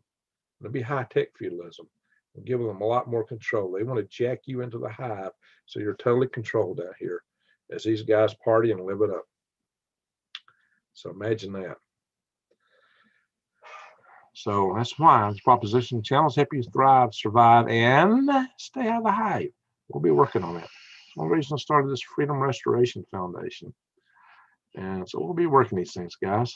S1: It'll be high-tech feudalism. We'll give them a lot more control. They want to jack you into the hive so you're totally controlled out here as these guys party and live it up. So imagine that. So that's why this proposition channels help you thrive, survive, and stay out of the hive. We'll be working on that. That's one reason I started this Freedom Restoration Foundation. And so we'll be working these things, guys.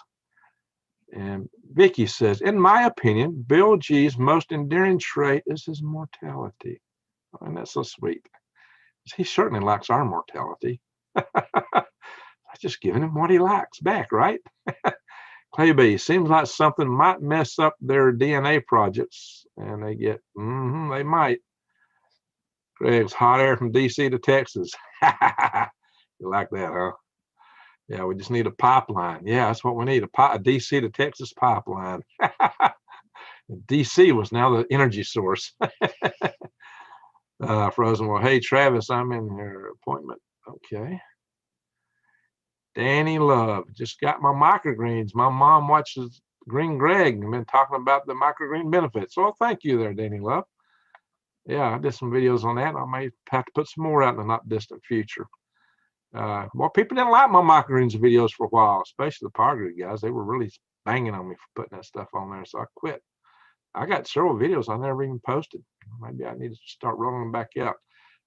S1: And Vicky says, in my opinion, Bill G's most endearing trait is his mortality. And that's so sweet. He certainly likes our mortality. I just giving him what he likes back, right? Clay B, seems like something might mess up their DNA projects, and they get, they might. Greg's hot air from DC to Texas. You like that, huh? Yeah, we just need a pipeline. Yeah, that's what we need, a DC to Texas pipeline. DC was now the energy source. Frozen, well, hey, Travis, I'm in your appointment. Okay. Danny Love, just got my microgreens. My mom watches Green Greg and been talking about the microgreen benefits. Well, thank you there, Danny Love. Yeah, I did some videos on that. I may have to put some more out in the not distant future. Well, people didn't like my microgreens videos for a while, especially the power grid guys. They were really banging on me for putting that stuff on there, so I quit. I got several videos I never even posted. Maybe I need to start rolling them back out.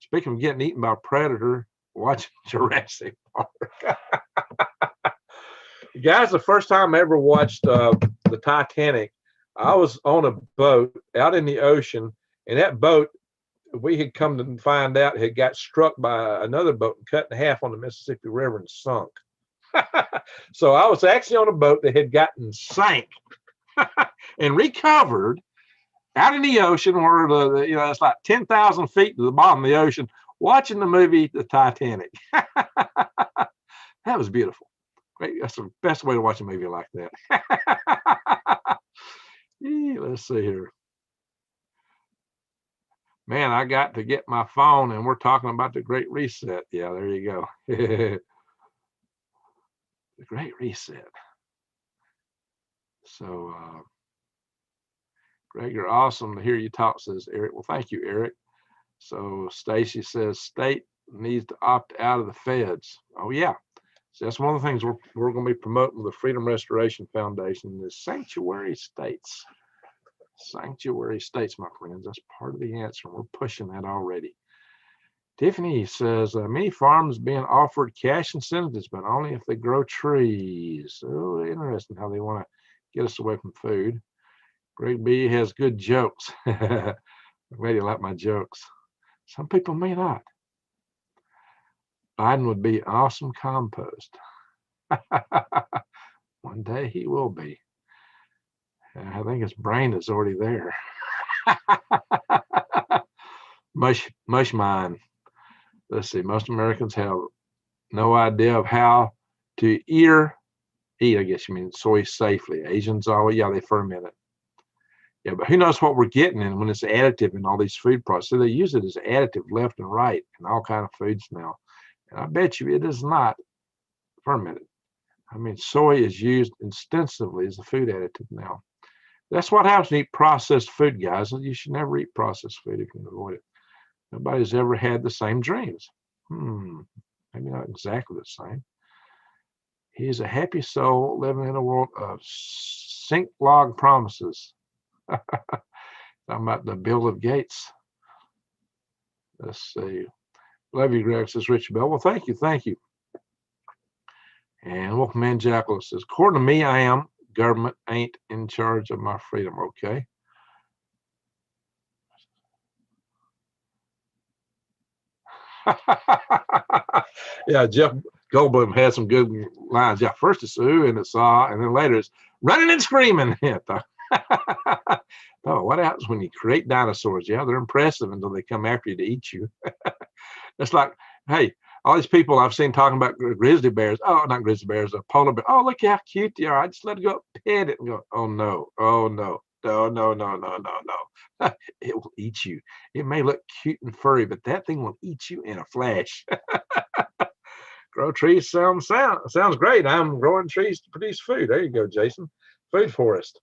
S1: Speaking of getting eaten by a predator, watching Jurassic Park. Guys, the first time I ever watched the Titanic, I was on a boat out in the ocean, and that boat, we had come to find out, had got struck by another boat and cut in half on the Mississippi River and sunk. So I was actually on a boat that had gotten sank and recovered out in the ocean where it's like 10,000 feet to the bottom of the ocean, watching the movie The Titanic. That was beautiful. Great. That's the best way to watch a movie like that. Let's see here. Man, I got to get my phone and we're talking about the Great Reset. Yeah, there you go. The Great Reset. So, Greg, you're awesome to hear you talk, says Eric. Well, thank you, Eric. So Stacy says state needs to opt out of the feds. Oh, yeah. So that's one of the things we're going to be promoting with the Freedom Restoration Foundation is sanctuary states. Sanctuary states, my friends. That's part of the answer. We're pushing that already. Tiffany says many farms being offered cash incentives, but only if they grow trees. Oh, interesting how they want to get us away from food. Greg B has good jokes. I'm glad you like my jokes. Some people may not. Biden would be awesome compost. One day he will be. I think his brain is already there. Mush mine. Let's see. Most Americans have no idea of how to eat, I guess you mean soy safely. Asians always, yeah, they ferment it. Yeah, but who knows what we're getting in when it's additive in all these food products. So they use it as additive left and right in all kind of foods now. And I bet you it is not fermented. I mean, soy is used extensively as a food additive now. That's what happens when you eat processed food, guys. You should never eat processed food if you can avoid it. Nobody's ever had the same dreams. Maybe not exactly the same. He is a happy soul living in a world of sink log promises. Talking about the Bill of Gates. Let's see. Love you, Greg, says Richard Bell. Well, thank you. Thank you. And Wolfman Jackal says, according to me, I am. Government ain't in charge of my freedom. Okay. Yeah, Jeff Goldblum had some good lines. Yeah, first it's ooh and it's ah, and then later it's running and screaming. Oh, what happens when you create dinosaurs? Yeah, they're impressive until they come after you to eat you. It's like, hey, all these people I've seen talking about grizzly bears. Oh, not grizzly bears, a polar bear. Oh, look how cute they are. I just let it go, pet it, and go. Oh no, oh no, no, no, no, no, no, no. It will eat you. It may look cute and furry, but that thing will eat you in a flash. Grow trees sounds great. I'm growing trees to produce food. There you go, Jason. Food forest.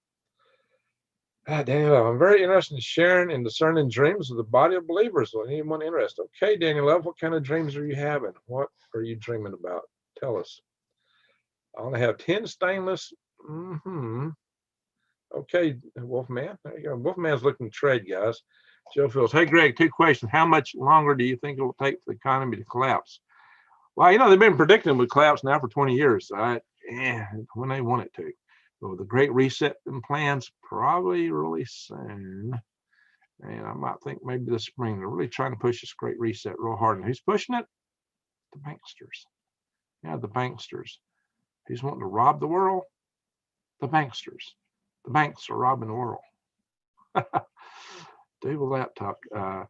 S1: Daniel, I'm very interested in sharing and discerning dreams of the body of believers. Anyone interested? Okay, Daniel, what kind of dreams are you having? What are you dreaming about? Tell us. I only have 10 stainless. Okay, Wolfman. There you go. Wolfman's looking to trade, guys. Joe Fields. Hey, Greg, 2 questions. How much longer do you think it will take for the economy to collapse? Well, they've been predicting it would collapse now for 20 years. So when they want it to. But the Great Reset plans probably really soon. And I might think maybe this spring. They're really trying to push this Great Reset real hard. And who's pushing it? The banksters. Yeah, the banksters. Who's wanting to rob the world? The banksters. The banks are robbing the world. Dual laptop.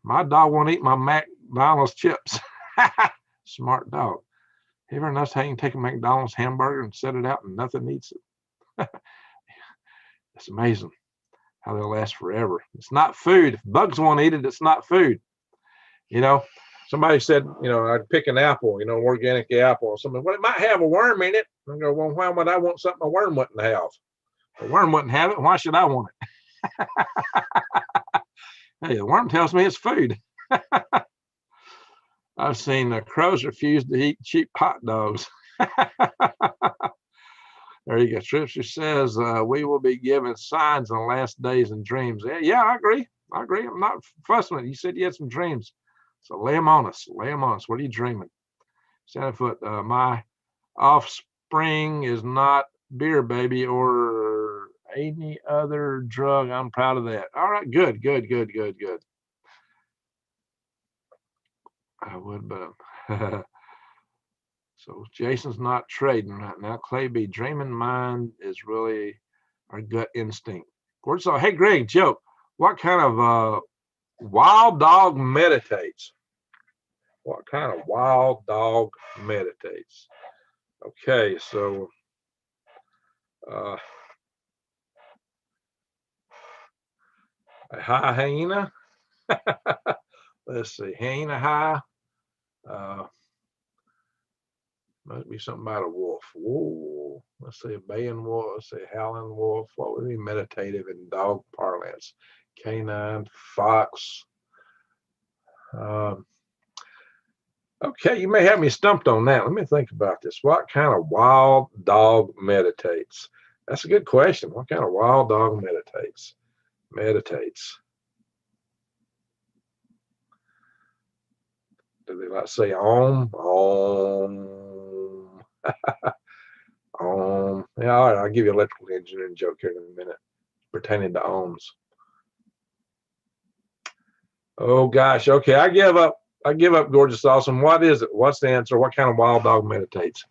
S1: My dog won't eat my McDonald's chips. Smart dog. Have you ever noticed how you can take a McDonald's hamburger and set it out and nothing eats it? It's amazing how they'll last forever. It's not food. If bugs won't eat it, it's not food. Somebody said, I'd pick an apple, organic apple or something. Well, it might have a worm in it. I go, well, why would I want something a worm wouldn't have? A worm wouldn't have it. Why should I want it? Hey, the worm tells me it's food. I've seen crows refuse to eat cheap hot dogs. There you go. Scripture says we will be given signs in the last days and dreams. Yeah, I agree. I'm not fussing with it. You said you had some dreams. So lay them on us. Lay them on us. What are you dreaming? Sandfoot, my offspring is not beer, baby, or any other drug. I'm proud of that. All right, good. I would, but So Jason's not trading right now. Clay B, dreaming mind is really our gut instinct. So, hey, Greg, joke. What kind of wild dog meditates? What kind of wild dog meditates? Okay, so a high hyena. Let's see, hyena high. Must be something about a wolf. Whoa. Let's see, a baying wolf. Let's see, howling wolf. What would be meditative in dog parlance? Canine, fox. Okay, you may have me stumped on that. Let me think about this. What kind of wild dog meditates? That's a good question. What kind of wild dog meditates? Meditates. Do they like say om? Om. Om. Yeah, all right, I'll give you an electrical engineering joke here in a minute pertaining to ohms. Oh gosh, okay, I give up. I give up, Gorgeous Awesome. What is it? What's the answer? What kind of wild dog meditates?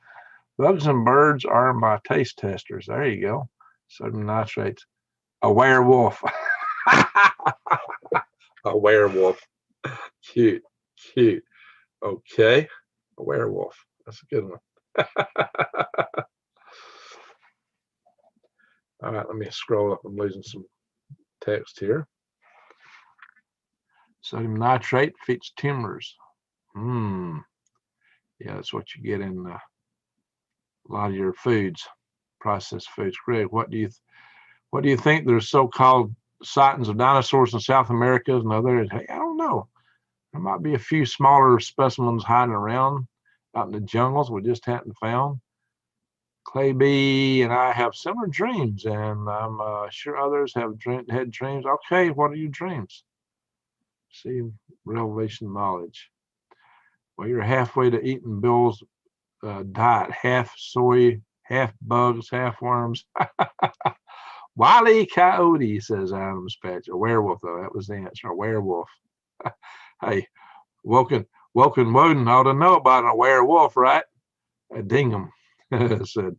S1: Bugs and birds are my taste testers. There you go. Sodium nitrates. A werewolf. A werewolf. Cute, cute. Okay, a werewolf. That's a good one. All right, let me scroll up. I'm losing some text here. Sodium nitrate feeds tumors. Yeah, that's what you get in a lot of your foods, processed foods. Greg, what do you think? There's so-called sightings of dinosaurs in South America and others. Hey, I don't know. There might be a few smaller specimens hiding around out in the jungles we just hadn't found. Clay B and I have similar dreams, and I'm sure others have had dreams. Okay, what are your dreams? See, revelation knowledge. Well, you're halfway to eating Bill's diet, half soy, half bugs, half worms. Wile Coyote, says Adam's Patch. A werewolf, though. That was the answer. A werewolf. Hey, Woken Woden ought to know about a werewolf, right? A dingham, said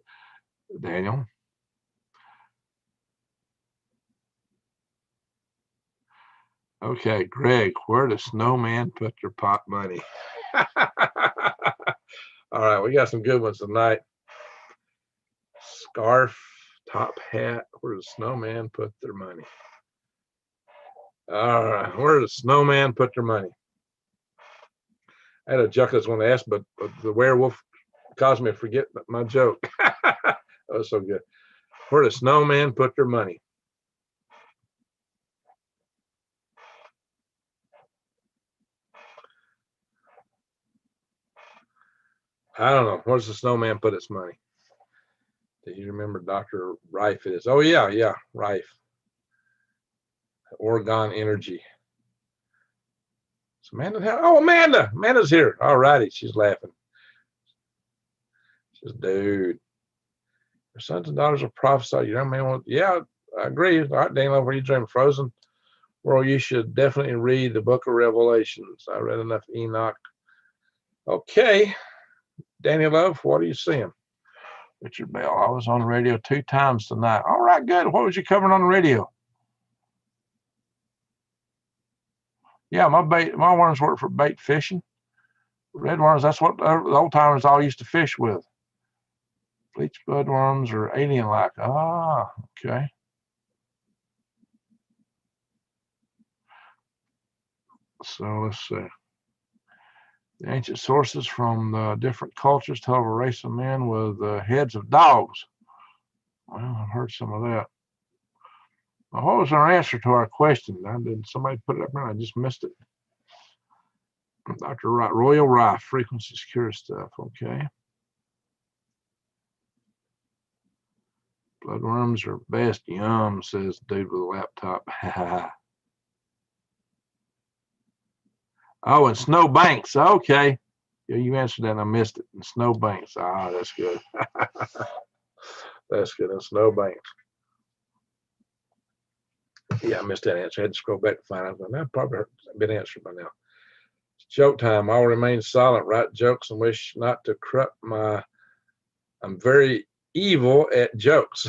S1: Daniel. Okay, Greg, where does snowman put their pot money? All right, we got some good ones tonight. Scarf, top hat. Where does snowman put their money? All right, where does snowman put their money? I had a joke I was going to ask, but the werewolf caused me to forget my joke. That was so good. Where does snowman put their money? I don't know. Where does the snowman put its money? Do you remember Dr. Rife? It is. Oh, yeah, Rife. Oregon Energy. So Amanda, oh, Amanda. Amanda's here. All righty. She's laughing. She says, dude, your sons and daughters will prophesy. You don't mean, yeah, I agree. All right, Daniel, where you dream Frozen? Well, you should definitely read the book of Revelations. I read enough Enoch. Okay. Danny Love, what are you seeing? Richard Bell, I was on the radio 2 times tonight. All right, good. What was you covering on the radio? Yeah, my worms work for bait fishing. Red worms, that's what the old timers all used to fish with. Bleach blood worms are alien-like. Ah, okay. So let's see. The ancient sources from the different cultures tell of a race of men with heads of dogs. Well, I've heard some of that. Well, what was our answer to our question? Did somebody put it up there? I just missed it. Dr. Royal Rife, frequency secure stuff. Okay. Bloodworms are best. Yum, says dude with a laptop. Oh, and snowbanks. Okay. Yeah, you answered that and I missed it. And snowbanks. Ah, that's good. That's good. And snowbanks. Yeah, I missed that answer. I had to scroll back to find out. That probably been answered by now. Joke time. I'll remain silent, write jokes, and wish not to corrupt my. I'm very evil at jokes.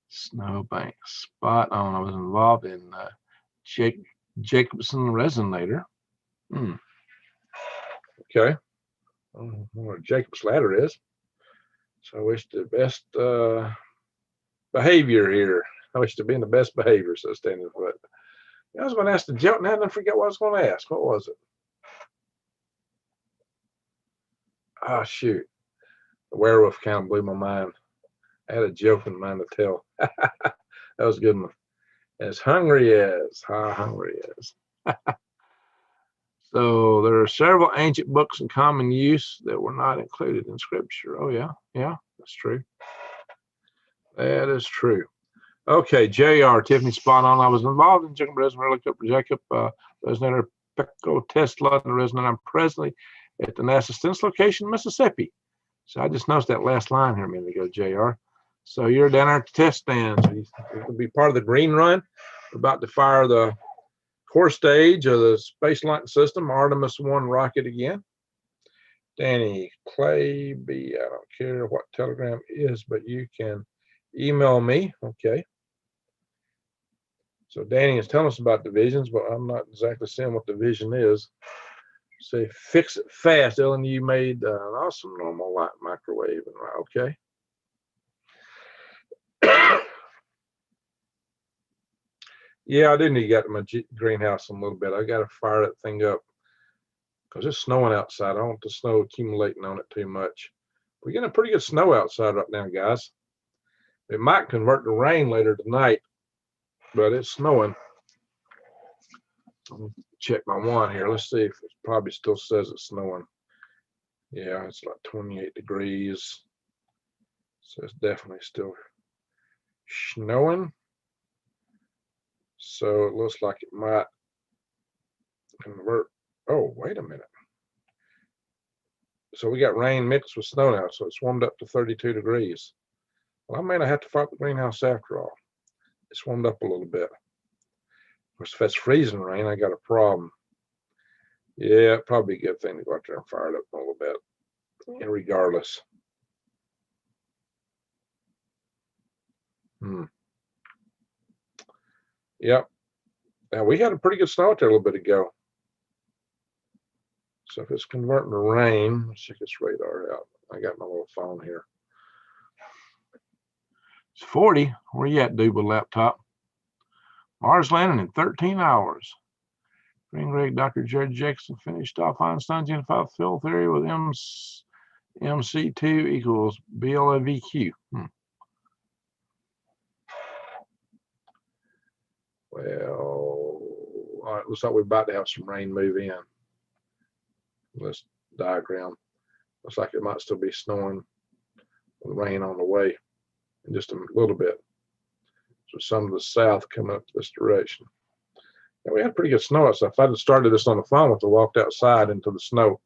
S1: Snowbank. Spot on. I was involved in Jacobson resonator. Okay. I don't know what a Jacob's ladder is. So I wish the best behavior here. I wish to be in the best behavior, so standing foot. I was going to ask the joke, now I didn't forget what I was going to ask. What was it? Oh, shoot. The werewolf kind of blew my mind. I had a joke in mind to tell. That was a good one. As hungry as, how hungry as. So there are several ancient books in common use that were not included in Scripture. Oh, yeah. Yeah, that's true. That is true. Okay, JR, Tiffany, spot on. I was involved in Jacob Resonator, looked up for Jacob Resonator, Pico Tesla, the resonator. I'm presently at the NASA Stennis location, Mississippi. So I just noticed that last line here a minute ago, JR. So you're down there at the test stand. So you're going to be part of the green run. We're about to fire the core stage of the Space Launch System, Artemis 1 rocket again. Danny Clay B, I don't care what Telegram is, but you can email me. Okay. So Danny is telling us about divisions, but I'm not exactly seeing what division is. Say fix it fast. LNU made an awesome normal light microwave. Okay. Yeah, I do need to get to my greenhouse a little bit. I got to fire that thing up because it's snowing outside. I don't want the snow accumulating on it too much. We're getting a pretty good snow outside right now, guys. It might convert to rain later tonight, but it's snowing. Let me check my one here. Let's see if it probably still says it's snowing. Yeah, it's like 28 degrees. So it's definitely still snowing. So it looks like it might convert. Oh, wait a minute. So we got rain mixed with snow now, so it's warmed up to 32 degrees. Well, I may not have to fire up the greenhouse after all. It's warmed up a little bit. Of course, if it's freezing rain, I got a problem. Yeah, probably a good thing to go out there and fire it up a little bit. And regardless. Yep. Now we had a pretty good snow out there a little bit ago. So if it's converting to rain, let's check this radar out. I got my little phone here. It's 40. Where you at, dude, with laptop? Mars landing in 13 hours. Green Greg, Dr. Jared Jackson finished off Einstein's unified field theory with MC2 equals BLAVQ. Well, all right, looks like we're about to have some rain move in. This diagram looks like it might still be snowing with rain on the way in just a little bit. So some of the south coming up this direction. Now we had pretty good snow outside. If I'd have started this on the phone, with the walked outside into the snow.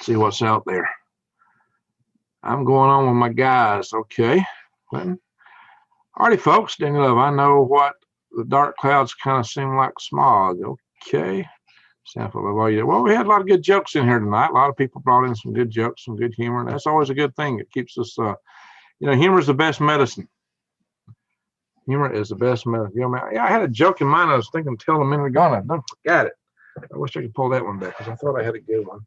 S1: See what's out there. I'm going on with my guys. Okay, Clinton. Alrighty, folks. Danny Love, I know what the dark clouds kind of seem like smog. Okay. Sample of all you. Well, we had a lot of good jokes in here tonight. A lot of people brought in some good jokes, some good humor, and that's always a good thing. It keeps us, humor is the best medicine. Humor is the best medicine. Yeah, I had a joke in mind. I was thinking, telling a minute ago, and I don't forgot it. I wish I could pull that one back because I thought I had a good one.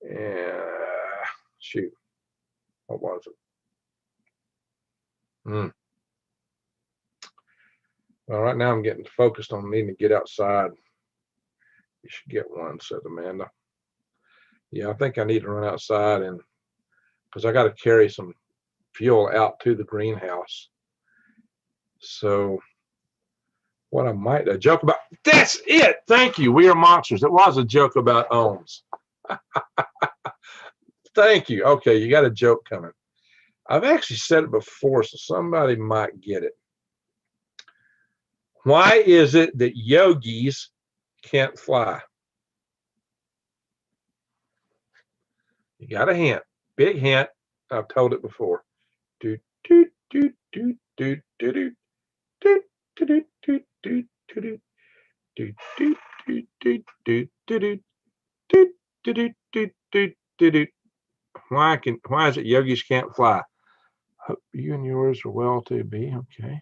S1: Yeah, shoot, what was it? Well, right now I'm getting focused on needing to get outside. You should get one, said Amanda. Yeah, I think I need to run outside and because I got to carry some fuel out to the greenhouse. So what I might a joke about, that's it. Thank you. We are monsters. It was a joke about ohms. Thank you. Okay, you got a joke coming. I've actually said it before, so somebody might get it. Why is it that yogis can't fly? You got a hint. Big hint. I've told it before. Do, do, do, do, do, do, do. Why is it yogis can't fly? Hope you and yours are well to be. Okay.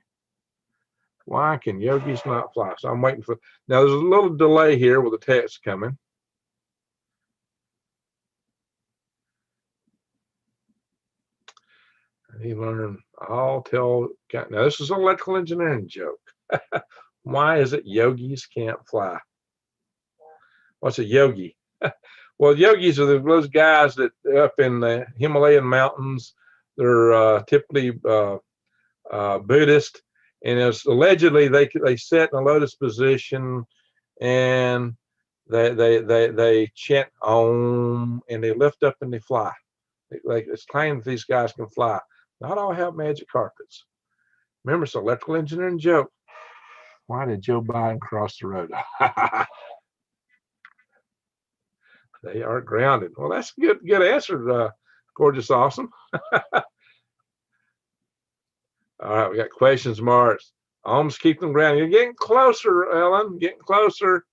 S1: Why can yogis not fly? So I'm waiting for. Now there's a little delay here with the text coming. He learned. I'll tell. Now this is an electrical engineering joke. Why is it yogis can't fly? What's a yogi? Well, yogis are those guys that are up in the Himalayan mountains. They're typically Buddhist, and it's allegedly they sit in a lotus position and they chant Om and they lift up and they fly. It's claimed that these guys can fly. Not all have magic carpets. Remember, it's an electrical engineering joke. Why did Joe Biden cross the road? They are grounded. Well, that's a good answer, Gorgeous Awesome. All right, we got questions marks. Almost keep them grounded. You're getting closer, Ellen. Getting closer.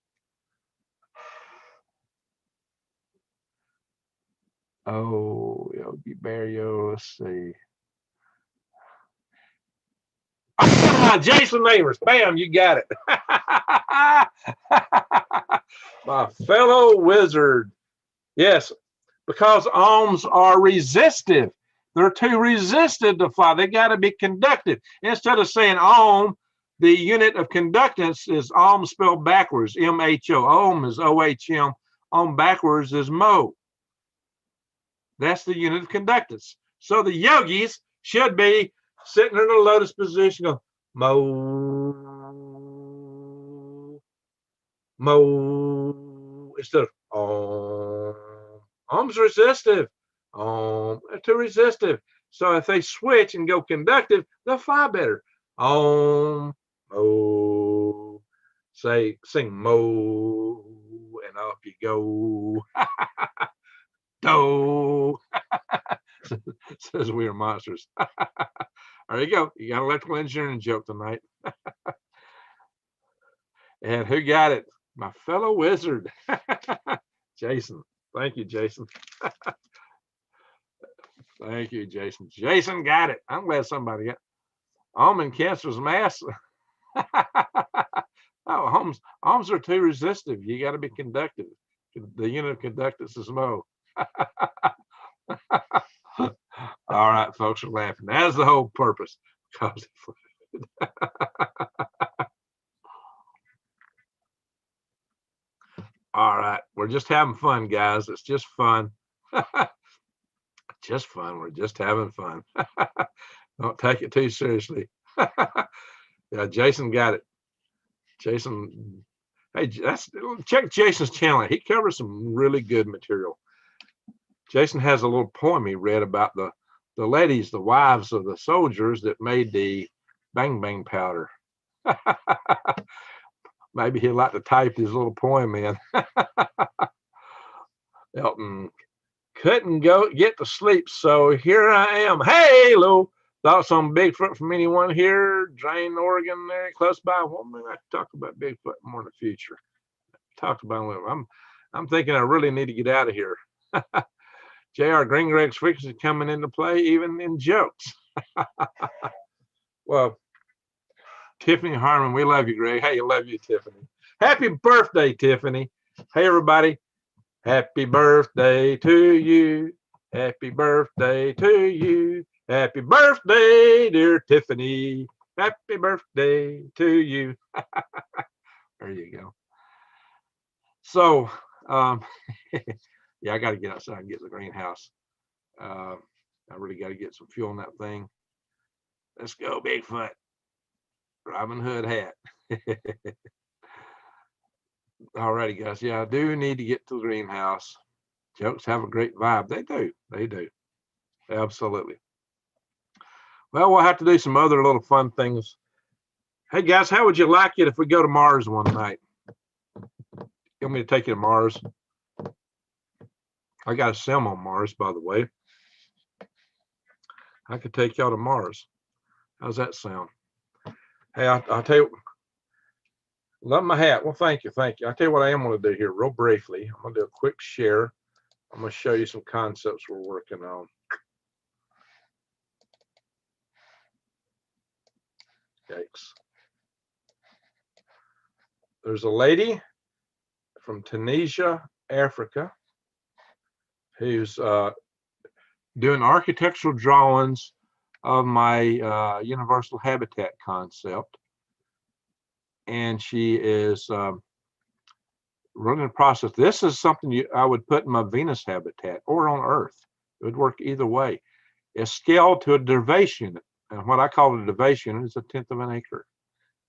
S1: Oh, Yogi Barrio. Let's see. Jason Neighbors. Bam, you got it. My fellow wizard. Yes, because ohms are resistive. They're too resistive to fly. They got to be conducted. Instead of saying ohm, the unit of conductance is ohm spelled backwards, M-H-O. Ohm is O-H-M. Ohm backwards is mo. That's the unit of conductance. So the yogis should be sitting in a lotus position of mo, mo, instead of om. Ohm's resistive. They're too resistive. So if they switch and go conductive, they'll fly better. Om, mo, sing mo, and off you go. Do. Says we are monsters. There you go. You got an electrical engineering joke tonight. And who got it? My fellow wizard, Jason. Thank you, Jason. Thank you, Jason. Jason got it. I'm glad somebody got it. Almond cancer's mass. Oh, ohms are too resistive. You got to be conductive. The unit of conductance is mo. All right, folks are laughing. That's the whole purpose. All right, we're just having fun, guys. It's just fun. Just fun. We're just having fun. Don't take it too seriously. Yeah, Jason got it. Jason, hey, check Jason's channel. He covers some really good material. Jason has a little poem he read about the ladies, the wives of the soldiers that made the bang bang powder. Maybe he'd like to type his little poem in. Elton couldn't get to sleep, so here I am. Hey, Lou, thoughts on Bigfoot from anyone here? Drain, Oregon, there close by. Well, maybe I can talk about Bigfoot more in the future. Talked about it. I'm thinking I really need to get out of here. J.R. Green Greg's frequency coming into play, even in jokes. Well, Tiffany Harmon, we love you, Greg. Hey, I love you, Tiffany. Happy birthday, Tiffany. Hey, everybody. Happy birthday to you. Happy birthday to you. Happy birthday, dear Tiffany. Happy birthday to you. There you go. So, yeah, I got to get outside and get the greenhouse. I really got to get some fuel in that thing. Let's go, Bigfoot. Robin Hood hat. All righty, guys. Yeah, I do need to get to the greenhouse. Jokes have a great vibe. They do. They do. Absolutely. Well, we'll have to do some other little fun things. Hey, guys, how would you like it if we go to Mars one night? You want me to take you to Mars? I got a sim on Mars, by the way. I could take y'all to Mars. How's that sound? Hey, I'll tell you, love my hat. Well, thank you. Thank you. I'll tell you what I am going to do here real briefly. I'm going to do a quick share. I'm going to show you some concepts we're working on. Yikes. There's a lady from Tunisia, Africa, who's doing architectural drawings of my universal habitat concept. And she is running the process. This is something I would put in my Venus habitat or on Earth. It would work either way. It's scaled to a derivation unit. And what I call a derivation unit is 1/10 of an acre.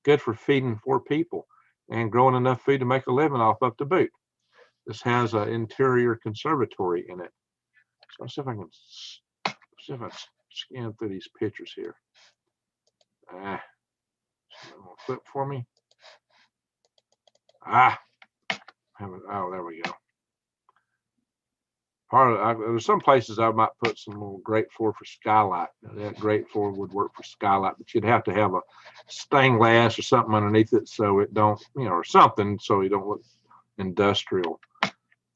S1: Good for feeding 4 people and growing enough food to make a living off up to boot. This has an interior conservatory in it. So let's see if I can scan through these pictures here. Flip for me. Oh, there we go. There's some places I might put some little grate for skylight. That grate for would work for skylight, but you'd have to have a stained glass or something underneath it so it don't, or something so you don't look industrial.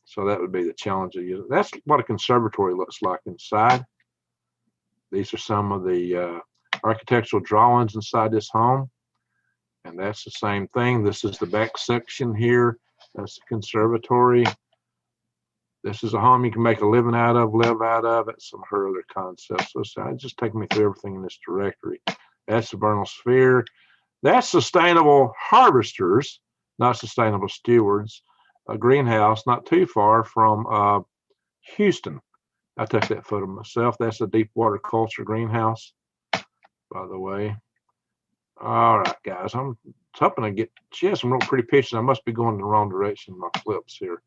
S1: So that would be the challenge of using. That's what a conservatory looks like inside. These are some of the architectural drawings inside this home. And that's the same thing. This is the back section here. That's the conservatory. This is a home you can make a living out of, live out of. That's some of her other concepts. So I just take me through everything in this directory. That's the vernal sphere. That's sustainable harvesters, not sustainable stewards. A greenhouse not too far from Houston. I took that photo myself. That's a deep water culture greenhouse, by the way. All right, guys, I'm hoping to get, she has some real pretty pictures. I must be going in the wrong direction in my flips here.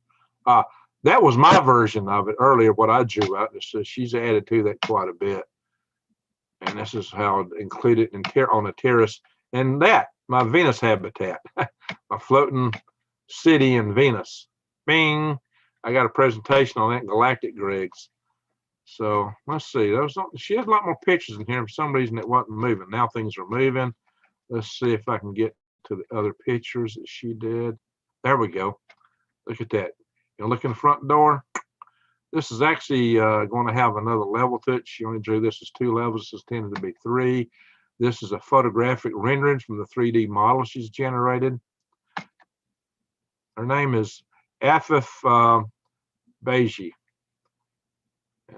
S1: That was my version of it earlier, what I drew out. So she's added to that quite a bit. And this is how I'd include it on a terrace. And that, my Venus habitat, a floating city in Venus. Bing. I got a presentation on that in Galactic Greg's. So let's see. She has a lot more pictures in here. For some reason, it wasn't moving. Now things are moving. Let's see if I can get to the other pictures that she did. There we go. Look at that. Look in the front door. This is actually going to have another level to it. She only drew this as 2 levels. This is tended to be 3. This is a photographic rendering from the 3D model she's generated. Her name is Afif Beji.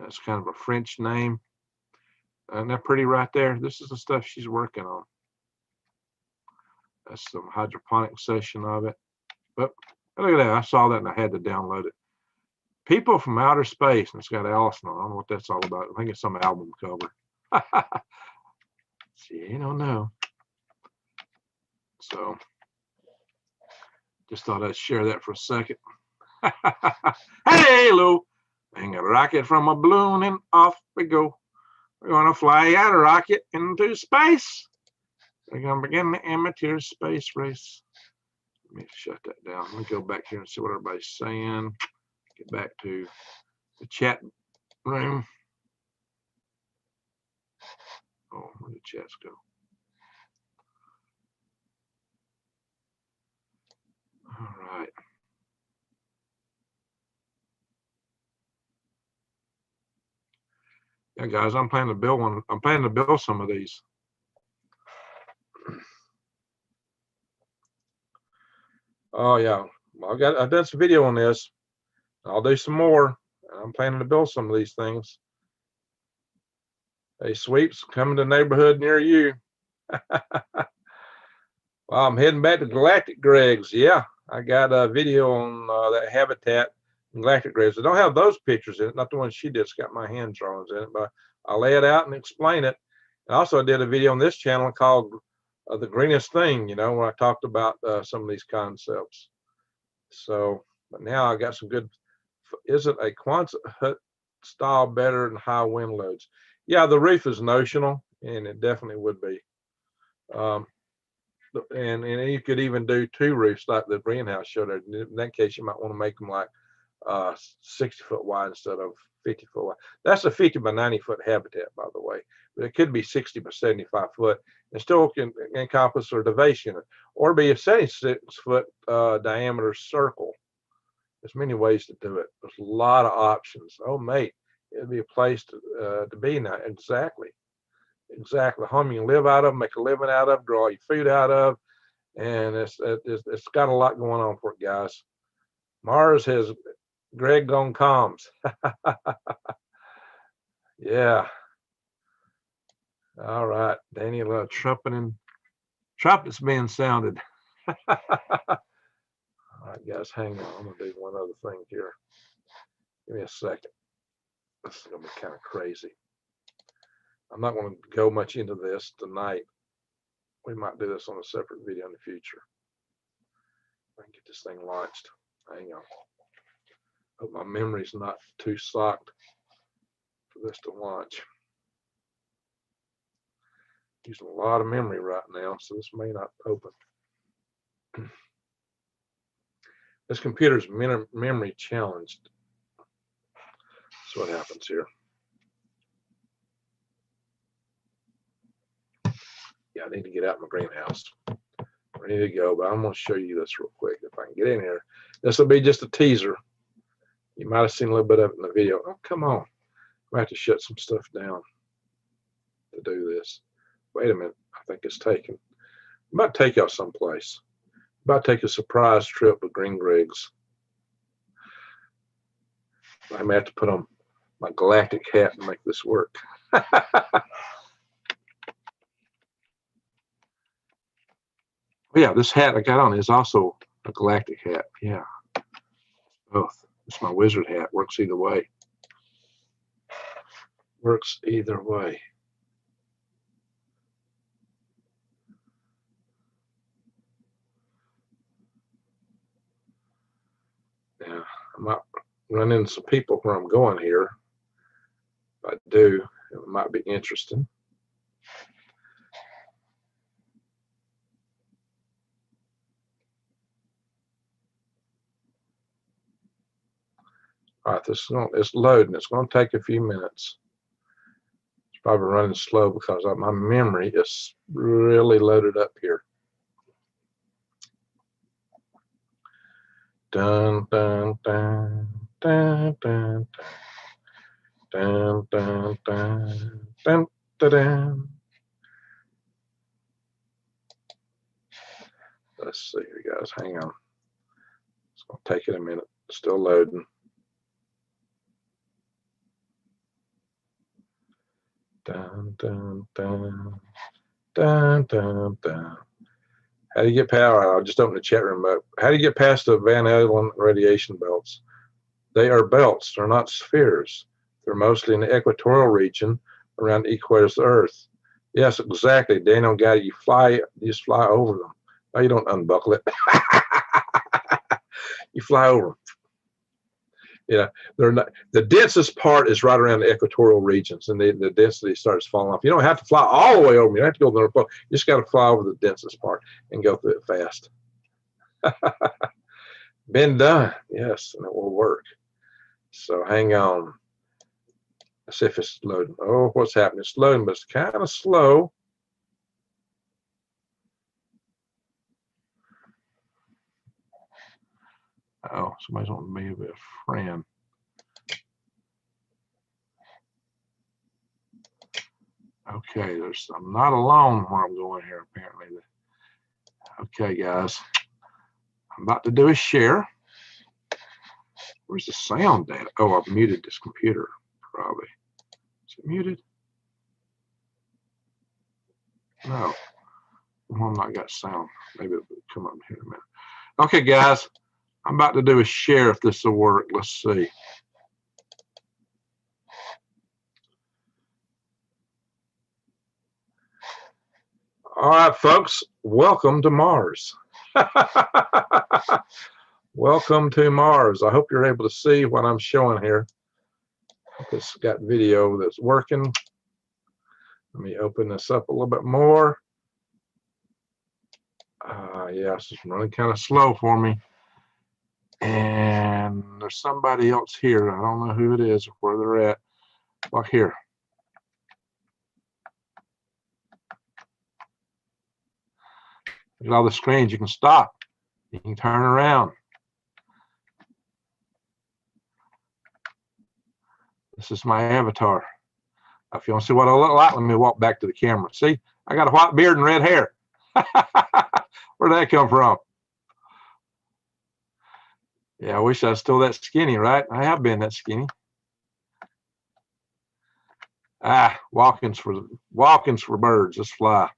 S1: It's kind of a French name. Isn't that pretty right there? This is the stuff she's working on. That's some hydroponic session of it. But look at that. I saw that and I had to download it. People from Outer Space, and it's got Allison on. I don't know what that's all about. I think it's some album cover. See, you don't know. So just thought I'd share that for a second. Hey, Lou. Hang a rocket from a balloon and off we go. We're going to fly out a rocket into space. We're going to begin the amateur space race. Let me shut that down. Let me go back here and see what everybody's saying. Get back to the chat room. Oh, where did chats go? All right. Yeah, guys, I'm planning to build one. I'm planning to build some of these. Oh yeah, I've done some video on this. I'll do some more. I'm planning to build some of these things. Hey, sweeps, coming to a neighborhood near you. Well, I'm heading back to Galactic Greg's. Yeah, I got a video on that habitat in Galactic Greg's. I don't have those pictures in it, not the ones she did. It's got my hand drawings in it, but I'll lay it out and explain it. And also, I did a video on this channel called The Greenest Thing, where I talked about some of these concepts. So, but now I got some good. Isn't a Quonset hut style better than high wind loads? Yeah, the roof is notional, and it definitely would be. And you could even do 2 roofs like the greenhouse showed. In that case, you might want to make them like 60 foot wide instead of 50 foot wide. That's a 50 by 90 foot habitat, by the way, but it could be 60 by 75 foot and still can encompass a device unit, or be a 76 foot diameter circle. There's many ways to do it. There's a lot of options. Oh, mate, it'd be a place to be now. Exactly. A home you can live out of, make a living out of, draw your food out of, and it's got a lot going on for it, guys. Mars has Greg gone comms. Yeah. All right, Daniel, trumpets being sounded. All right, guys, hang on. I'm gonna do one other thing here. Give me a second. This is gonna be kind of crazy. I'm not going to go much into this tonight. We might do this on a separate video in the future. I can get this thing launched. Hang on. Hope my memory's not too socked for this to launch. Using a lot of memory right now, so this may not open. This computer's memory challenged. That's what happens here. Yeah, I need to get out of my greenhouse. Ready to go, but I'm going to show you this real quick if I can get in here. This will be just a teaser. You might have seen a little bit of it in the video. Oh, come on. I have to shut some stuff down to do this. Wait a minute. I think it's taken. I'm about to take y'all someplace. I'm about to take a surprise trip with Green Griggs. I may have to put on my galactic hat and make this work. Yeah, this hat I got on is also a galactic hat. Yeah, both. It's my wizard hat. Works either way. Works either way. Now, I might run into some people where I'm going here. If I do, it might be interesting. All right, it's loading. It's going to take a few minutes. It's probably running slow because my memory is really loaded up here. Dun dun dun dun dun dun dun dun dun dun dun. Let's see here, guys. Hang on. It's going to take it a minute. It's still loading. Dun, dun, dun, dun, dun, dun. How do you get power? I'll just open the chat room up. How do you get past the Van Allen radiation belts? They are belts. They're not spheres. They're mostly in the equatorial region around the equator of the Earth. Yes, exactly. Daniel got it. You just fly over them. No, you don't unbuckle it. You fly over them. Yeah, they're not. The densest part is right around the equatorial regions, and the density starts falling off. You don't have to fly all the way over them. You don't have to go to the North Pole. You just got to fly over the densest part and go through it fast. Been done, yes, and it will work. So hang on. Let's see if it's loading. Oh, what's happening? It's loading, but it's kind of slow. Oh, somebody's wanting me to be a friend. Okay, I'm not alone where I'm going here, apparently. Okay, guys. I'm about to do a share. Where's the sound at? Oh, I've muted this computer, probably. Is it muted? No. Well, I've not got sound. Maybe it'll come up here in a minute. Okay, guys. I'm about to do a share if this will work. Let's see. All right, folks. Welcome to Mars. Welcome to Mars. I hope you're able to see what I'm showing here. This got video that's working. Let me open this up a little bit more. Yes, it's running kind of slow for me. And there's somebody else here. I don't know who it is or where they're at. Look here. Look at all the screens. You can stop. You can turn around. This is my avatar. If you want to see what I look like, let me walk back to the camera. See, I got a white beard and red hair. Where'd that come from? Yeah, I wish I was still that skinny, right? I have been that skinny. Walking's for birds. Let's fly.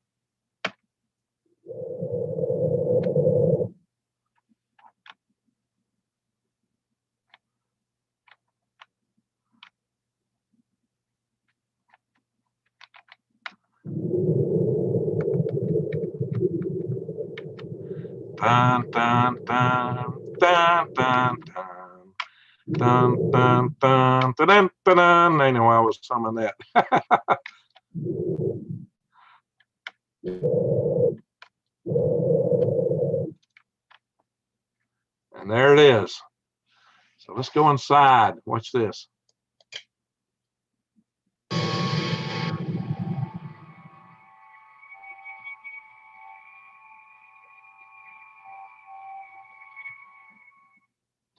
S1: Dun, dun, dun, dun, dun, dun. Dun, dun, dun, dun, dun, dun, dun. They know I was summing that. And there it is. So let's go inside. Watch this.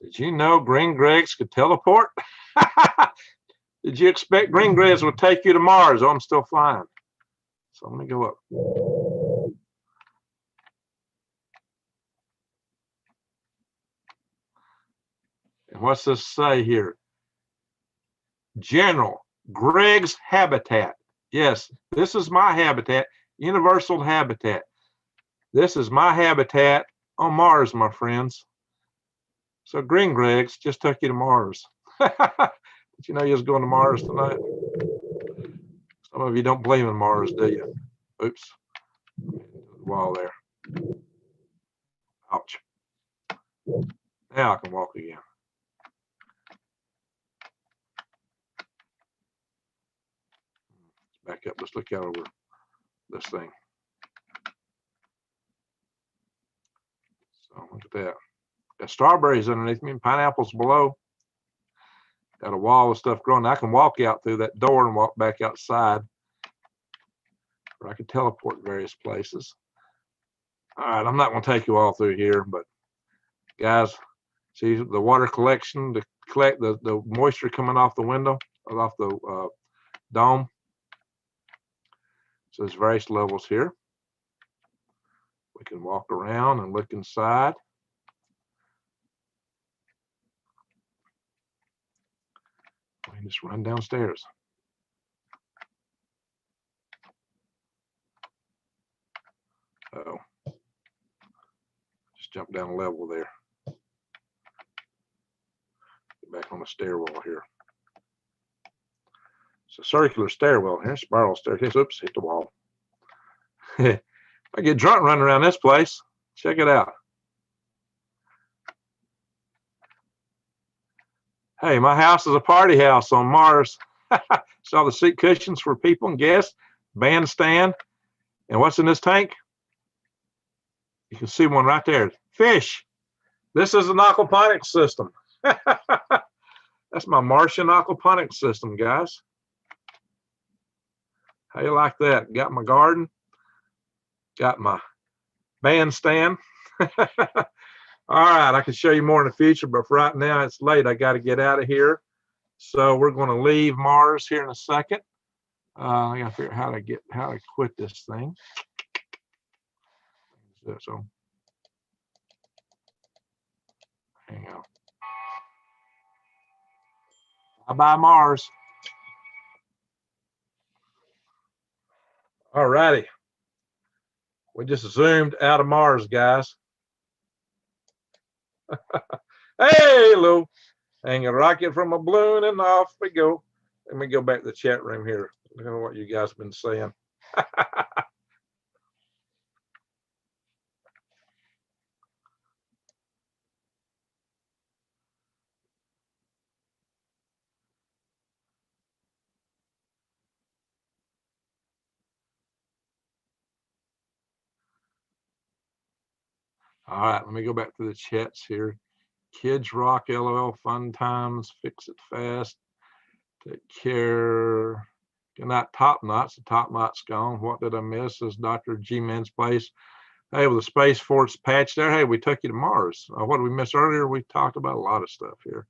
S1: Did you know green Gregs could teleport? Did you expect green Gregs would take you to Mars? Oh, I'm still flying. So let me go up. And what's this say here? General Greg's habitat. Yes, this is my habitat, universal habitat. This is my habitat on Mars, my friends. So green Gregs just took you to Mars. Did you know you was going to Mars tonight? Some of you don't believe in Mars, do you? Oops. Wall there. Ouch. Now I can walk again. Back up. Let's look out over this thing. So look at that. Got strawberries underneath me and pineapples below. Got a wall of stuff growing. I can walk out through that door and walk back outside. Or I can teleport various places. All right, I'm not going to take you all through here, but guys, see the water collection to collect the moisture coming off the window, off the dome. So there's various levels here. We can walk around and look inside. We can just run downstairs. Uh-oh. Just jump down a level there. Get back on the stairwell here. It's a circular stairwell here, spiral staircase. Oops, hit the wall. I get drunk running around this place. Check it out. Hey, my house is a party house on Mars. Saw the seat cushions for people and guests, bandstand. And what's in this tank? You can see one right there. Fish. This is an aquaponics system. That's my Martian aquaponics system, guys. How you like that? Got my garden. Got my bandstand. All right, I can show you more in the future, but for right now, it's late. I got to get out of here. So we're going to leave Mars here in a second. I got to figure out how to quit this thing. So hang on. Bye-bye, Mars. All righty. We just zoomed out of Mars, guys. Hey, Lou. Hang a rocket from a balloon and off we go. Let me go back to the chat room here. Look at what you guys have been saying. All right, let me go back to the chats here. Kids rock, LOL, fun times, fix it fast, take care. Good night, top knots. The top knot's gone. What did I miss? Is Dr. G-Man's place. Hey, with the Space Force patch there, hey, we took you to Mars. What did we miss earlier? We talked about a lot of stuff here.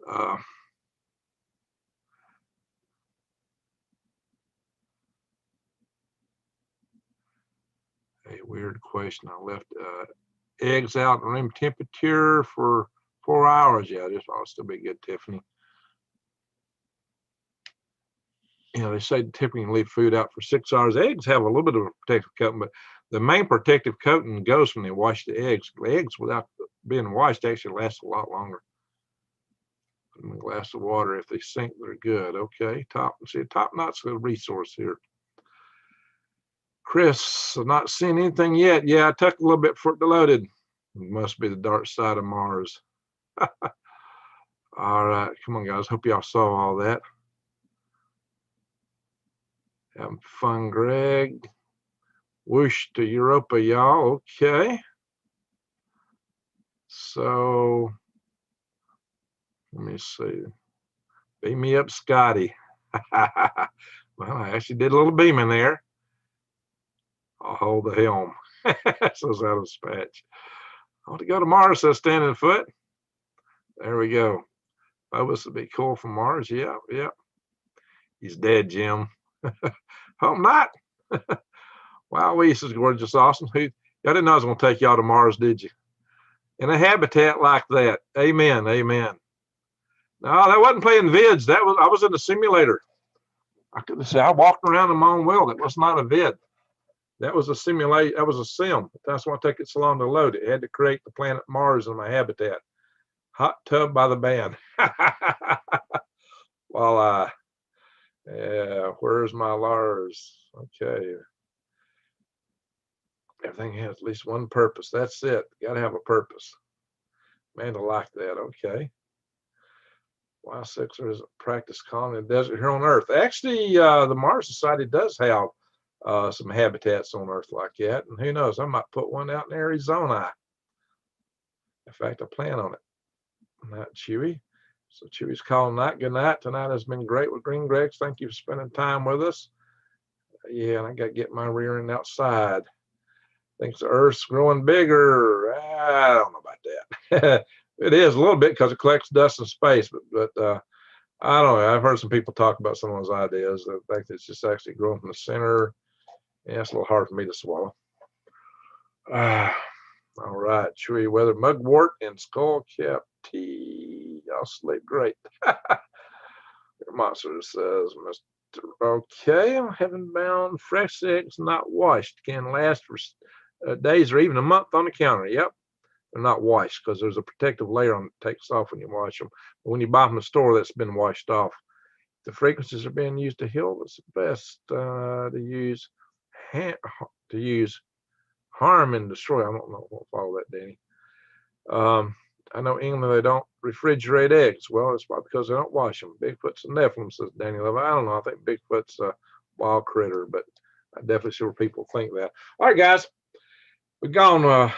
S1: A weird question. I left eggs out in room temperature for 4 hours. Yeah, this ought to still be good, Tiffany. You know, they say typically you leave food out for 6 hours. Eggs have a little bit of a protective coating, but the main protective coating goes when they wash the eggs. The eggs, without being washed, actually last a lot longer than a glass of water. If they sink, they're good. Okay, top knot's a resource here. Chris, I'm not seeing anything yet. Yeah, I took a little bit for it loaded. It must be the dark side of Mars. All right, come on, guys. Hope y'all saw all that. Having fun, Greg. Whoosh to Europa, y'all. Okay. So, let me see. Beam me up, Scotty. Well, I actually did a little beaming there. I'll hold the helm. Says out of dispatch. I want to go to Mars, says Standing Foot. There we go. Phobos would be cool from Mars. Yeah, yeah. He's dead, Jim. Hope not. Wow, this is gorgeous, awesome. Y'all didn't know I was going to take y'all to Mars, did you? In a habitat like that. Amen, amen. No, that wasn't playing vids. I was in a simulator. I could say I walked around in my own world. It was not a vid. That was a simulation. That was a sim. That's why it took it so long to load it. It had to create the planet Mars in my habitat. Hot Tub by the Band. Voila. Yeah, where's my Lars? Okay. Everything has at least one purpose. That's it. Got to have a purpose. Man, I like that. Okay. Why Sixers practice calling in the desert here on Earth? Actually, the Mars Society does have some habitats on Earth like that. And who knows, I might put one out in Arizona. In fact, I plan on it. Night, Chewy. So Chewy's calling night. Good night. Tonight has been great with Green Gregs. Thank you for spending time with us. Yeah, and I got to get my rear end outside. Thinks the Earth's growing bigger. I don't know about that. It is a little bit because it collects dust in space, but I don't know. I've heard some people talk about some of those ideas. The fact that it's just actually growing from the center. Yeah, it's a little hard for me to swallow. All right, Chewy weather mugwort and skull cap tea. Y'all sleep great. Your monster says, Mr. Okay, heaven bound, fresh eggs not washed can last for days or even a month on the counter. Yep, they're not washed because there's a protective layer on that takes off when you wash them. But when you buy from the store, that's been washed off. The frequencies are being used to heal. It's best to use harm and destroy. I don't know. We'll follow that, Danny. I know England, they don't refrigerate eggs. Well, it's probably because they don't wash them. Bigfoot's a Nephilim, says Danny Love. I don't know. I think Bigfoot's a wild critter, but I definitely sure people think that. All right, guys. We've gone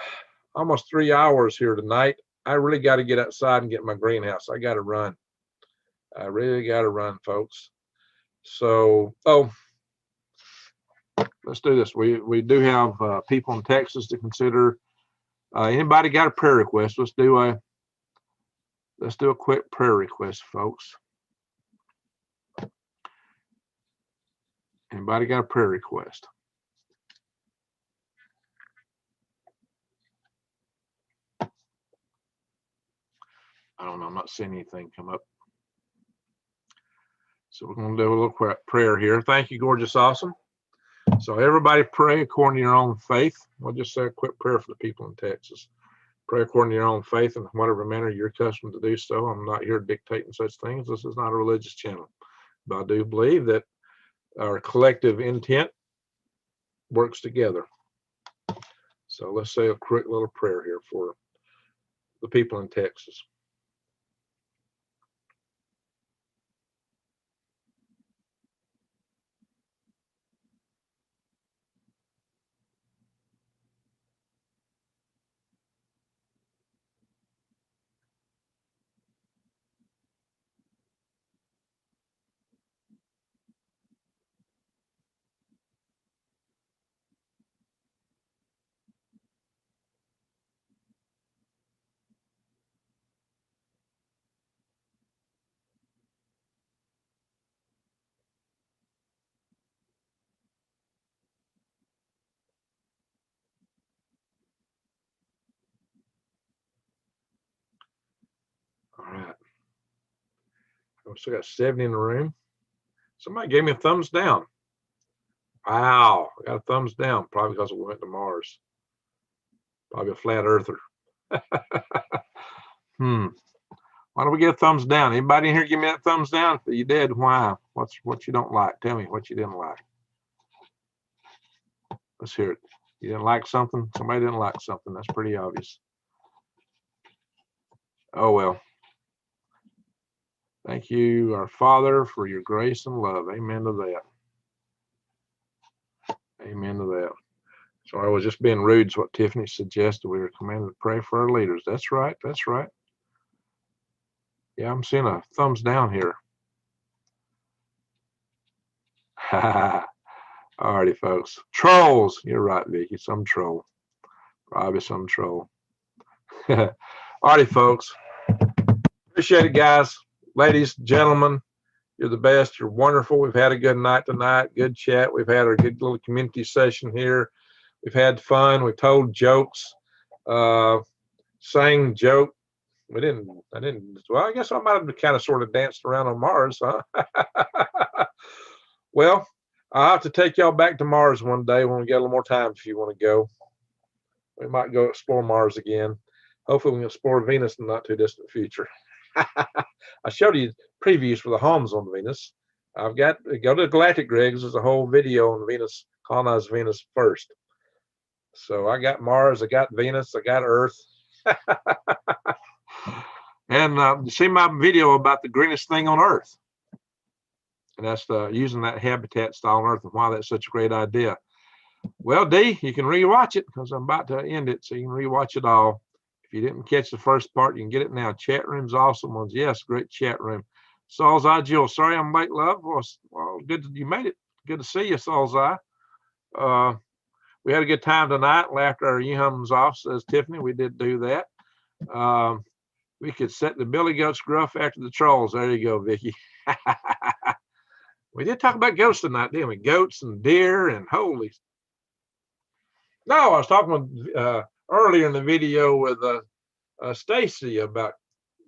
S1: almost 3 hours here tonight. I really got to get outside and get my greenhouse. I got to run. I really got to run, folks. So, let's do this. We do have people in Texas to consider. Anybody got a prayer request? Let's do a quick prayer request, folks. Anybody got a prayer request? I don't know. I'm not seeing anything come up. So we're going to do a little prayer here. Thank you, gorgeous, awesome. So everybody pray according to your own faith. We'll just say a quick prayer for the people in Texas. Pray according to your own faith in whatever manner you're accustomed to do so. I'm not here dictating such things. This is not a religious channel. But I do believe that our collective intent works together. So let's say a quick little prayer here for the people in Texas. I've still got 70 in the room. Somebody gave me a thumbs down. Wow, I got a thumbs down, probably because we went to Mars. Probably a flat earther. Why don't we get a thumbs down? Anybody in here give me that thumbs down? If you did, why? What you don't like? Tell me what you didn't like. Let's hear it. You didn't like something? Somebody didn't like something. That's pretty obvious. Oh, well. Thank you, our Father, for your grace and love. Amen to that. Amen to that. So I was just being rude. Is what Tiffany suggested. We were commanded to pray for our leaders. That's right. That's right. Yeah, I'm seeing a thumbs down here. Alrighty, folks. Trolls. You're right, Vicky. Some troll. Probably some troll. Alrighty, folks. Appreciate it, guys. Ladies, gentlemen, you're the best. You're wonderful. We've had a good night tonight. Good chat. We've had our good little community session here. We've had fun. We told jokes. Sang joke. I didn't. Well, I guess I might have kind of sort of danced around on Mars, huh? Well, I'll have to take y'all back to Mars one day when we get a little more time if you want to go. We might go explore Mars again. Hopefully we can explore Venus in the not too distant future. I showed you previews for the homes on Venus. I've got, go to Galactic Griggs. There's a whole video on Venus, colonize Venus first. So I got Mars, I got Venus, I got Earth. And you see my video about the greenest thing on Earth. And that's using that habitat style on Earth and why that's such a great idea. Well, D, you can rewatch it because I'm about to end it, so you can rewatch it all. If you didn't catch the first part, you can get it now. Chat room's awesome ones. Yes, great chat room. Saul's Jill, sorry I'm late, love. Well, good you made it. Good to see you, Saul's we had a good time tonight. Laughed our hums off, says Tiffany. We did do that. We could set the billy goats gruff after the trolls. There you go, Vicky. We did talk about goats tonight, didn't we? Goats and deer and holy. No, I was talking with, earlier in the video with Stacy about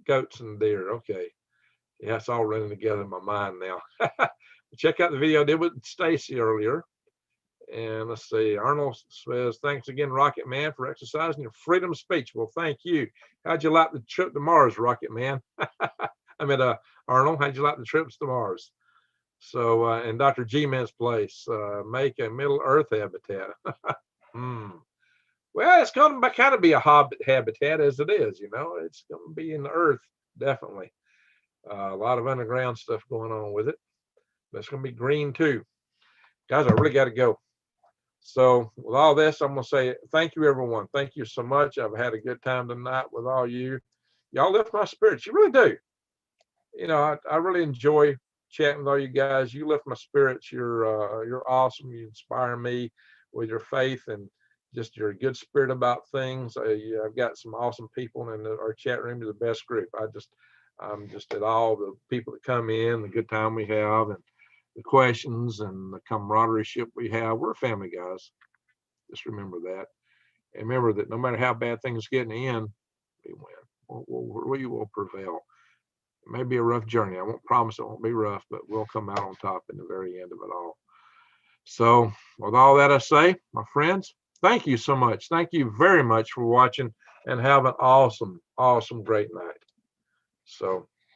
S1: goats and deer. Okay. Yeah, it's all running together in my mind now. Check out the video I did with Stacy earlier. And let's see, Arnold says, thanks again, Rocket Man, for exercising your freedom of speech. Well, thank you. How'd you like the trip to Mars, Rocket Man? I mean, Arnold, how'd you like the trips to Mars? So, and Dr. G-Man's place, make a Middle Earth habitat. Well, it's going to kind of be a hobbit habitat as it is, you know. It's going to be in the Earth, definitely. A lot of underground stuff going on with it. But it's going to be green, too. Guys, I really got to go. So with all this, I'm going to say thank you, everyone. Thank you so much. I've had a good time tonight with all you. Y'all lift my spirits. You really do. You know, I really enjoy chatting with all you guys. You lift my spirits. You're awesome. You inspire me with your faith and just your good spirit about things. I've got some awesome people in our chat room. Is the best group. I'm just at all the people that come in, the good time we have, and the questions and the camaraderie we have. We're family, guys. Just remember that. And remember that no matter how bad things get in the end, we win. We will prevail. It may be a rough journey. I won't promise it won't be rough, but we'll come out on top in the very end of it all. So with all that I say, my friends, thank you so much. Thank you very much for watching and have an awesome, awesome, great night. So